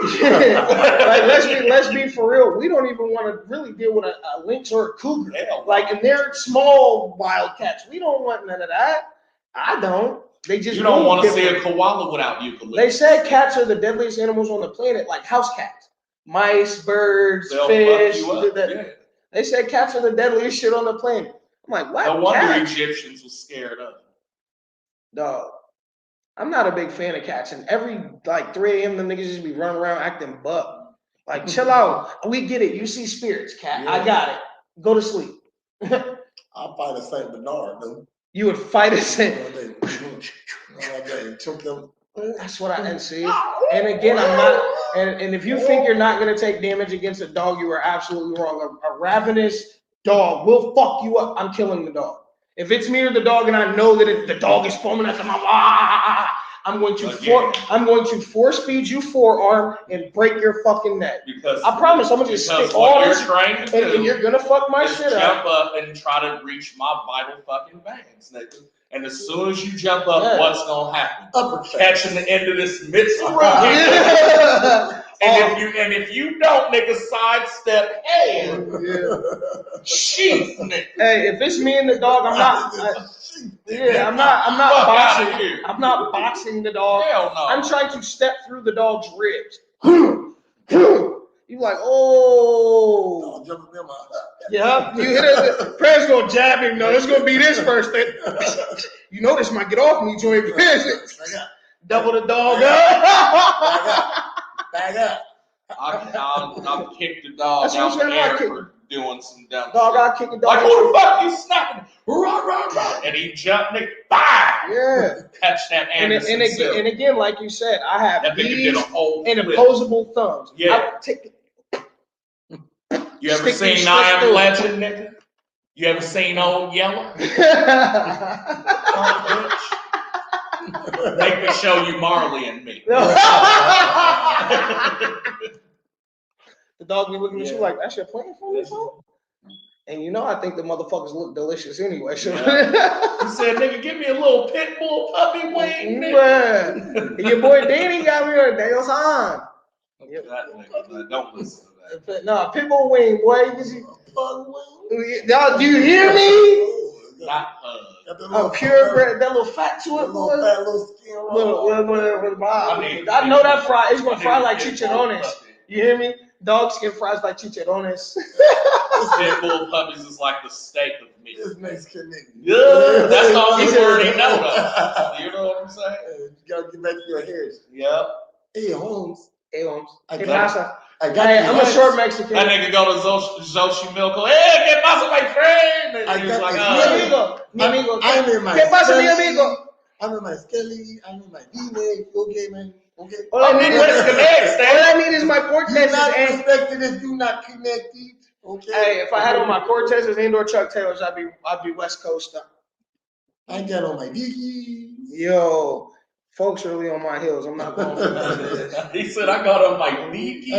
B: Like let's be for real. We don't even want to really deal with a lynx or a cougar. And they're small wildcats. We don't want none of that. I don't. They just
C: you don't want to see a koala without eucalyptus.
B: They said cats are the deadliest animals on the planet, like house cats, mice, birds,
C: They'll
B: fish.
C: fuck you up.
B: They said cats are the deadliest shit on the planet. I'm like, what?
C: No wonder Egyptians was scared of them.
B: Dog. I'm not a big fan of cats, and every 3 a.m. them niggas just be running around acting buck. Like, chill out. We get it. You see spirits, cat. Yeah. I got it. Go to sleep.
E: I'll fight a Saint Bernard, though.
B: You would fight a Saint.
E: That's what
B: I see. And again, I'm not. And if you think you're not gonna take damage against a dog, you are absolutely wrong. A ravenous dog will fuck you up. I'm killing the dog. If it's me or the dog, and I know that the dog is foaming at the mouth, I'm going to force feed you forearm and break your fucking neck.
C: Because
B: I promise, I'm gonna just stick all
C: what
B: this,
C: you're trying to do
B: and you're gonna fuck my
C: is
B: shit
C: jump
B: up.
C: up and try to reach my vital fucking veins, nigga. And as soon as you jump up,
B: Yeah.
C: what's gonna happen?
E: Uppercut.
C: Catching the end of this missile
B: Yeah.
C: And if you don't, nigga, sidestep hand, sheath, nigga.
B: Hey, if it's me and the dog, I'm not
C: Fuck
B: boxing.
C: outta here.
B: I'm not boxing the dog.
C: Hell no.
B: I'm trying to step through the dog's ribs. You like, oh.
E: Oh, jumping in my
B: Yep, you hit it. Prayer's gonna jab him. No, it's gonna be this first thing. You know this might get off me, joint. Double the dog up.
E: Bag up.
C: I'll kick the dog
B: That's what
C: out
B: I'm
C: the
B: saying,
C: air
B: I'll kick-
C: for doing some dumb
B: Dog,
C: shit.
B: I kick the dog.
C: Like, who the fuck you snapping? And he jumped, nigga, bang!
B: Yeah.
C: Catch that Anderson Silva.
B: And again, like you said, I have
C: That nigga did
B: these
C: a whole
B: and
C: flip.
B: opposable thumbs.
C: Yeah.
B: I take
C: You ever
B: stick
C: seen
B: your
C: I
B: stick
C: Am
B: through.
C: Legend, nigga? You ever seen Old Yeller? Make me show you Marley and me.
B: The dog be looking at you like, that's your plan for me, folks? And you know, I think the motherfuckers look delicious anyway. So.
C: He said, nigga, give me a little pit bull puppy wing, nigga.
B: Man. And your boy Danny got me on Daniel's on.
C: That nigga, don't listen to that.
B: No, pitbull wing, boy. Y'all, do you hear me?
C: Not
B: Oh, purebred, that little fat to it, boy.
E: Little skin roll.
B: I know that fry. It's gonna fry like chicharrones. You hear me? Dog skin fries like chicharrones.
C: Pit bull puppies is like the steak of meat.
E: This Mexican nigga.
C: Yeah, that's the only
B: He
C: word he
B: said-
C: know of. You know what I'm saying?
E: You gotta get back to your heritage.
C: Yep.
E: Hey, Holmes.
B: Hey, Holmes.
E: I
B: Hey,
E: got-
B: pasa?
E: I got
B: Hey,
E: the
B: I'm a
E: hunch.
B: short Mexican.
C: That nigga go to Xochimilco. Hey, ¿qué pasa, my friend? And
E: I
C: he was
E: got
C: like,
E: the
B: Mi amigo.
E: I'm in my
B: ¿Qué pasa, mi
E: Skelly.
B: amigo?
E: I'm in my Skelly. I'm in my D-Leg. Okay, man. Okay.
B: All I
C: I'm
B: need
C: in West Connect,
B: all I need is my
E: You're
B: Cortezes
E: not
B: and
E: respected if you're not connected. Okay.
B: hey, if I had on my Cortezes and/or Chuck Taylors, I'd be West Coast.
E: I got on my Dickies.
B: Yo, folks really on my heels. I'm not going for that.
C: He said, I got on my leaky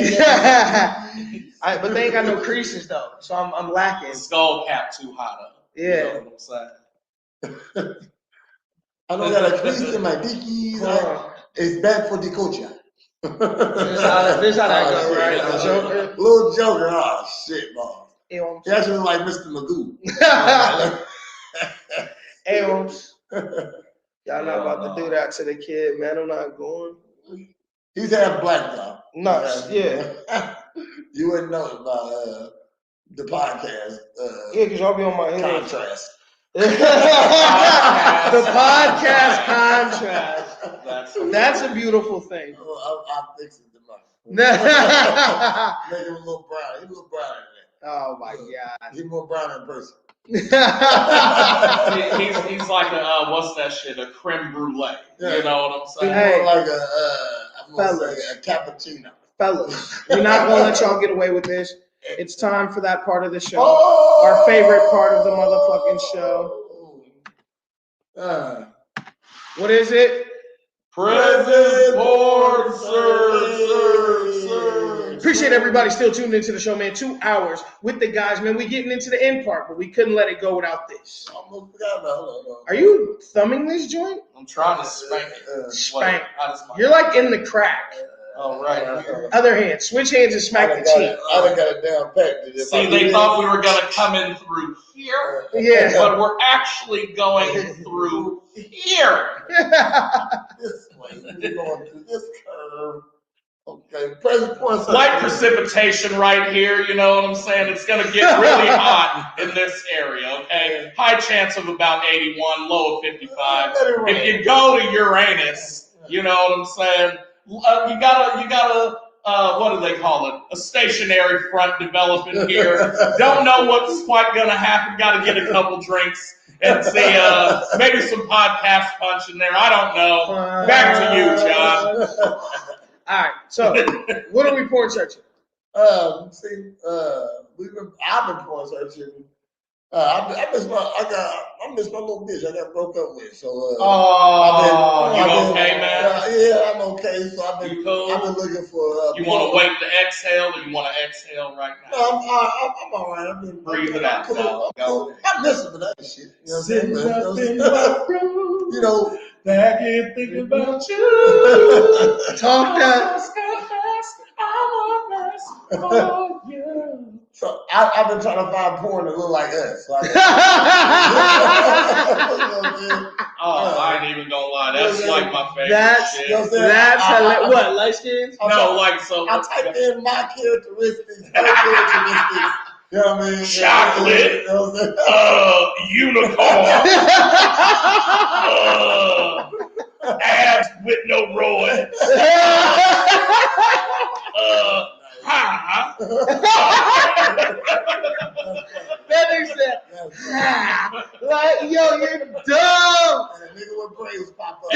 B: But they ain't got no creases though, so I'm lacking.
C: skull cap too hot up. You
B: Yeah.
C: know what I'm saying?
E: I don't got a crease in my Dickies. It's bad for the culture.
B: This how that go, right? The Joker.
E: Little Joker. Oh, shit, man.
B: Hey, Holmes.
E: He actually like Mr. Magoo.
B: Hey, Holmes. Y'all not about to do that to the kid, man. I'm not going.
E: He's half black, though.
B: Nuts, yeah.
E: You wouldn't know about the podcast.
B: Yeah, because y'all be on my head.
E: Contrast.
B: The podcast contrast. That's a beautiful thing.
E: I'm fixing the money.
B: Oh
E: Make him a little brown. He's a little brown in
B: my
E: there. He's more brown in person.
B: god.
C: He's like a, what's that shit? A creme brulee.
E: Yeah.
C: You know what I'm
E: He's
C: saying?
B: Hey.
E: more like I'm gonna
B: Fellas.
E: say a cappuccino.
B: Fellas, we're not gonna let y'all get away with this. It's time for that part of the show.
E: Oh!
B: Our favorite part of the motherfucking show. What is it?
C: Present for sir.
B: Appreciate everybody still tuned into the show, man. 2 hours with the guys, man. We getting into the end part, but we couldn't let it go without this.
E: Almost forgot about it. Hold on.
B: Are you thumbing this joint?
C: I'm trying to spank it.
B: Spank.
C: Wait, how does my-
B: You're like in the crack.
C: Oh, right here.
B: Other hand, switch hands and smack the cheek.
E: I done got it down pat.
C: See, they thought we were gonna come in through here,
B: Yeah.
C: but we're actually going through here.
E: This way. We're going through this curve. Okay. Present point.
C: Light precipitation right here, you know what I'm saying? It's gonna get really hot in this area, okay? High chance of about 81, low of 55. If you go to Uranus, you know what I'm saying? You gotta, what do they call it? A stationary front developing here. Don't know what's quite gonna happen. Gotta get a couple drinks and see, maybe some podcast punch in there. I don't know. Back to you, John.
B: All right. So, what are we porn searching?
E: I've been porn searching. I miss my little bitch. I got broke up with. So
C: you okay, man?
E: Yeah, I'm okay. So I've been looking for.
C: You want to wait to exhale, or you want to exhale right now?
E: No, I'm all right. I've been
C: breathe it out.
E: I miss her for that shit. You know what I'm saying? You know,
C: back and thinking about you.
B: Talk that.
E: So I've been trying to find porn that look like us. So
C: I ain't even gonna lie. That's like my favorite shit.
E: You know
B: That's what, light skins?
C: No, like so.
E: I typed in my characteristics, her characteristics. You know what I mean?
C: Chocolate.
E: You know what I'm
C: unicorn. Abs with no roids.
B: That nigga said, like, yo, you're dumb.
E: And a nigga with braids pop up.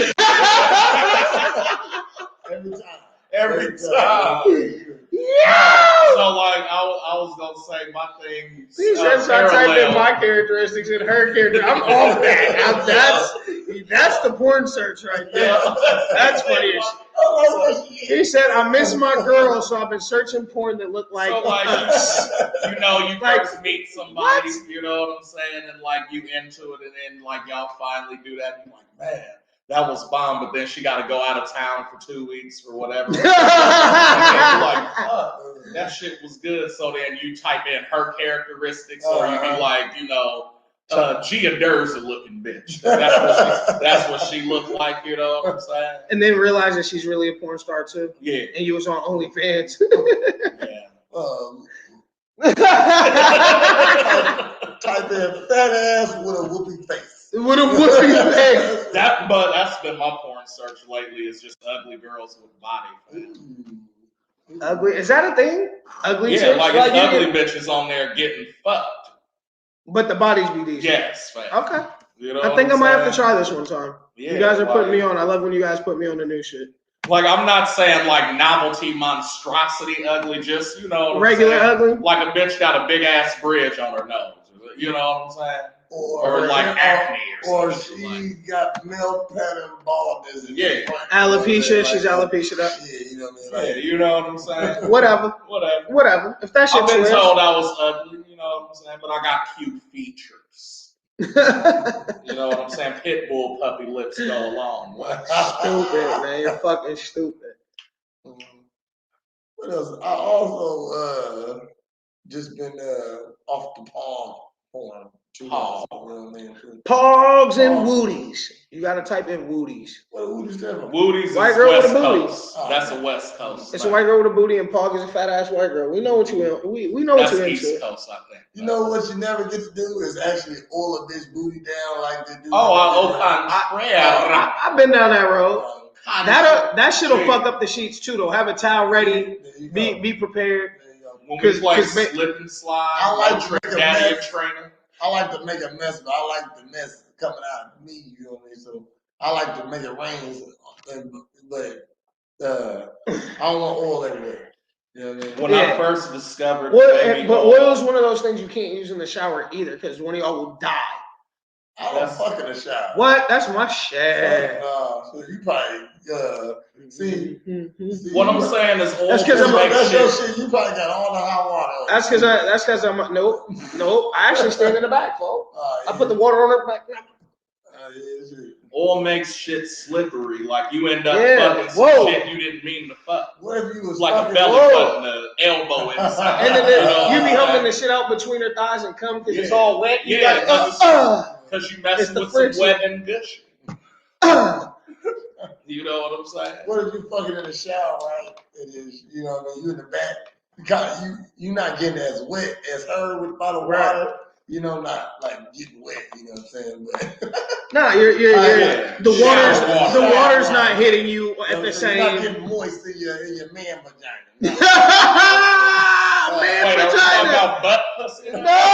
E: Every time.
B: Yeah.
C: So like I was gonna say my thing.
B: He said, so I typed in my characteristics and her character. I'm off that. That's the porn search right there. That's funny as shit. He said, I miss my girl, so I've been searching porn that look like.
C: So like you first meet somebody, you know what I'm saying, and like you into it, and then like y'all finally do that, and you're like, man, that was bomb. But then she got to go out of town for 2 weeks or whatever. And you're like, fuck, that shit was good. So then you type in her characteristics, or you be like, you know, Gia Durza looking bitch. That's what she looked like, you know what I'm saying?
B: And then realize that she's really a porn star too.
C: Yeah.
B: And you was on OnlyFans.
C: Yeah.
E: Type in fat ass with a whooping face.
B: With a whooping face.
C: That's been my porn search lately. Is just ugly girls with body.
B: Ugly? Is that a thing? Ugly?
C: Yeah,
B: chicks?
C: like it's ugly bitches on there getting fucked.
B: But the bodies be decent.
C: Yes, man.
B: Okay.
C: You know
B: I think I might have to try this one time.
C: Yeah,
B: you guys are putting me on. I love when you guys put me on the new shit.
C: Like I'm not saying like novelty monstrosity ugly, just you know
B: regular ugly.
C: Like a bitch got a big ass bridge on her nose. You know what I'm saying?
E: Or
C: like acne
E: or she got male pattern baldness.
C: Yeah.
B: Alopecia. She's alopecia up.
E: Yeah, you know what I mean?
C: Yeah, you know what I'm saying?
B: Whatever. If that shit's
C: I've been told I was ugly, you know what I'm saying? But I got cute features. You know what I'm saying? Pitbull puppy lips go along.
B: Stupid, man. You're fucking stupid.
E: What else? I also just been off the palm porn.
B: Pogs and Wooties. You gotta type in Wooties.
E: What Wooties that?
C: Wooties
B: white
C: is
B: girl
C: West
B: with a booty.
C: Coast. That's a West Coast.
B: It's a white girl with a booty, and Pog is a fat ass white girl. We know what you in. We know what you're into.
C: East Coast, I think.
E: You know what you never get to do is actually oil a bitch booty down like they do.
B: I've been down that road. That shit'll fuck up the sheets too, though. Have a towel ready. Be prepared.
C: When we play slip and slide,
E: I like to make a mess.
C: trainer.
E: I like to make a mess, but I like the mess coming out of me. You know what I mean? So I like to make it rain, but I don't want oil everywhere. You know what I mean?
C: When I first discovered,
B: but oil is one of those things you can't use in the shower either, because one of y'all will die.
E: I don't fuck in the shower.
B: What? That's my shit.
E: So you probably see.
C: What I'm saying is,
E: that's because that's your shit. You probably got all the hot water.
B: That's because I'm nope. I actually stand in the back, folks. I put the water on her back.
C: Oil makes shit slippery. Like you end up fucking some shit you didn't mean to fuck.
E: What if you was
C: like a belly button, an elbow inside?
B: And then you be humping the shit out between her thighs and come because it's all wet.
C: Because you messing with some wet and gushy. You know what I'm saying?
E: What if you fucking in the shower, right? It is, you know what I mean? You in the back. You not getting as wet as her with a bottle of water. You know, not like getting wet. You know what I'm saying? But
B: no, the water's not hitting you at the same.
E: You're not getting moist in your man vagina.
B: Man
C: wait,
B: vagina.
C: Are we talking about butt pussy?
B: No.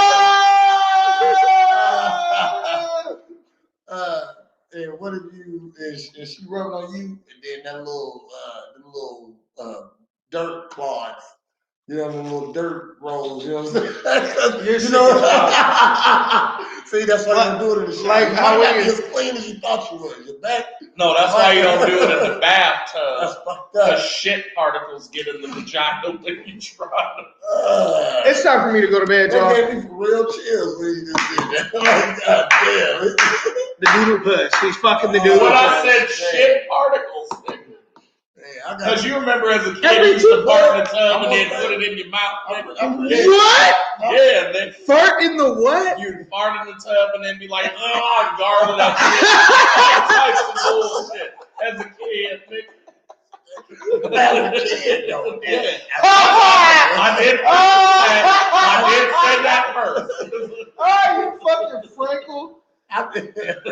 E: And what if you and she rubbing on you, and then that little dirt clods. You know, the little dirt rolls, you know what I'm saying?
B: You're
E: you know, see, that's why you do it in the shower.
B: Like
E: you
B: how
E: might not
B: we-
E: be as clean as you thought you was. Your back,
C: No, that's why you don't do it in the bathtub.
E: that's fucked
C: The
E: up.
C: shit particles get in the vagina when you try to.
B: It's time for me to go to bed, y'all.
E: That gave me for real chills when you just did that. Like, God damn.
B: The doodle puss. He's fucking the doodle
C: When I
B: puss.
C: said shit particles,
E: I got
C: because you remember as a kid,
B: Every
C: you used to
B: two-
C: fart in the tub and then
E: I'm
C: put it in your mouth.
B: What?
C: Yeah, then
B: Fart in the what?
C: you'd fart in the tub and then be like, oh, gargle that shit. All types of bullshit as a kid, nigga.
E: As a kid, though.
C: Yeah.
B: Oh,
C: I did say that first.
B: Oh, you fucking Frankel.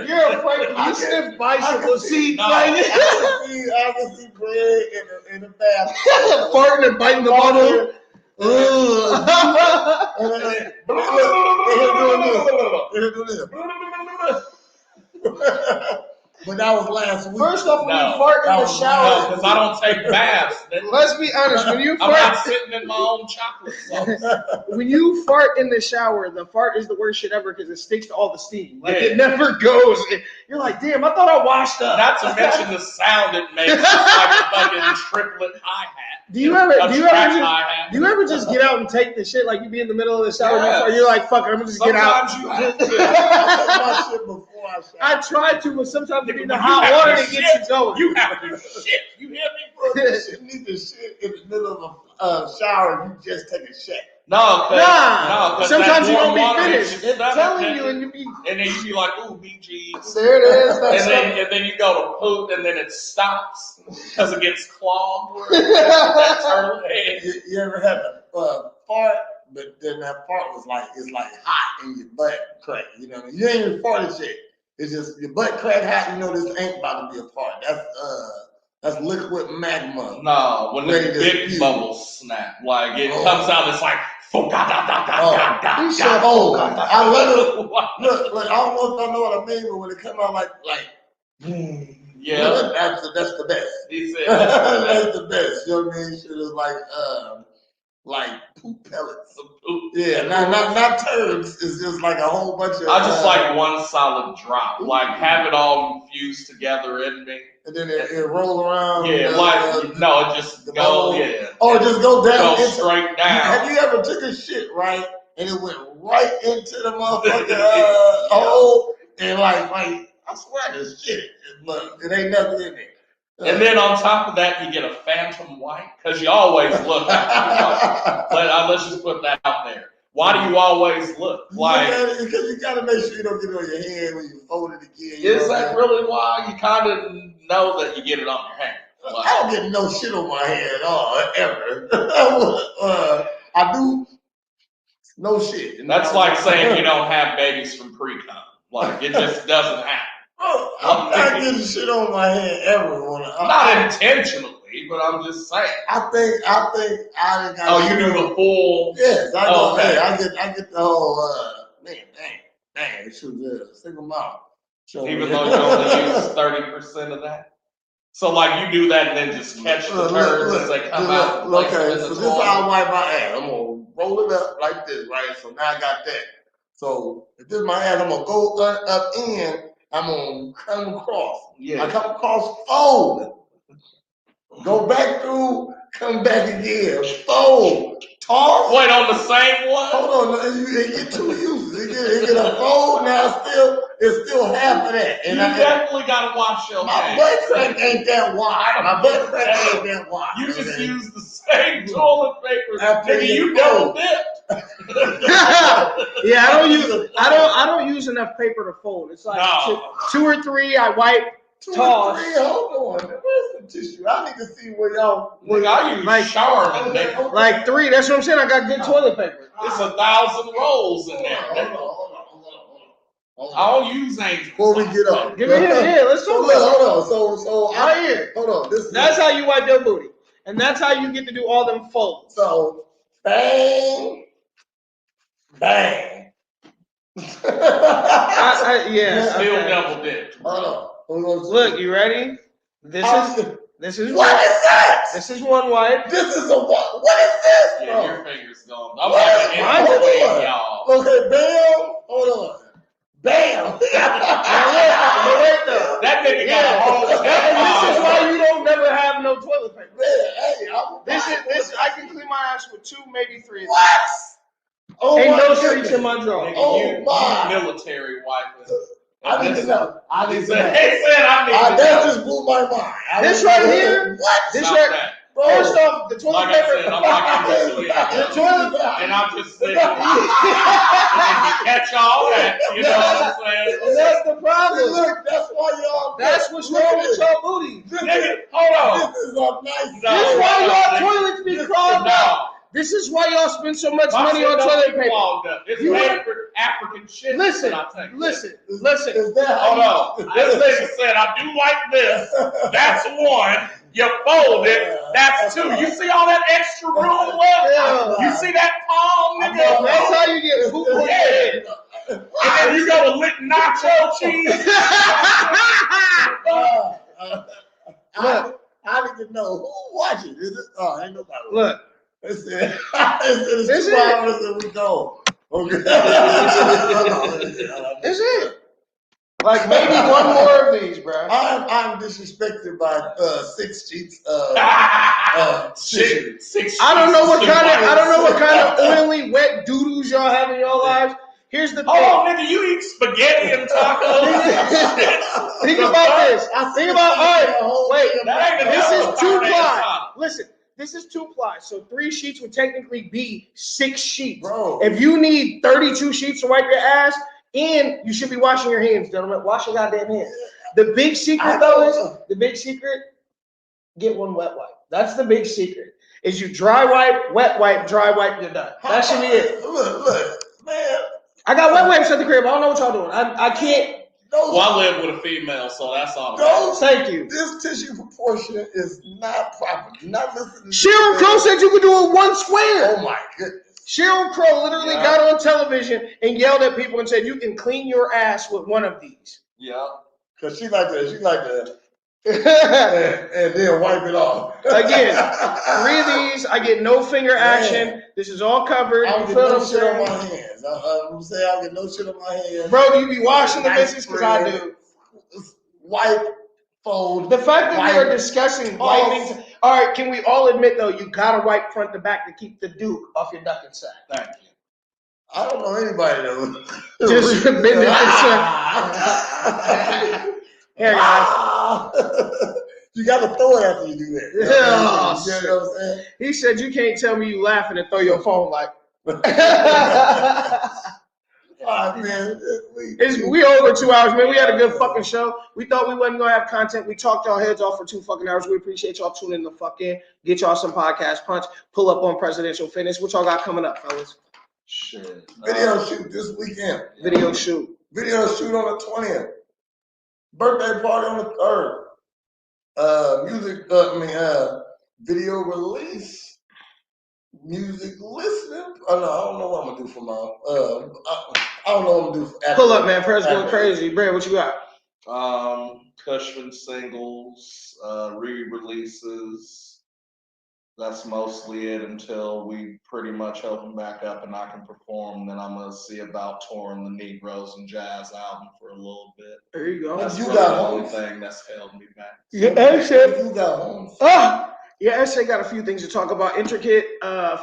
B: You're a Frankel. You sniff bicycle seats.
C: No.
E: I can see bread in the bathroom.
B: Farting and biting the bottle.
E: But that was last week.
B: First off, when
C: No,
B: you fart in
E: that
B: the
E: was
B: shower,
C: because I don't take baths.
B: let's be honest. When you
C: I'm not
B: fart,
C: sitting in my own chocolate sauce.
B: when you fart in the shower, the fart is the worst shit ever because it sticks to all the steam. Like
C: Yeah.
B: it never goes. You're like, damn, I thought I washed up.
C: Not to mention the sound it makes. It's like a fucking triplet hi-hat.
B: Do you ever
C: hi-hat.
B: just get out and take the shit? Like you be in the middle of the shower,
C: Yes.
B: and you're like, fuck it, I'm gonna just get out.
C: Sometimes you have to.
E: I shit before I shower.
B: I try to, but sometimes it be the
C: When
B: hot
C: you have
B: water
C: to
B: that gets you
C: shit,
B: going.
C: You have to shit. You hear me?
E: Bro, you shouldn't need to shit in the middle of a shower if you just take a shit.
C: No,
B: Nah,
C: 'cause
B: sometimes
C: that
B: you don't
C: warm
B: be
C: water
B: finished.
C: hits your
B: It's
C: stomach,
B: telling
C: nigga.
B: you, and you be
C: And then you be like, ooh, BGs.
B: there. It is.
C: And
B: That's
C: then you go to poop, and then it stops because it gets clogged. Where that turtle head.
E: You ever had a fart, but then that fart was like, it's like hot in your butt crack. You know what I mean? You ain't even farted shit. It's just your butt crack hot. You know this ain't about to be a fart. That's liquid magma.
C: No, when the
E: Ready to
C: big
E: spew.
C: bubbles snap, like it
E: Oh.
C: comes out, it's like,
E: You said, oh, I love it. Look, I don't know if I know what I mean, but when it come out like,
C: Yeah,
E: that's the best.
C: he said.
E: That's the best. You know what I mean? Shit is like poop pellets. Yeah, not turds. It's just like a whole bunch of.
C: I just like one solid drop, like have it all fused together in me.
E: And then it roll around.
C: Yeah, it just
E: the
C: go,
E: bowl.
C: yeah.
E: Oh, it just go down.
C: Go straight down.
E: Have you ever took a shit right and it went right into the motherfucking hole and like I swear this shit, look, it ain't nothing in there.
C: And then on top of that, you get a phantom white because you always look. Let's just put that out there. Why do you always look? Like,
E: because you gotta make sure you don't get it on your hand when you fold it again.
C: is that really why? You kind of know that you get it on your hand. Like,
E: I don't get no shit on my hand at all, ever. I do no shit.
C: that's like saying you don't have babies from pre-com. Like, it just doesn't happen.
E: Bro, I'm not getting shit on my hand ever.
C: Not intentionally, but I'm just saying.
E: I think I didn't got.
C: Oh, you do the full.
E: Yes, I go.
C: Okay.
E: I get the whole. Man, dang, it should be single mom.
C: Even though you only use 30% of that. So, like, you do that and then just catch the turds as they come out. and place them
E: Okay,
C: in the
E: so this is
C: toilet.
E: how I wipe my ass. I'm gonna roll it up like this, right? So now I got that. So if this is my ass, I'm gonna go up in. I'm gonna come across.
C: Yeah.
E: I come across, fold. Go back through, come back again. Fold. Toss.
C: Wait, on the same one?
E: Hold on, you get two uses. It get a fold, now it's still half of that.
C: You
E: And I
C: definitely gotta wash your
E: my
C: hands.
E: butt crack ain't that wide. My butt crack ain't that wide.
C: You just use the same toilet paper.
E: After
C: Nigga, you
E: you
C: double
E: fold.
C: dip.
B: Yeah, I don't use enough paper to fold. It's like
C: No.
B: two or three. I wipe.
E: Two
B: Toss.
E: or three, hold on. Where's the tissue? I need to see where y'all.
C: Look, I use
B: Like-
C: Charmin, nigga.
B: Like 3. That's what I'm saying. I got good toilet paper.
C: It's 1,000 rolls in
E: Hold
C: there.
E: on,
C: nigga.
E: hold on.
C: I don't use Angel.
E: Before we get up.
B: Give me here. Yeah, let's
E: So
B: talk
E: look,
B: about it.
E: hold on. So
B: Right here.
E: hold on. This is
B: That's how you wipe your booty, and that's how you get to do all them folds.
E: so bang, bang.
B: Yeah.
C: Still
B: Okay.
C: double dipped.
E: Hold on.
B: Look, you ready? This is
E: what is that?
B: This is one wipe.
E: This is a what? What is this?
C: Yeah,
E: bro?
C: your fingers going. I'm like
B: Mine's
C: an
E: on.
C: y'all.
E: Okay, bam. Hold on. Bam.
B: But wait though.
C: That nigga got a whole
B: This is why you don't never have no toilet paper.
E: Man, hey,
B: This I can clean my ass with 2, maybe 3.
E: What? Oh
B: Ain't
E: my
B: no
E: goodness.
B: streaks in my drawer.
C: Nigga,
E: Oh,
C: you
E: my.
C: military wiping.
E: I need to know. I need
C: He
E: to know.
C: said, I need to
E: That
C: know.
E: just blew my mind.
B: This right here.
E: What?
B: This
C: Stop
B: right.
C: that.
E: Bro.
B: First off, the toilet
C: Like I
B: paper.
C: said, I'm like you
B: The toilet paper.
C: and I'm just sitting and you catch all that, you know what I'm saying?
B: And that's the problem.
E: Look, that's why y'all.
B: That's what's wrong with your booty.
C: Nigga, hold on.
E: This is a nice.
C: No.
B: This is why y'all
C: nigga.
B: toilets be clogged up.
C: No.
B: This is why y'all spend so much
C: My
B: money
C: shit
B: on
C: don't
B: toilet
C: be
B: paper.
C: clogged up. It's
B: You
C: made for African shit.
B: Listen,
C: that I think.
B: listen.
E: Is that
C: Hold on. This nigga said, I do like this. That's 1. You fold it. That's 2. You see all that extra room left?
B: Yeah.
C: You see that palm, nigga?
B: That's how you get poop on your head.
C: And then you go to lick nacho cheese.
E: I need to know who watching. Is it? Oh, ain't nobody.
B: Look,
E: It's
B: This
E: 2
B: it.
E: hours and we go. Okay.
B: that's it. Like maybe one more of these, bro.
E: I'm disrespected by 6 sheets of
C: Six
B: I don't know what kind of oily, wet doodles y'all have in your lives. Here's the thing.
C: Oh, nigga, you eat spaghetti and tacos.
B: Think about this. Think about all right. Wait,
C: That ain't
B: this is
C: enough.
B: 2 ply. Listen, this is 2 ply. So 3 sheets would technically be 6 sheets.
E: Bro.
B: If you need 32 sheets to wipe your ass, and you should be washing your hands, gentlemen. Wash your goddamn hands. The big secret though is get one wet wipe. That's the big secret. Is you dry wipe, dry wipe, you're done. That should be it.
E: Look, man.
B: I got wet wipes at the crib. I don't know what y'all doing. I can't.
C: Well, I live with a female, so that's all.
B: Thank you.
E: This tissue proportion is not proper. Do not listen to
B: Cheryl Crow said you could do it 1 square.
E: Oh my goodness.
B: Cheryl Crow literally got on television and yelled at people and said you can clean your ass with one of these.
C: Yeah.
E: Cause she like to and then wipe it off.
B: Again, 3 of these. I get no finger action. This is all covered.
E: I
B: You
E: don't get
B: feel
E: no
B: what I'm
E: shit on
B: saying?
E: my hands. I'm saying I don't get no shit on my hands.
B: Bro, do you be washing the
E: Nice
B: business? Because I
E: spread.
B: do.
E: Wipe, fold.
B: The fact that we
E: wipe.
B: are discussing
E: Oh.
B: wiping. All right, can we all admit though, you gotta wipe front to back to keep the Duke off your ducking sack.
C: Thank you.
E: I don't know anybody though.
B: Just been there. Here, guys.
E: You got to throw it after you do that. You know what I'm saying?
B: He said you can't tell me you laughing and throw your phone like.
E: Man,
B: We over 2 hours, man. We had a good fucking show. We thought we wasn't gonna have content. We talked y'all heads off for 2 fucking hours. We appreciate y'all tuning the fuck in. Get y'all some podcast punch. Pull up on Presidential Fitness. What y'all got coming up, fellas?
C: Shit.
E: Video shoot this weekend.
B: Video shoot.
E: Video shoot on the 20th. Birthday party on the 3rd. Video release. Music listening. Oh, no, I don't know what I'm gonna do for my. I don't know what I'm gonna do for.
B: Pull up, man. First going crazy. Brad, what you got?
C: Cushman singles, re-releases. That's mostly it until we pretty much open back up and I can perform. Then I'm gonna see about touring the Negroes and Jazz album for a little bit.
B: There you go.
C: That's
E: You
C: really
E: got
C: the only
E: homes?
C: thing that's held me back.
B: Yeah, Essay.
E: You got homes.
B: Yeah, Essay got a few things to talk about. Intricate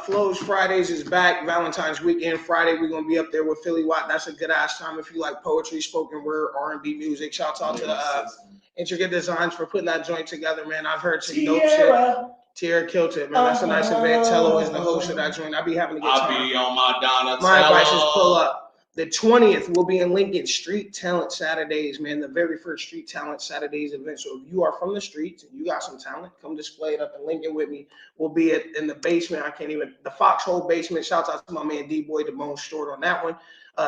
B: Flows Fridays is back. Valentine's weekend Friday, we're gonna be up there with Philly Watt. That's a good ass time if you like poetry, spoken word, R&B music. Shouts out to Intricate Designs for putting that joint together, man. I've heard some dope shit. Tierra killed it, man. That's a nice event. Tello is the host of that joint. I be having to get
C: I'll
B: time.
C: be on my Donatello.
B: My advice is pull up. The 20th will be in Lincoln, Street Talent Saturdays, man. The very first Street Talent Saturdays event. So if you are from the streets and you got some talent, come display it up in Lincoln with me. We'll be in the basement. The Foxhole basement. Shouts out to my man D-Boy, the Bone Stored on that one.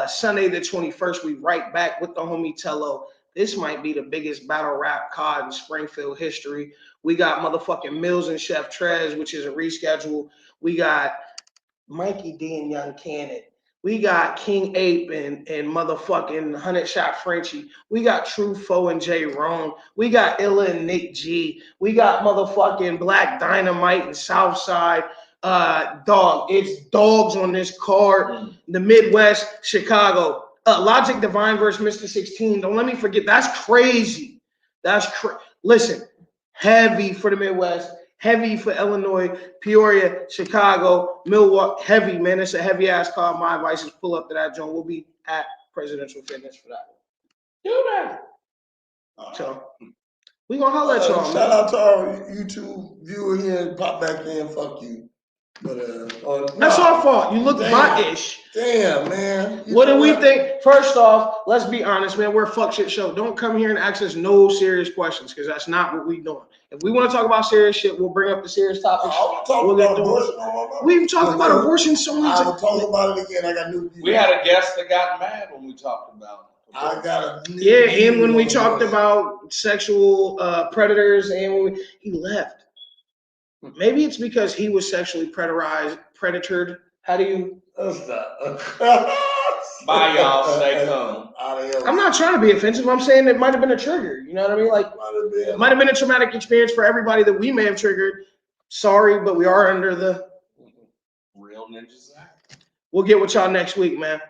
B: Sunday the 21st, we right back with the homie Tello. This might be the biggest battle rap COD in Springfield history. We got motherfucking Mills and Chef Trez, which is a reschedule. We got Mikey D and Young Cannon. We got King Ape and motherfucking 100 Shot Frenchie. We got True Foe and J Rome. We got Illa and Nick G. We got motherfucking Black Dynamite and Southside. Dog, it's dogs on this card. The Midwest, Chicago. Logic Divine versus Mr. 16. Don't let me forget. That's crazy. Listen, heavy for the Midwest. Heavy for Illinois, Peoria, Chicago, Milwaukee. Heavy, man. It's a heavy ass card. My advice is pull up to that joint. We'll be at Presidential Fitness for that. Do that. So we gonna holler at y'all.
E: Shout out to our YouTube viewer here. Pop back in. Fuck you. But
B: that's our fault. You look butt-ish.
E: Damn, man.
B: What do we think? First off, let's be honest, man. We're a fuck shit show. Don't come here and ask us no serious questions because that's not what we doing. If we want to talk about serious shit, we'll bring up the serious topics. We've talked about abortion so many times.
E: I'll talk about it again. I got new views.
C: We had a guest that got mad when we talked about
B: it. And when we talked about sexual predators, and he left. Maybe it's because he was sexually predatored. How do you?
C: Bye, y'all. Stay calm.
B: I'm not trying to be offensive. I'm saying it might have been a trigger. You know what I mean? Like, it might have been a traumatic experience for everybody that we may have triggered. Sorry, but we are under the
C: Real Ninjas Act.
B: We'll get with y'all next week, man.